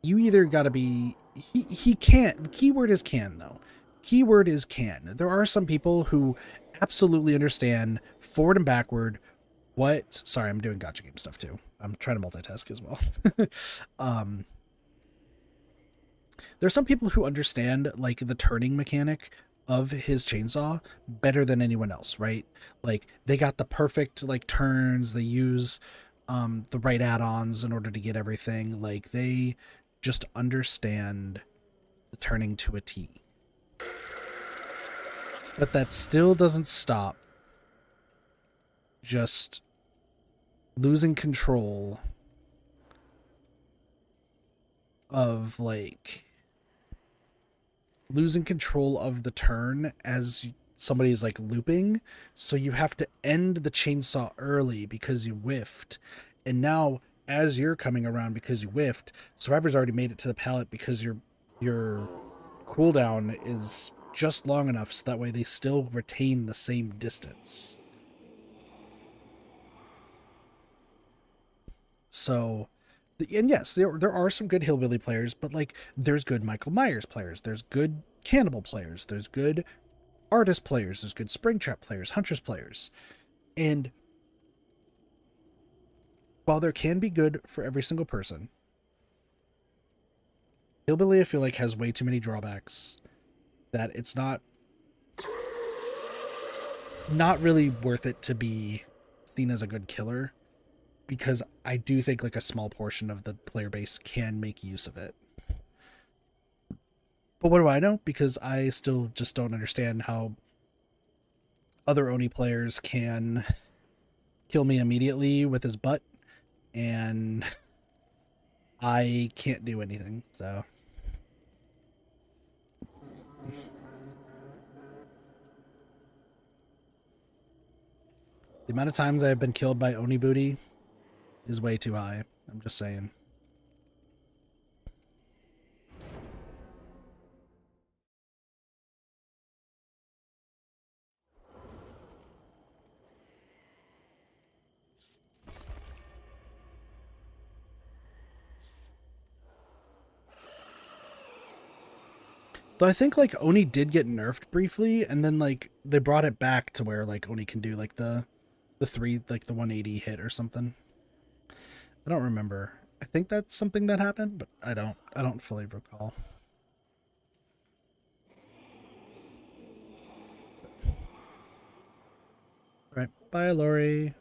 you either gotta be he can't. Keyword is can, though. Keyword is can. There are some people who absolutely understand forward and backward what... Sorry, I'm doing gacha game stuff too. I'm trying to multitask as well. There's some people who understand like the turning mechanic of his chainsaw better than anyone else, right? Like they got the perfect like turns, they use the right add-ons in order to get everything. Like they just understand the turning to a T. But that still doesn't stop just losing control of like losing control of the turn as somebody is like looping, so you have to end the chainsaw early because you whiffed, and now as you're coming around because you whiffed, survivor's already made it to the pallet because your cooldown is just long enough so that way they still retain the same distance. So, and yes, there are some good Hillbilly players, but like there's good Michael Myers players, there's good Cannibal players, there's good Artist players, there's good Springtrap players, Huntress players. And while there can be good for every single person, Hillbilly, I feel like, has way too many drawbacks that it's not really worth it to be seen as a good killer, because I do think like a small portion of the player base can make use of it. But what do I know? Because I still just don't understand how other Oni players can kill me immediately with his butt, and I can't do anything, so. The amount of times I have been killed by Oni Booty is way too high. I'm just saying. Though I think like Oni did get nerfed briefly, and then like they brought it back to where like Oni can do like the 180 hit or something. I don't remember. I think that's something that happened, but I don't fully recall. So. All right, bye, Lori.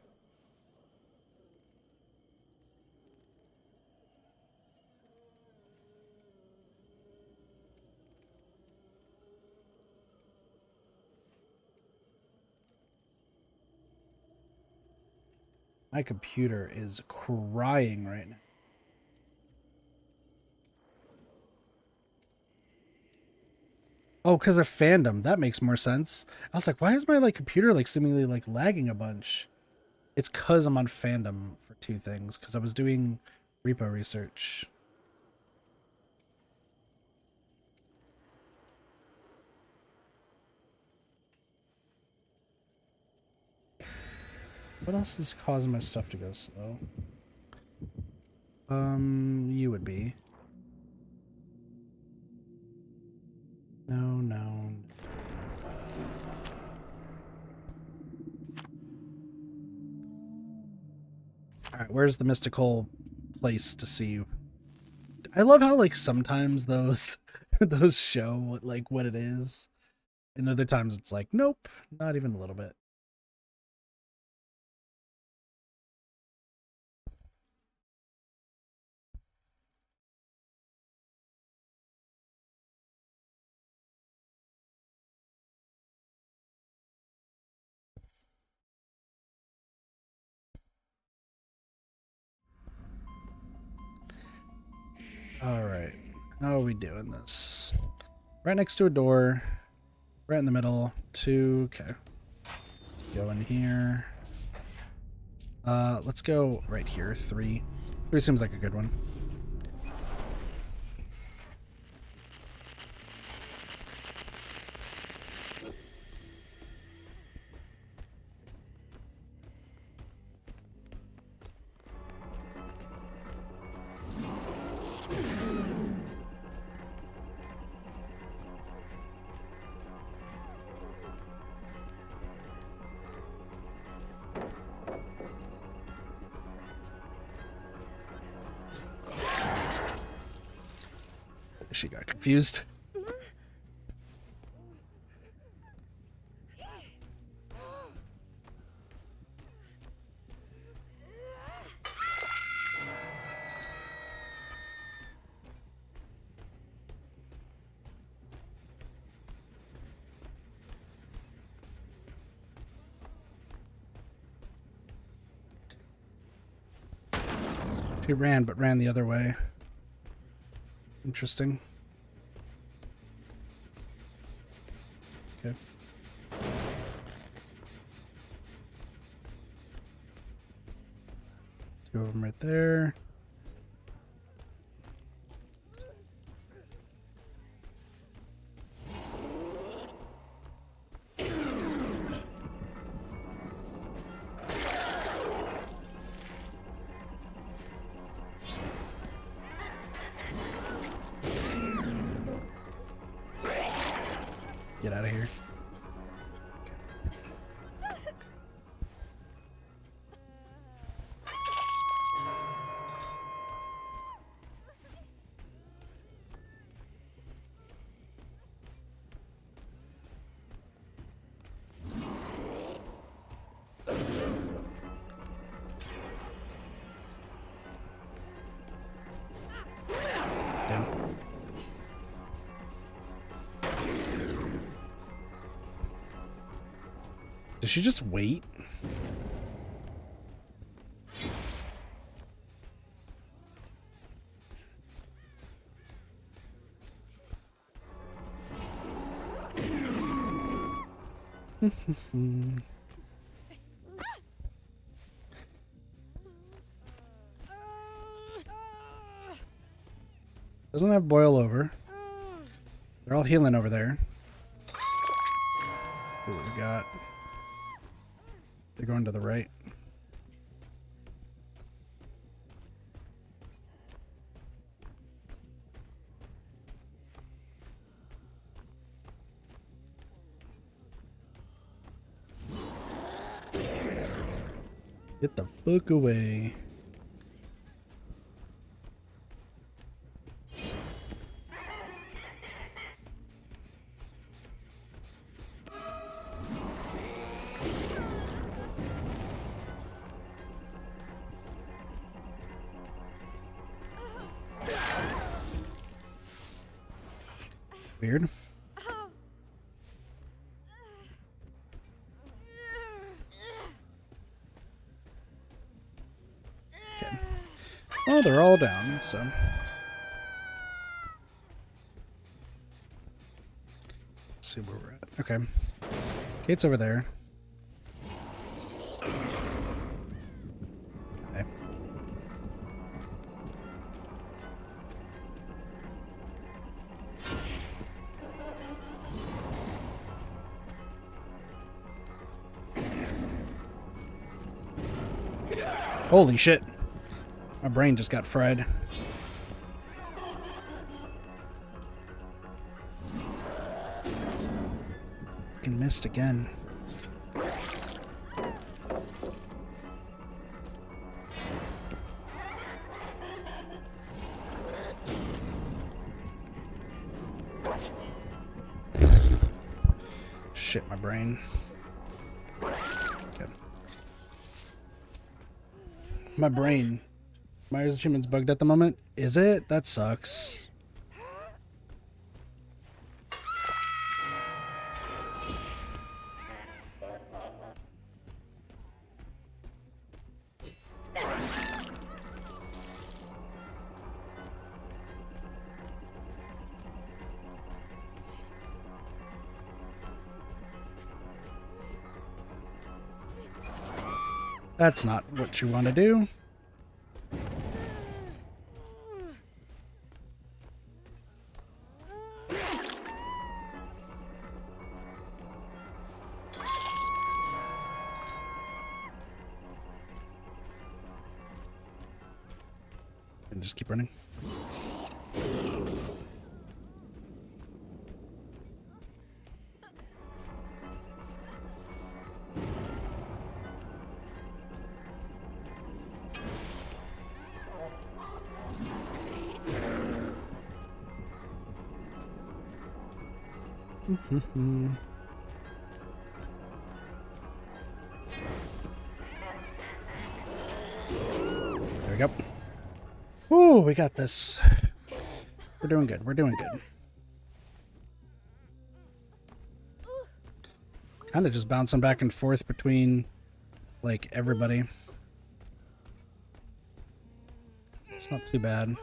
My computer is crying right now. Oh, because of fandom. That makes more sense. I was like, why is my like computer like seemingly like lagging a bunch? It's because I'm on fandom for two things. Because I was doing repo research. What else is causing my stuff to go slow? You would be. No. Alright, where's the mystical place to see? I love how like sometimes those those show like what it is. And other times it's like, nope, not even a little bit. Alright. How are we doing this? Right next to a door. Right in the middle. 2. Okay. Let's go in here. Let's go right here. 3. 3 seems like a good one. She got confused. She ran, but ran the other way. Interesting. Okay. Two of them right there. Get out of here. Damn. Did she just wait? Doesn't have boil over. They're all healing over there. What we got? They're going to the right. Get the fuck away. Weird. Okay. Well, they're all down, so. Let's see where we're at. Okay. Kate's over there. Okay. Holy shit. My brain just got fried. Fucking missed again. Shit, my brain. Okay. My brain. Myers Achievement's bugged at the moment. Is it? That sucks. That's not what you want to do. And just keep running. There we go. Ooh, we got this. We're doing good. We're doing good. Kind of just bouncing back and forth between, like, everybody. It's not too bad.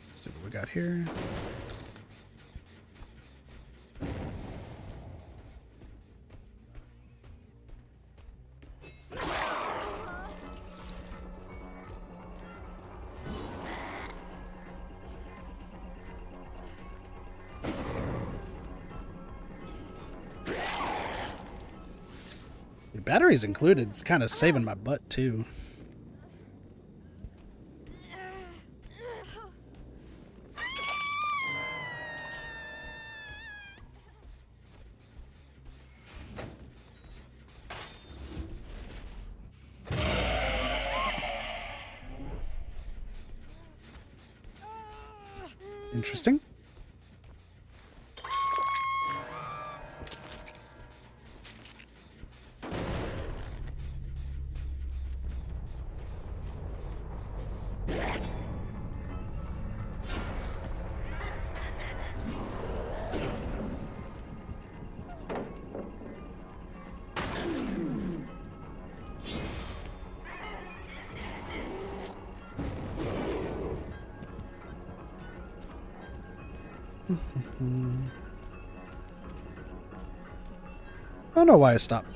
Let's see what we got here. The batteries included. It's kind of saving my butt too. Interesting. I don't know why I stopped.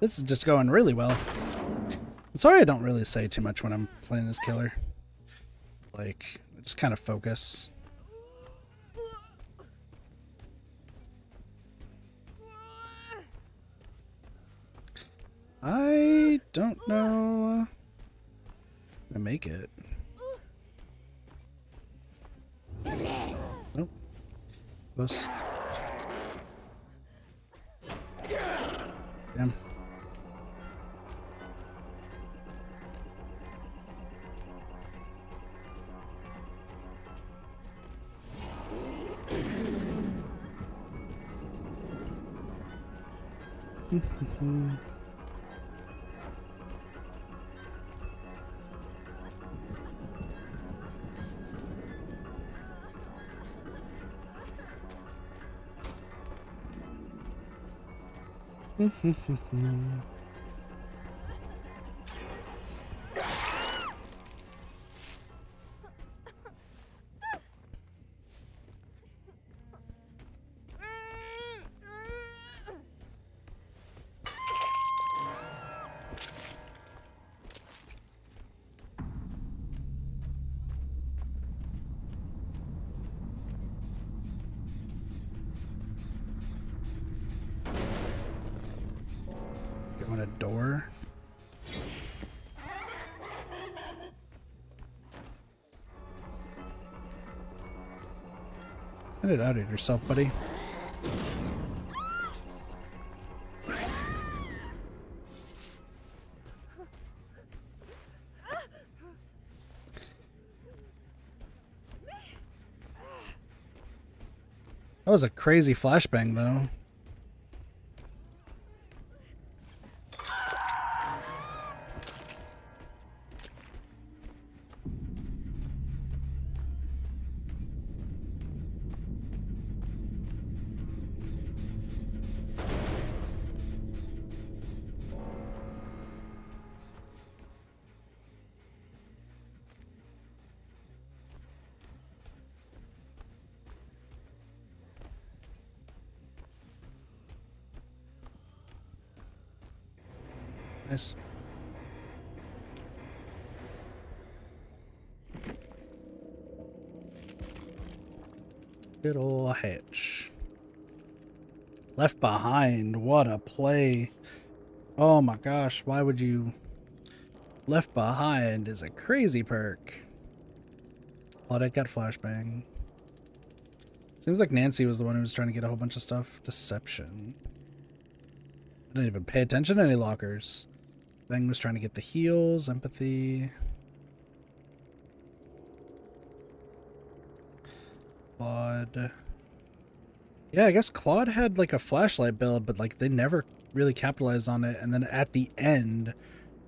This is just going really well. I'm sorry I don't really say too much when I'm playing as killer. Like, just kind of focus. I don't know. I make it. Nope. Close. Damn. Going a door. Get it out of yourself, buddy. That was a crazy flashbang, though. Nice. Good old Hatch. Left Behind. What a play. Oh my gosh. Why would you... Left Behind is a crazy perk. Oh, that got flashbang. Seems like Nancy was the one who was trying to get a whole bunch of stuff. Deception. I didn't even pay attention to any lockers. Bang was trying to get the heals, empathy. Claude. Yeah, I guess Claude had like a flashlight build, but like they never really capitalized on it. And then at the end,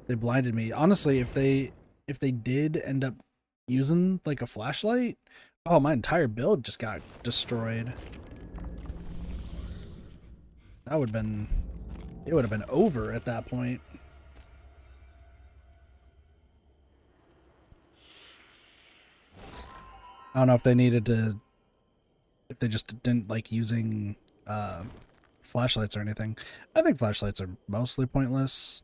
they blinded me. Honestly, if they did end up using like a flashlight, oh, my entire build just got destroyed. That would have been, it would have been over at that point. I don't know if they needed to, if they just didn't like using flashlights or anything. I think flashlights are mostly pointless.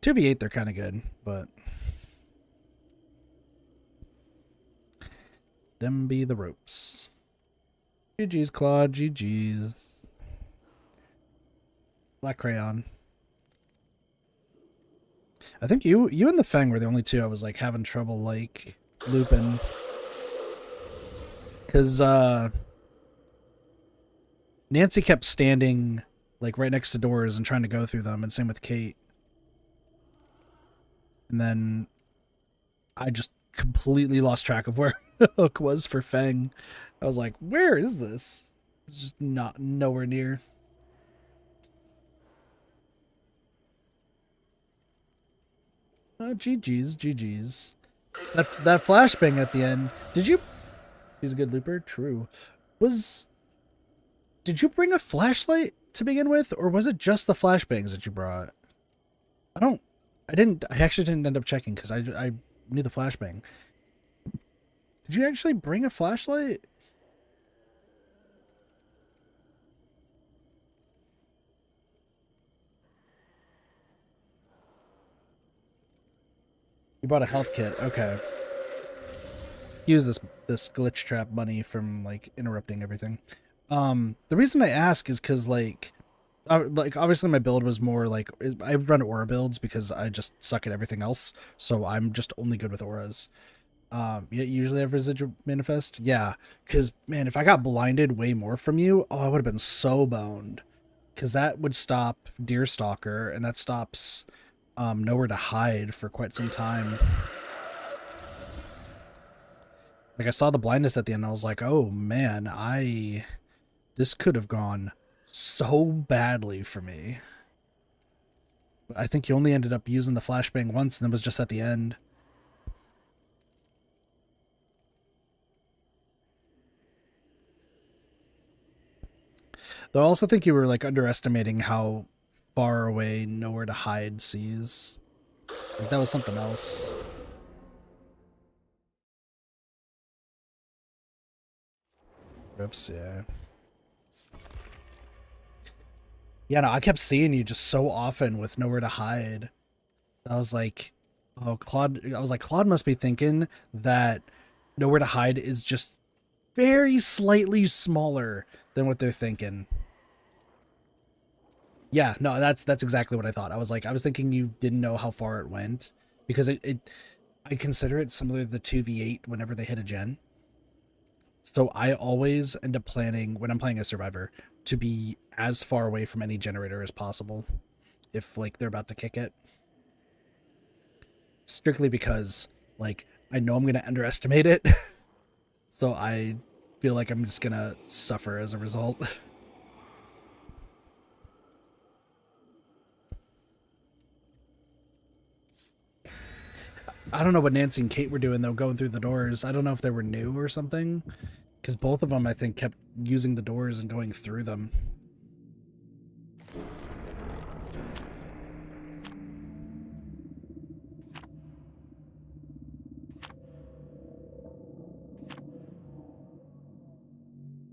2v8 they're kind of good, but them be the ropes. GG's Claude, GG's. Black Crayon. I think you and the Feng were the only two I was like having trouble like looping. Because Nancy kept standing like right next to doors and trying to go through them, and same with Kate. And then I just completely lost track of where the hook was for Feng. I was like, where is this? It's just nowhere near. GG's, GG's. That flashbang at the end. Did you? He's a good looper. True. Did you bring a flashlight to begin with, or was it just the flashbangs that you brought? I actually didn't end up checking because I knew the flashbang. Did you actually bring a flashlight? You bought a health kit. Okay. Use this glitch trap money from like interrupting everything. The reason I ask is because like obviously my build was more like I run aura builds because I just suck at everything else, so I'm just only good with auras. Yeah, usually have residual manifest. Yeah, because man, if I got blinded way more from you, oh, I would have been so boned. Because that would stop Deerstalker, and that stops Nowhere to Hide for quite some time. Like I saw the blindness at the end, and I was like, oh man, this could have gone so badly for me. But I think you only ended up using the flashbang once, and it was just at the end. Though I also think you were like underestimating how far away Nowhere to Hide sees. Like, that was something else. Oops, yeah. Yeah, no, I kept seeing you just so often with Nowhere to Hide. I was like, oh, Claude must be thinking that Nowhere to Hide is just very slightly smaller than what they're thinking. Yeah, no, that's exactly what I thought. I was thinking you didn't know how far it went because I consider it similar to the 2v8 whenever they hit a gen. So I always end up planning when I'm playing a survivor to be as far away from any generator as possible if like they're about to kick it. Strictly because like I know I'm going to underestimate it. So I feel like I'm just going to suffer as a result. I don't know what Nancy and Kate were doing though, going through the doors. I don't know if they were new or something, because both of them I think kept using the doors and going through them.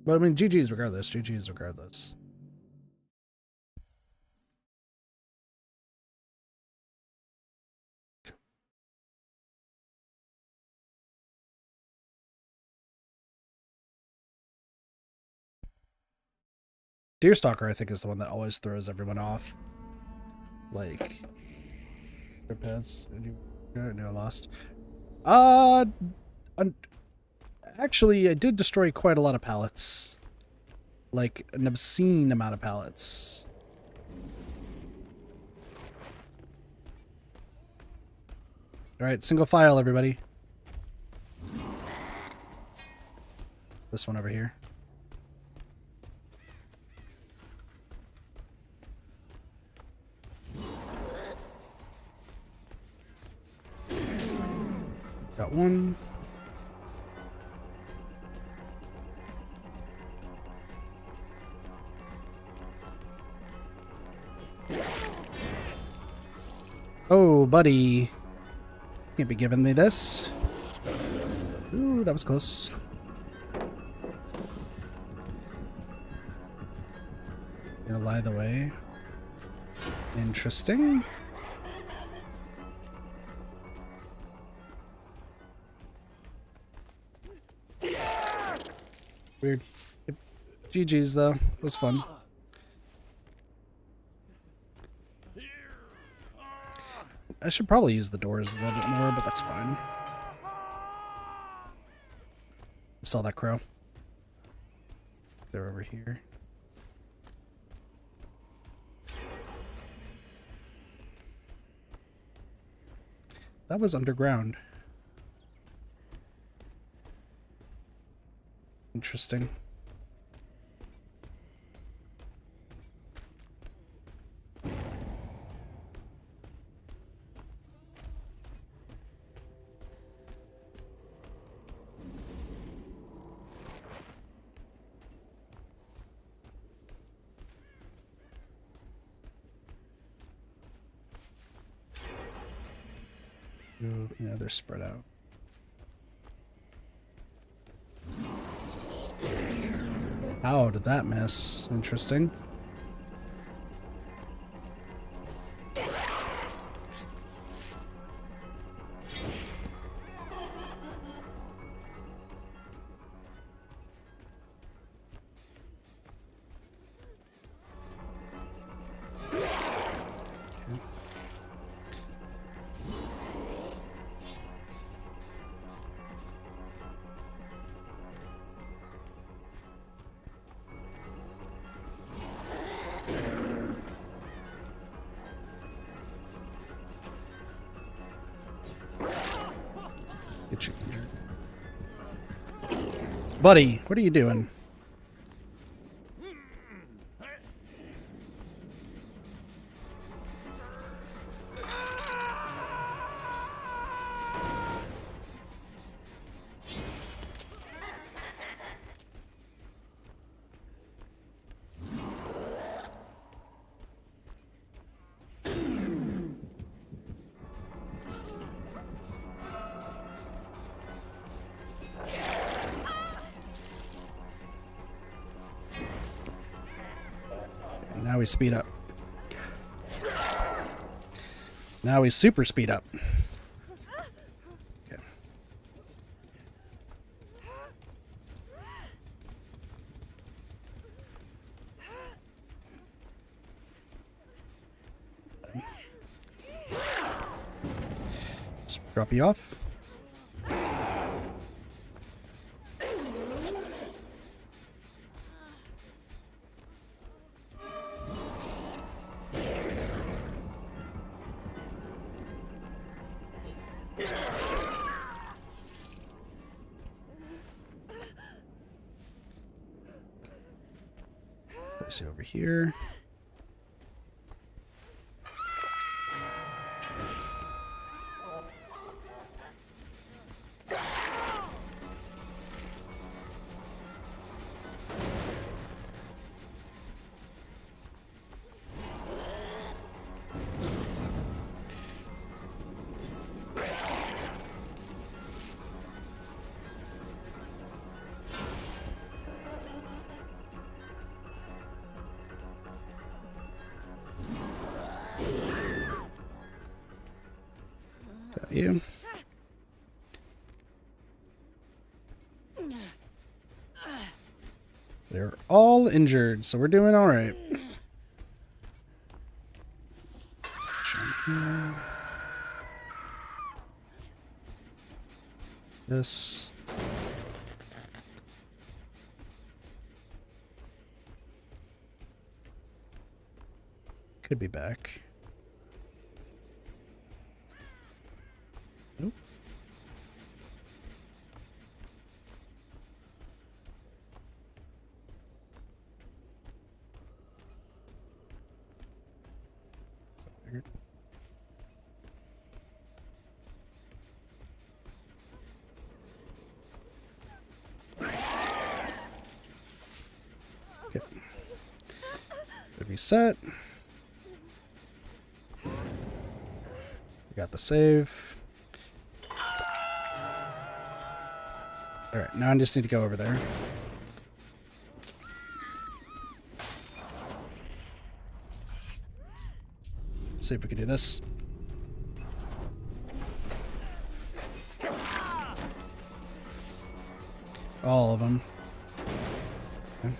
But I mean, GG's regardless. GG's regardless. Deerstalker, I think, is the one that always throws everyone off. Like, pads. No, lost. Actually, I did destroy quite a lot of pallets. Like, an obscene amount of pallets. Alright, single file, everybody. This one over here. Got one. Oh, buddy. Can't be giving me this. Ooh, that was close. Gonna lie the way. Interesting. Weird. GG's though. It was fun. I should probably use the doors a little bit more, but that's fine. Saw that crow. They're over here. That was underground. Interesting. Ooh, yeah, they're spread out. How did that miss? Interesting. Get you injured. Buddy, what are you doing? Now we speed up. Now we super speed up. Okay. Just drop you off. Place it over here. Got you. They're all injured, so we're doing all right. This. Could be back. Nope. That's what I figured. Okay. Good reset. We got the save. Alright, now I just need to go over there. See if we can do this. All of them. Okay.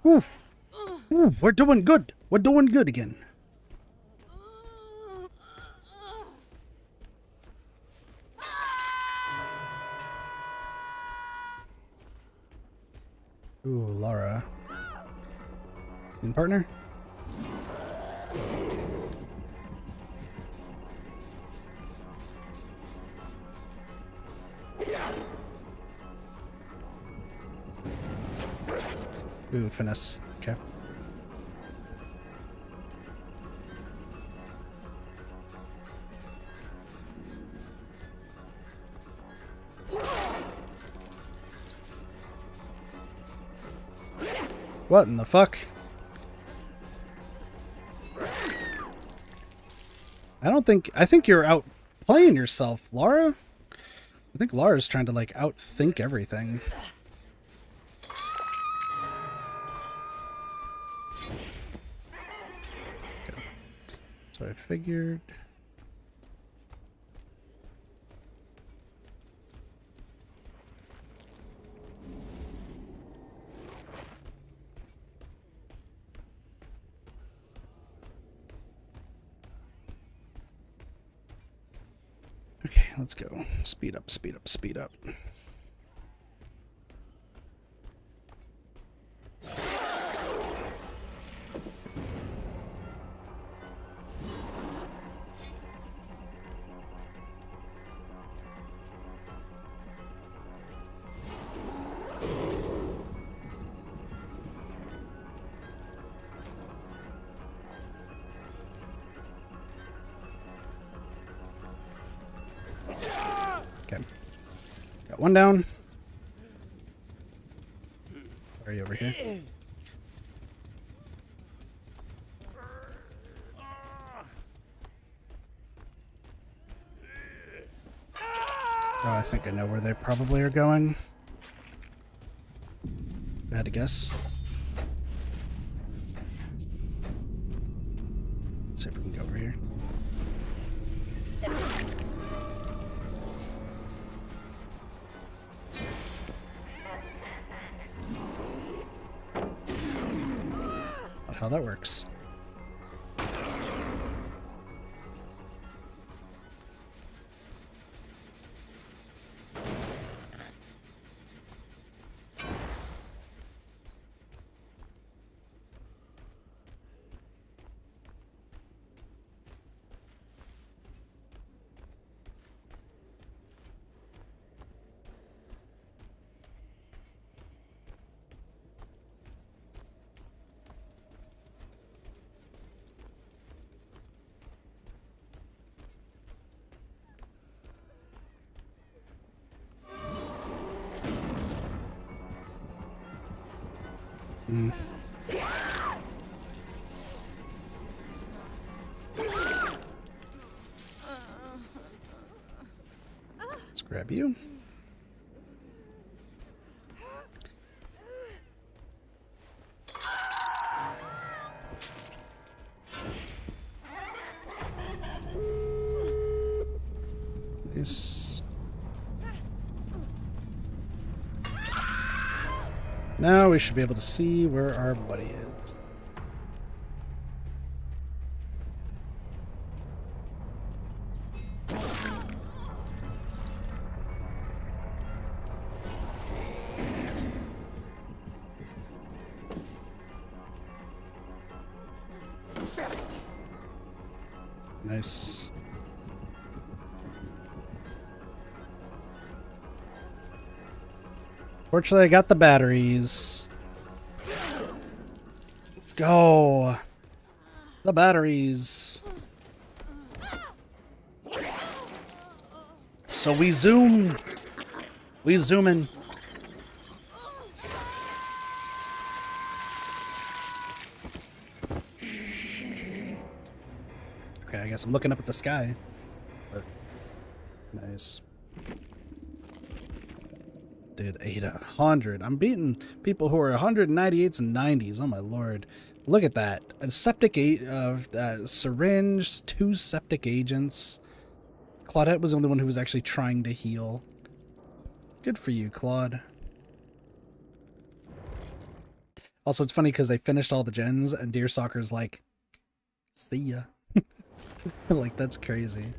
Ooh. Ooh, we're doing good. We're doing good again. Ooh, Lara. Scene partner? Ooh, finesse. Okay. What in the fuck? I think you're out playing yourself, Laura. I think Laura's trying to like outthink everything. Okay. So I figured. Okay, let's go. Speed up, speed up, speed up. Okay. Got one down. Where are you over here? Oh, I think I know where they probably are going. I had to guess. Let's see if we can go over here. Not how that works. Mm. Let's grab you. Nice. Now we should be able to see where our buddy is. Nice. Fortunately, I got the batteries. Let's go. The batteries. So we zoom. We zoom in. Okay, I guess I'm looking up at the sky. But nice. Dude, 800. I'm beating people who are 198s and 90s. Oh my lord. Look at that. A syringe, 2 septic agents. Claudette was the only one who was actually trying to heal. Good for you, Claude. Also, it's funny because they finished all the gens and Deerstalker's like, see ya. Like, that's crazy.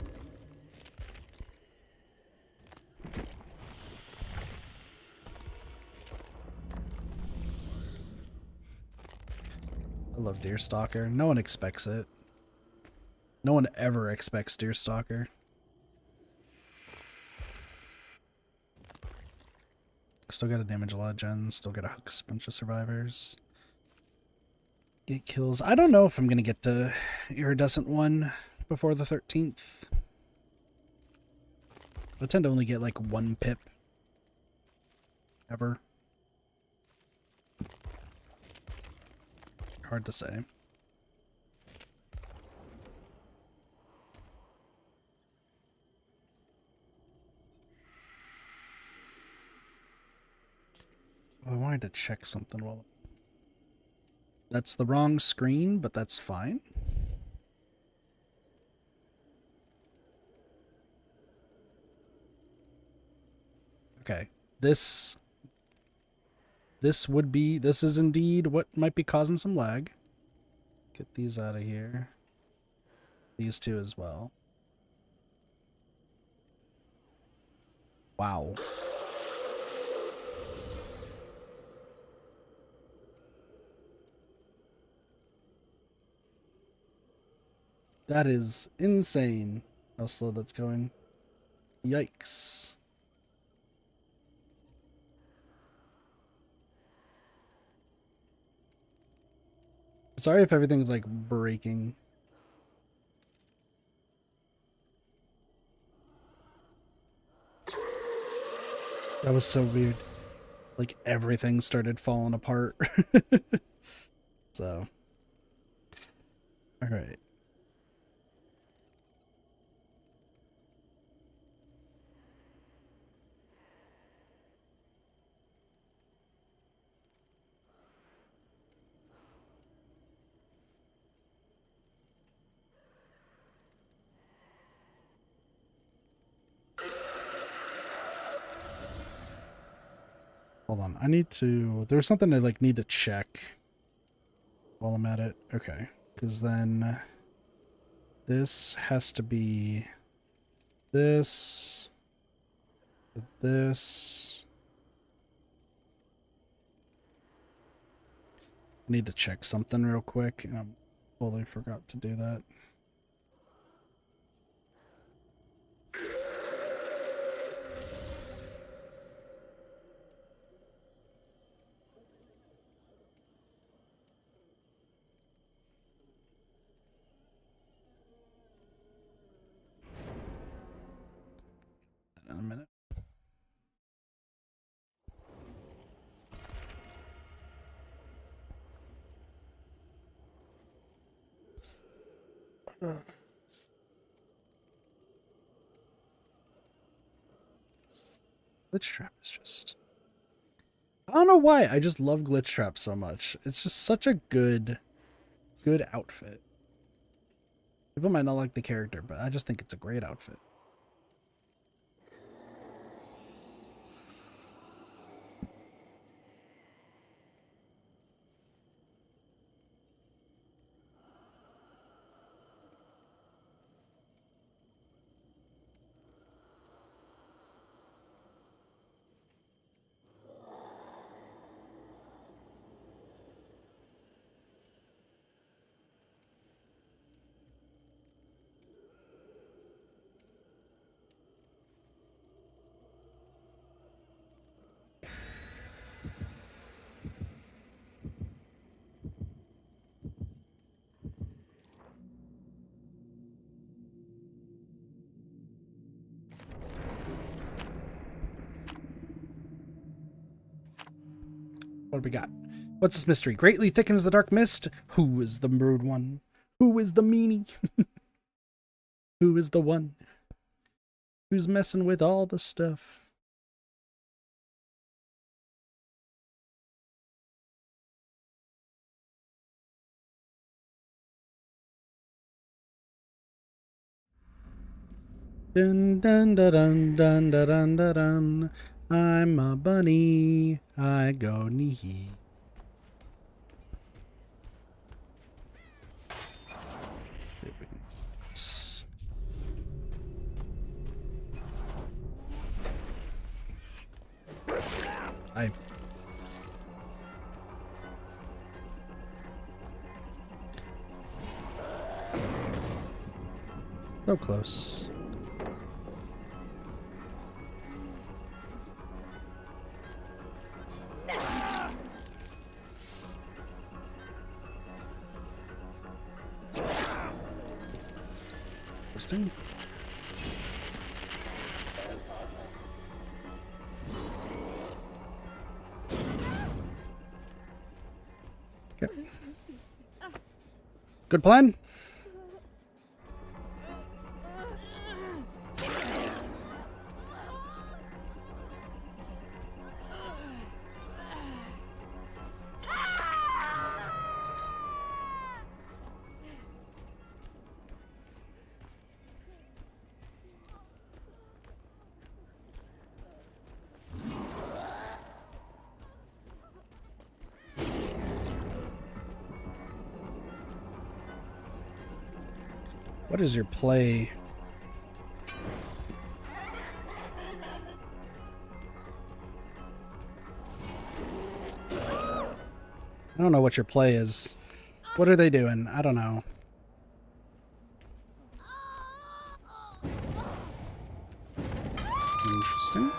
I love Deerstalker. No one expects it. No one ever expects Deerstalker. Still gotta damage a lot of gens. Still gotta hook a bunch of survivors. get kills. I don't know if I'm going to get to Iridescent 1 before the 13th. I tend to only get like 1 pip ever. Hard to say. Oh, I wanted to check something while... That's the wrong screen, but that's fine. Okay, this is indeed what might be causing some lag. Get these out of here. These two as well. Wow. That is insane how slow that's going. Yikes. Sorry if everything's like breaking. That was so weird. Like everything started falling apart. So. Alright. Hold on, I need to... There's something I like need to check while I'm at it. Okay, because then this has to be this, this. I need to check something real quick, and I totally forgot to do that. In a minute. Glitch Trap is just... I don't know why, I just love Glitch Trap so much. It's just such a good outfit. People might not like the character, but I just think it's a great outfit. What do we got? What's this mystery? Greatly thickens the dark mist. Who is the rude one? Who is the meanie? Who is the one who's messing with all the stuff? Dun dun dun dun dun dun dun dun. I'm a bunny. I go knee. I... So close. Interesting. Okay. Good plan. What is your play? I don't know what your play is. What are they doing? I don't know. Interesting.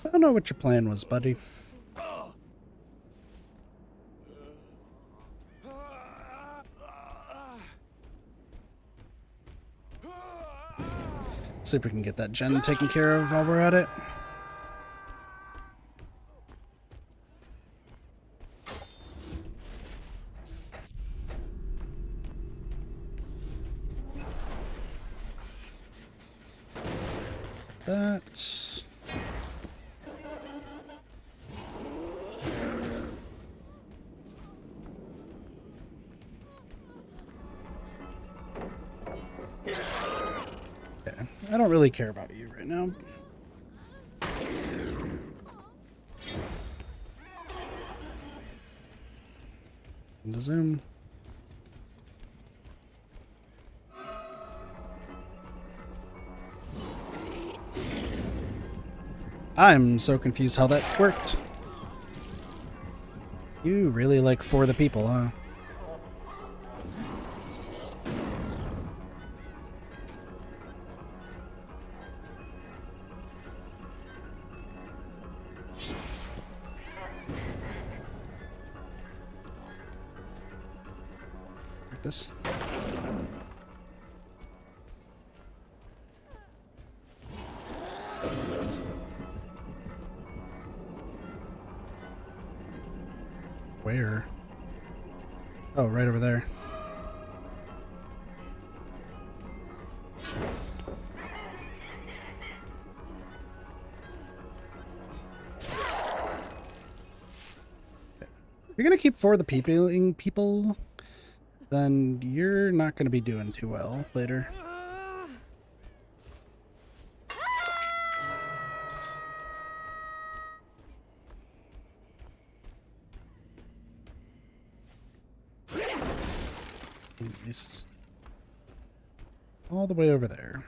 I don't know what your plan was, buddy. Let's see if we can get that gen taken care of while we're at it. That's... okay. I don't really care about you right now. Into zoom. I'm so confused how that worked. You really like For the People, huh? Like this. Where? Oh, right over there. If you're gonna keep For the people, then you're not gonna be doing too well later. Nice. All the way over there.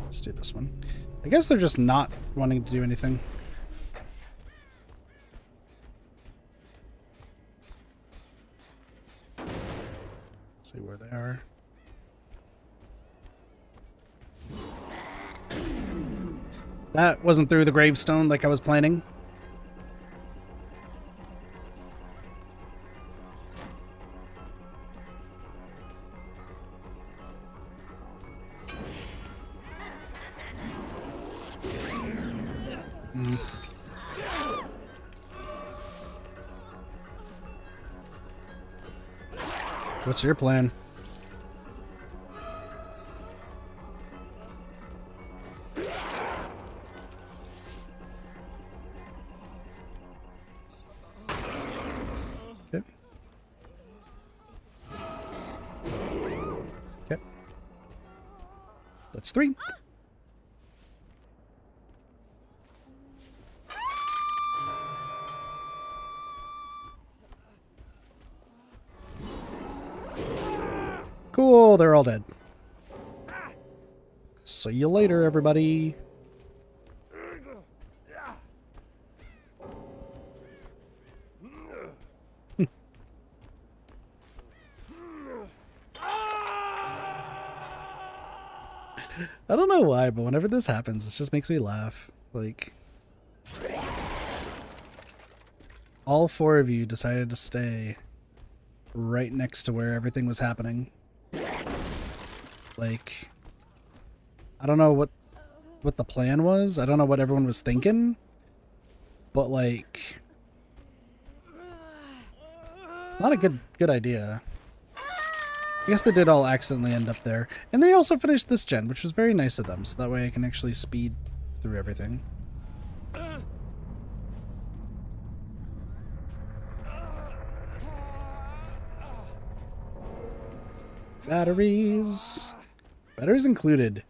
Let's do this one. I guess they're just not wanting to do anything. See where they are. That wasn't through the gravestone like I was planning. What's your plan? Okay. Okay. That's 3. Oh, they're all dead. See you later, everybody. I don't know why, but whenever this happens, it just makes me laugh. Like, all four of you decided to stay right next to where everything was happening. Like, I don't know what the plan was. I don't know what everyone was thinking. But like, not a good idea. I guess they did all accidentally end up there. And they also finished this gen, which was very nice of them, so that way I can actually speed through everything. Batteries. Batteries included.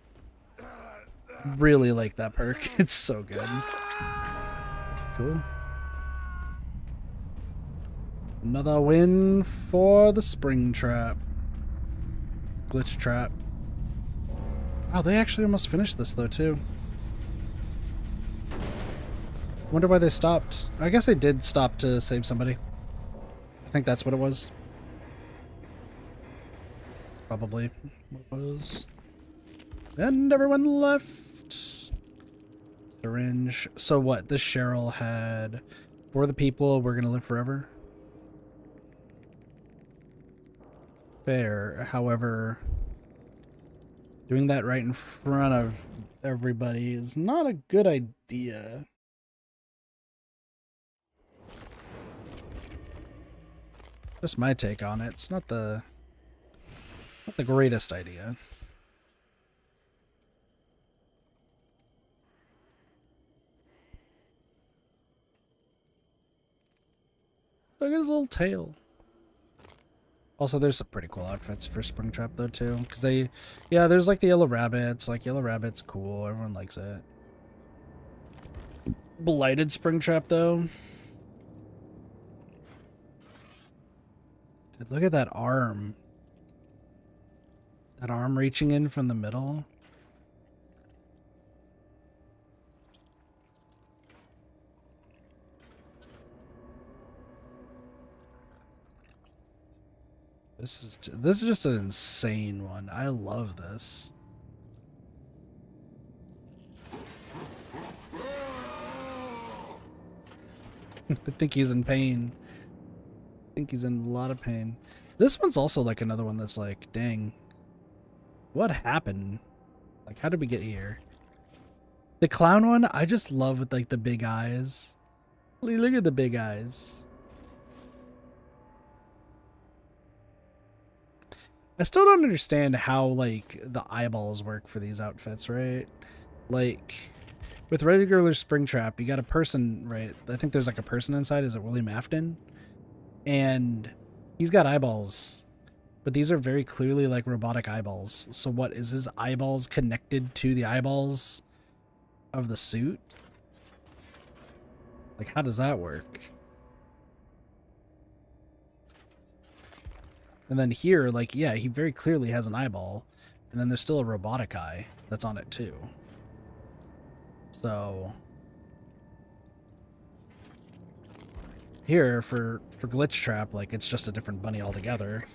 Really like that perk. It's so good. Cool. Another win for the Springtrap. Glitch Trap. Wow, they actually almost finished this though too. Wonder why they stopped. I guess they did stop to save somebody. I think that's what it was. Probably what it was. And everyone left. Syringe. So what? This Cheryl had for the people, we're gonna live forever. Fair. However, doing that right in front of everybody is not a good idea. Just my take on it. It's not the greatest idea. Look at his little tail. Also, there's some pretty cool outfits for Springtrap though too, because yeah, there's like the yellow rabbits. Like yellow rabbit's cool. Everyone likes it. Blighted Springtrap though. Dude, look at that arm. That arm reaching in from the middle. This is just an insane one. I love this. I think he's in pain. I think he's in a lot of pain. This one's also like another one that's like, dang. What happened? Like, how did we get here? The clown one, I just love with like the big eyes. Look at the big eyes. I still don't understand how like the eyeballs work for these outfits, right? Like with regular Springtrap, you got a person, right? I think there's like a person inside. Is it William Afton? And he's got eyeballs, but these are very clearly like robotic eyeballs. So what is his eyeballs connected to the eyeballs of the suit? Like, how does that work? And then here, like, yeah, he very clearly has an eyeball, and then there's still a robotic eye that's on it too. So here for Glitch Trap, like, it's just a different bunny altogether.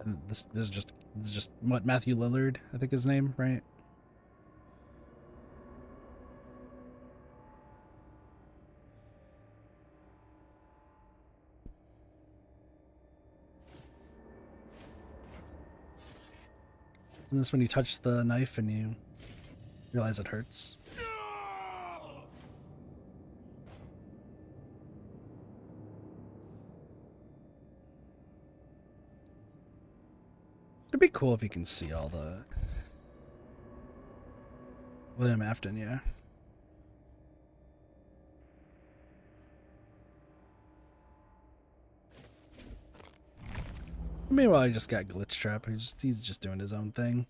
And this is just what, Matthew Lillard, I think his name, right? Isn't this when you touch the knife and you realize it hurts? It'd be cool if you can see all the William Afton, yeah. Meanwhile, I just got Glitch Trap. He's just doing his own thing.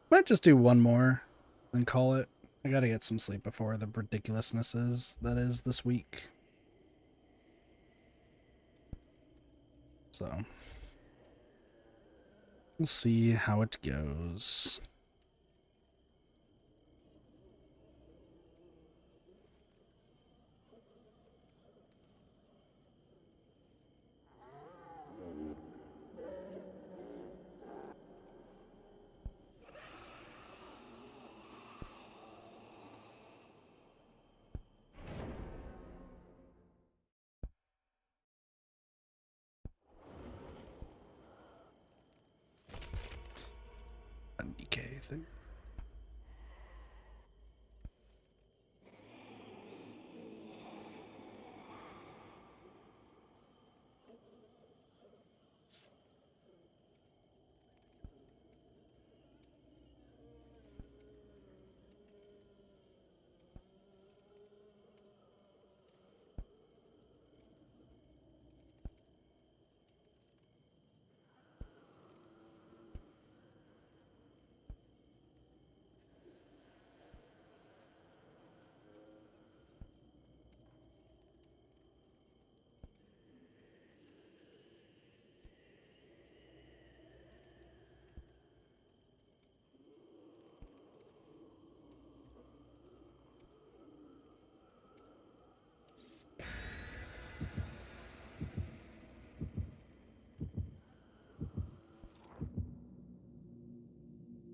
Might just do one more and call it. I gotta get some sleep before the ridiculousnesses that is this week. So we'll see how it goes. DK thing.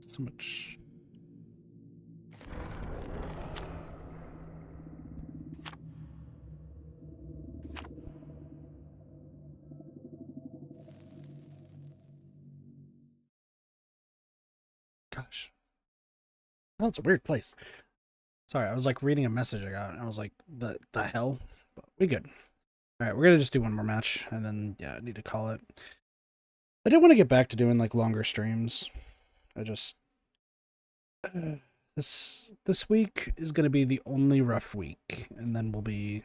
So much. Gosh. Well, it's a weird place. Sorry, I was like reading a message I got and I was like, the hell? But we good. Alright, we're gonna just do one more match and then yeah, I need to call it. I did want to get back to doing like longer streams. I just this week is gonna be the only rough week, and then we'll be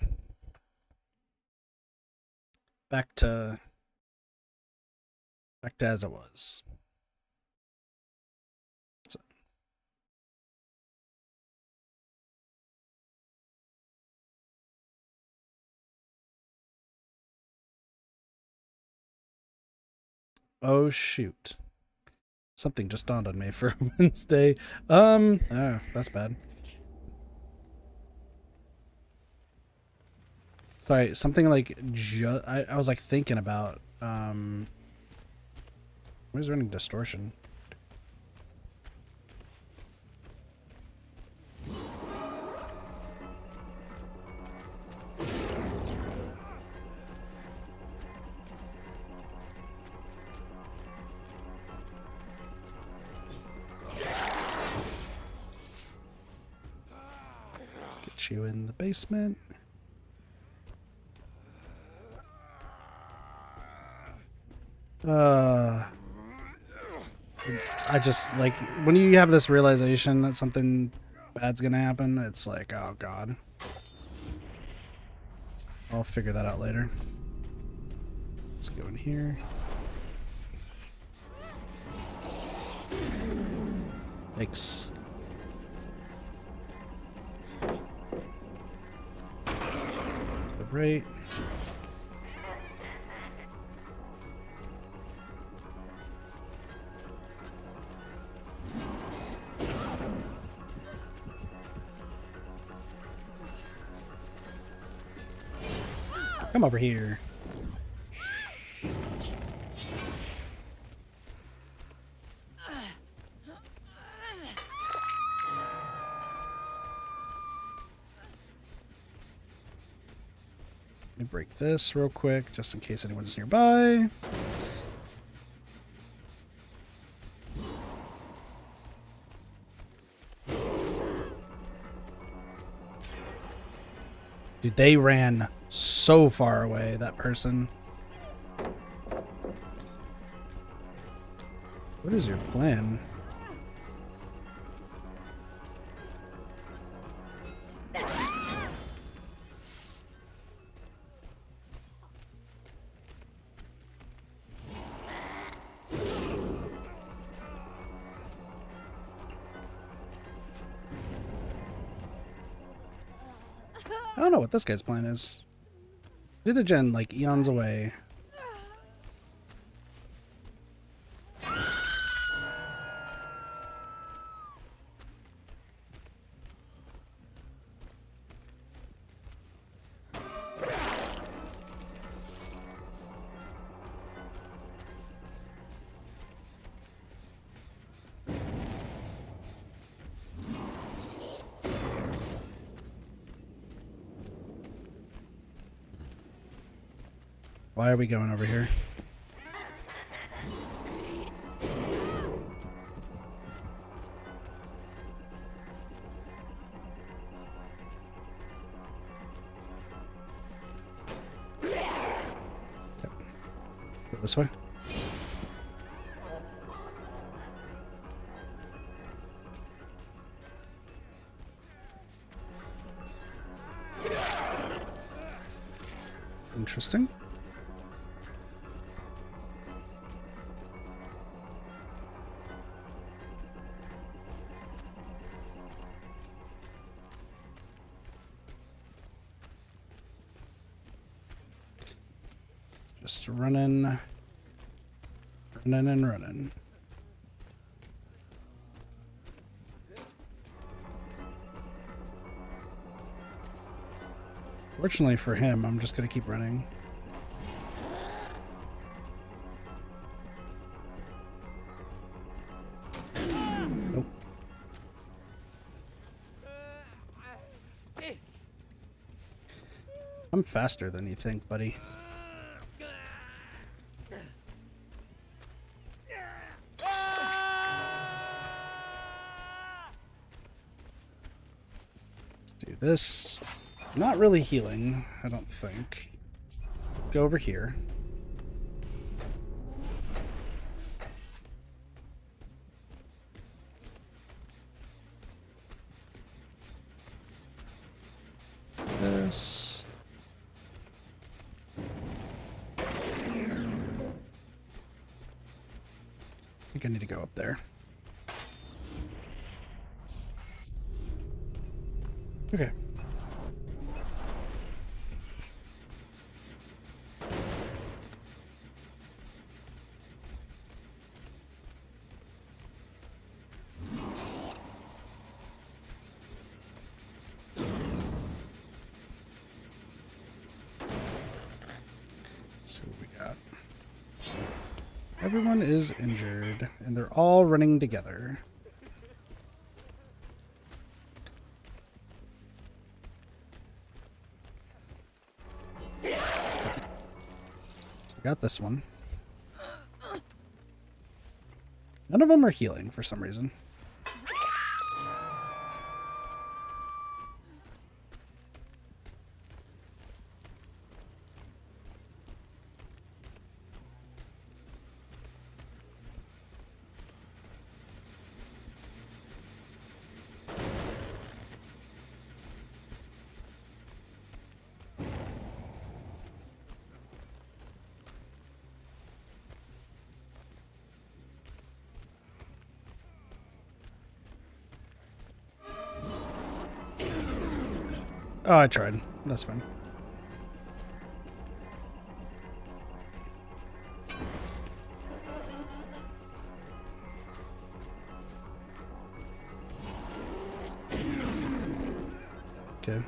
back to as it was. So. Oh shoot. Something just dawned on me for Wednesday. Oh, that's bad. Sorry, something like I was like thinking about where's running distortion? You in the basement. I just like when you have this realization that something bad's gonna happen, it's like, oh god. I'll figure that out later. Let's go in here. Thanks. Right. Come over here. Let me break this real quick, just in case anyone's nearby. Dude, they ran so far away, that person. What is your plan? I don't know what this guy's plan is. Did a gen like eons away. Why are we going over here? Yep. Go this way. Interesting. Just running and running. Fortunately for him, I'm just gonna keep running. Nope. I'm faster than you think, buddy. Let's do this. Not really healing, I don't think. Go over here. This. I think I need to go up there. Okay. See what we got. Everyone is injured, and they're all running together. So we got this one. None of them are healing for some reason. Oh, I tried. That's fine. Okay.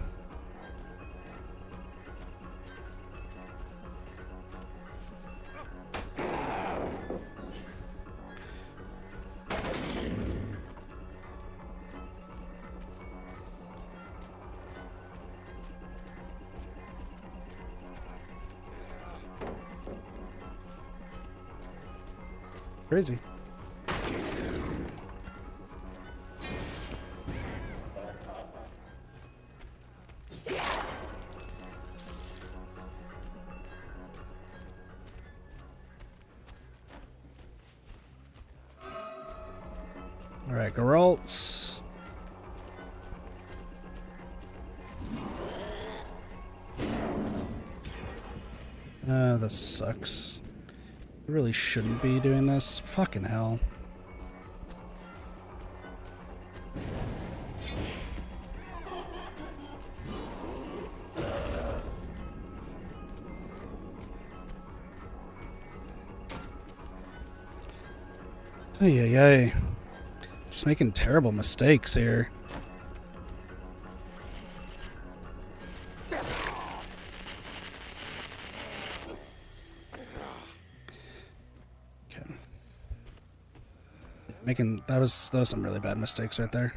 Crazy. All right, Geralt's. This sucks. I really shouldn't be doing this. Fucking hell. Ay, ay, ay. Just making terrible mistakes here. Okay. Making that was some really bad mistakes right there.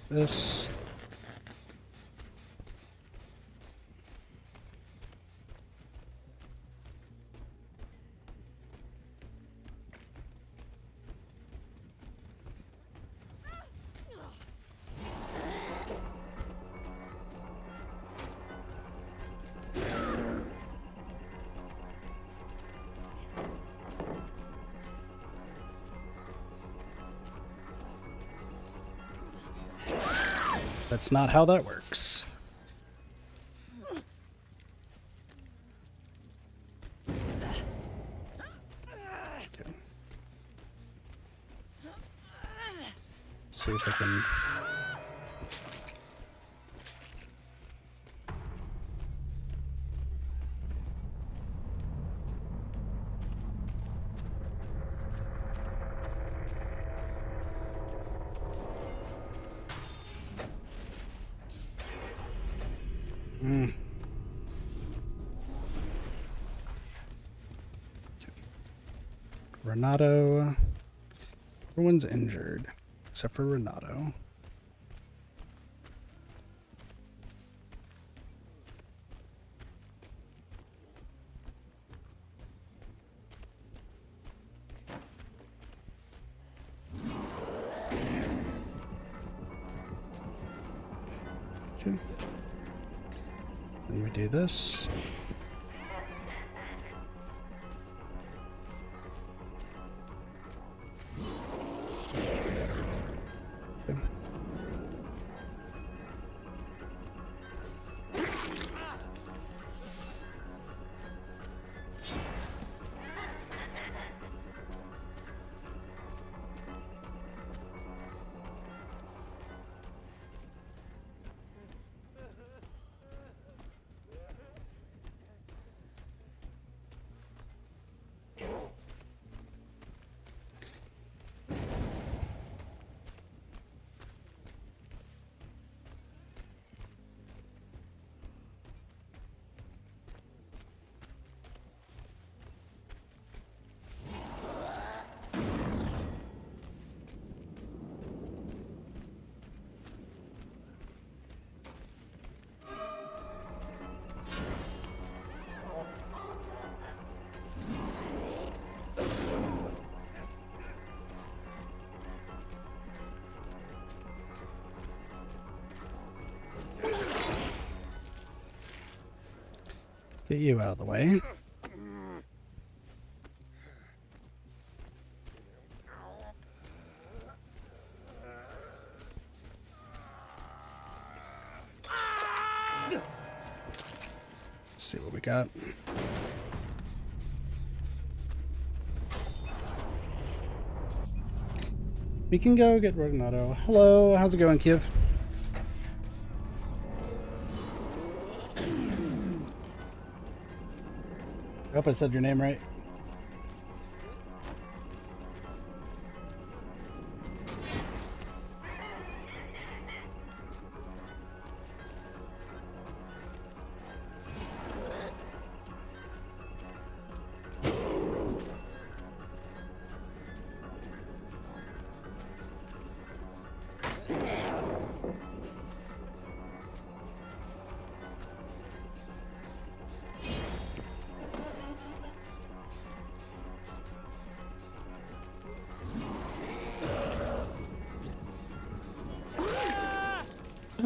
This. That's not how that works. Okay. See if I can. Renato. Everyone's injured except for Renato. Okay. Then we do this. Okay. Get you out of the way. Let's see what we got. We can go get Renato. Hello, how's it going, Kiev? I hope I said your name right.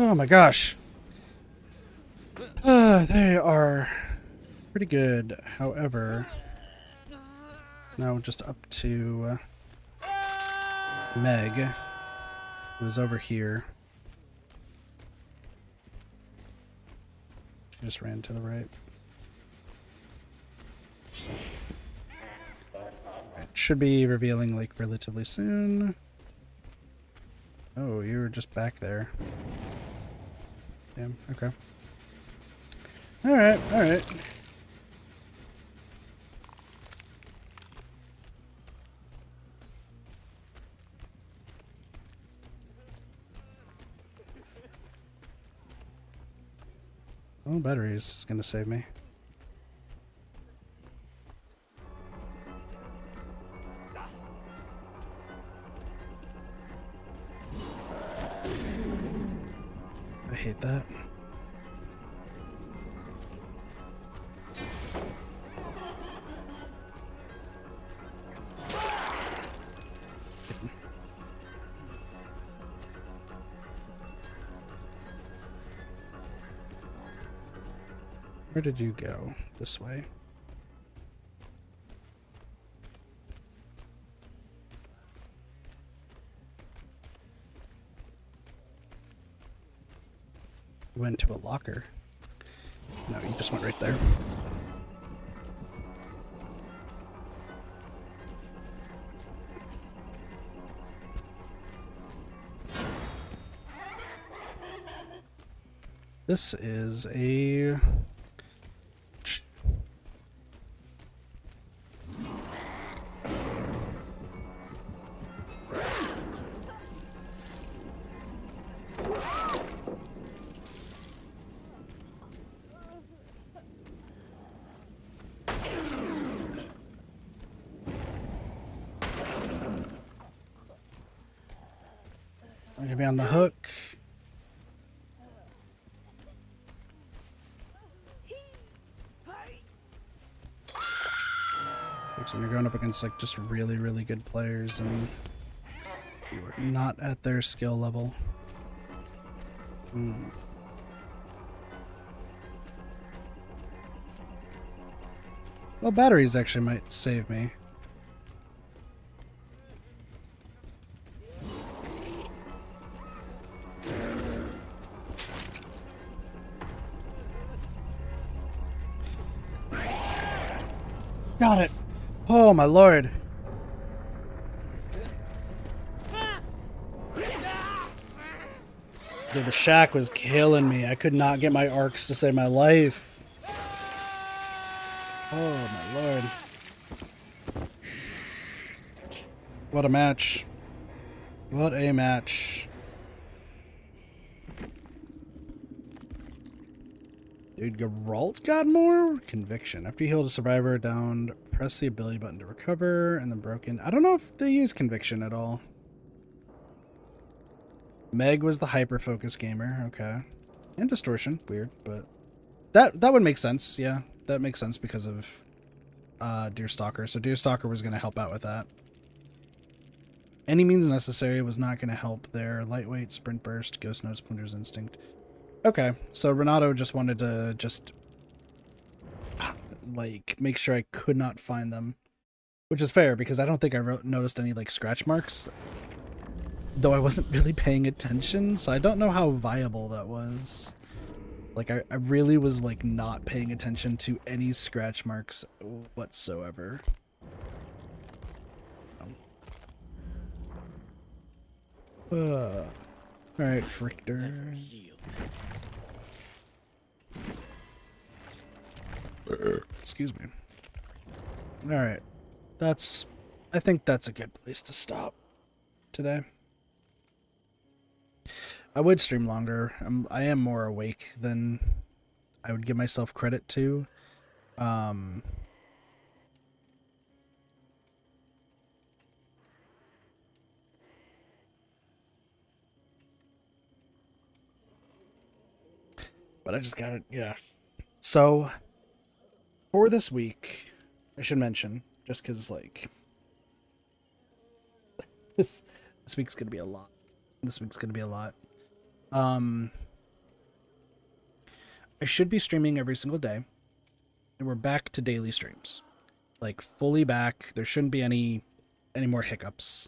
Oh my gosh. They are pretty good. However, it's now just up to Meg, who is over here. She just ran to the right. Right, should be revealing like relatively soon. Oh, you were just back there. Damn, okay. Alright, alright. Oh, batteries is gonna save me. I hate that. Where did you go? This way. Went to a locker. No, you just went right there. This is a... I'm gonna be on the hook. So when you're going up against like just really, really good players and you are not at their skill level. Well, batteries actually might save me. Got it. Oh my lord. Dude, the shack was killing me. I could not get my arcs to save my life. Oh my lord. What a match. What a match. Dude, Geralt's got more? Conviction. After you healed a survivor down, press the ability button to recover, and then broken. I don't know if they use Conviction at all. Meg was the hyper-focus gamer. Okay. And Distortion. Weird, but... That would make sense, yeah. That makes sense because of Deerstalker. So Deerstalker was going to help out with that. Any means necessary was not going to help there. Lightweight, Sprint Burst, Ghost Note, Splinter's Instinct. Okay, so Renato just wanted to like make sure I could not find them, which is fair because I don't think I noticed any like scratch marks, though I wasn't really paying attention, so I don't know how viable that was. Like I really was like not paying attention to any scratch marks whatsoever. All right, Frichter. Excuse me. All right, I think that's a good place to stop today. I would stream longer. I am more awake than I would give myself credit to. But I just got it, yeah. So, for this week, I should mention, just because, like, this week's gonna be a lot. This week's gonna be a lot. I should be streaming every single day, and we're back to daily streams. Like, fully back. There shouldn't be any more hiccups.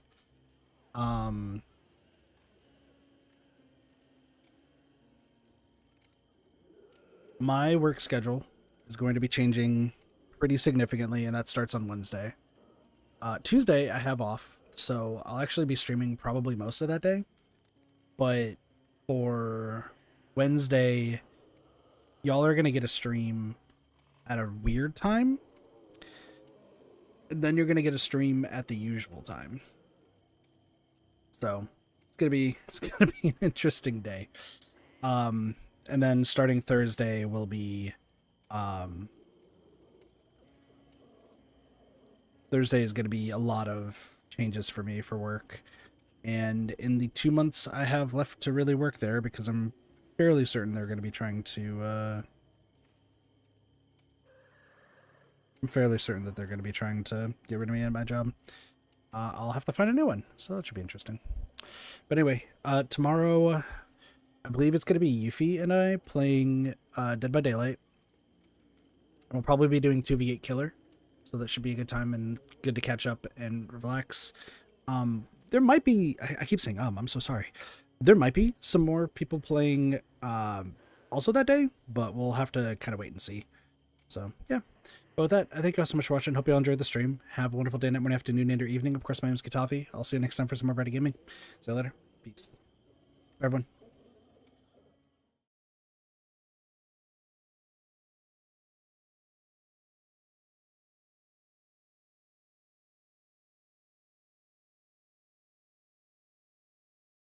My work schedule is going to be changing pretty significantly, and that starts on Wednesday. Tuesday I have off, so I'll actually be streaming probably most of that day. But for Wednesday, y'all are gonna get a stream at a weird time. And then you're gonna get a stream at the usual time. So it's gonna be an interesting day. And then starting Thursday will be Thursday is going to be a lot of changes for me for work. And in the 2 months I have left to really work there, because I'm fairly certain they're going to be trying to, I'm fairly certain that they're going to be trying to get rid of me at my job. I'll have to find a new one, so that should be interesting. But anyway, tomorrow, I believe it's going to be Yuffie and I playing Dead by Daylight. We'll probably be doing 2v8 Killer, so that should be a good time and good to catch up and relax. There might be, I keep saying I'm so sorry. There might be some more people playing also that day, but we'll have to kind of wait and see. So, yeah. But with that, I thank you all so much for watching. Hope you all enjoyed the stream. Have a wonderful day, night, morning, afternoon, and or evening. Of course, my name is Katafi. I'll see you next time for some more Reddit Gaming. See you later. Peace. Bye, everyone.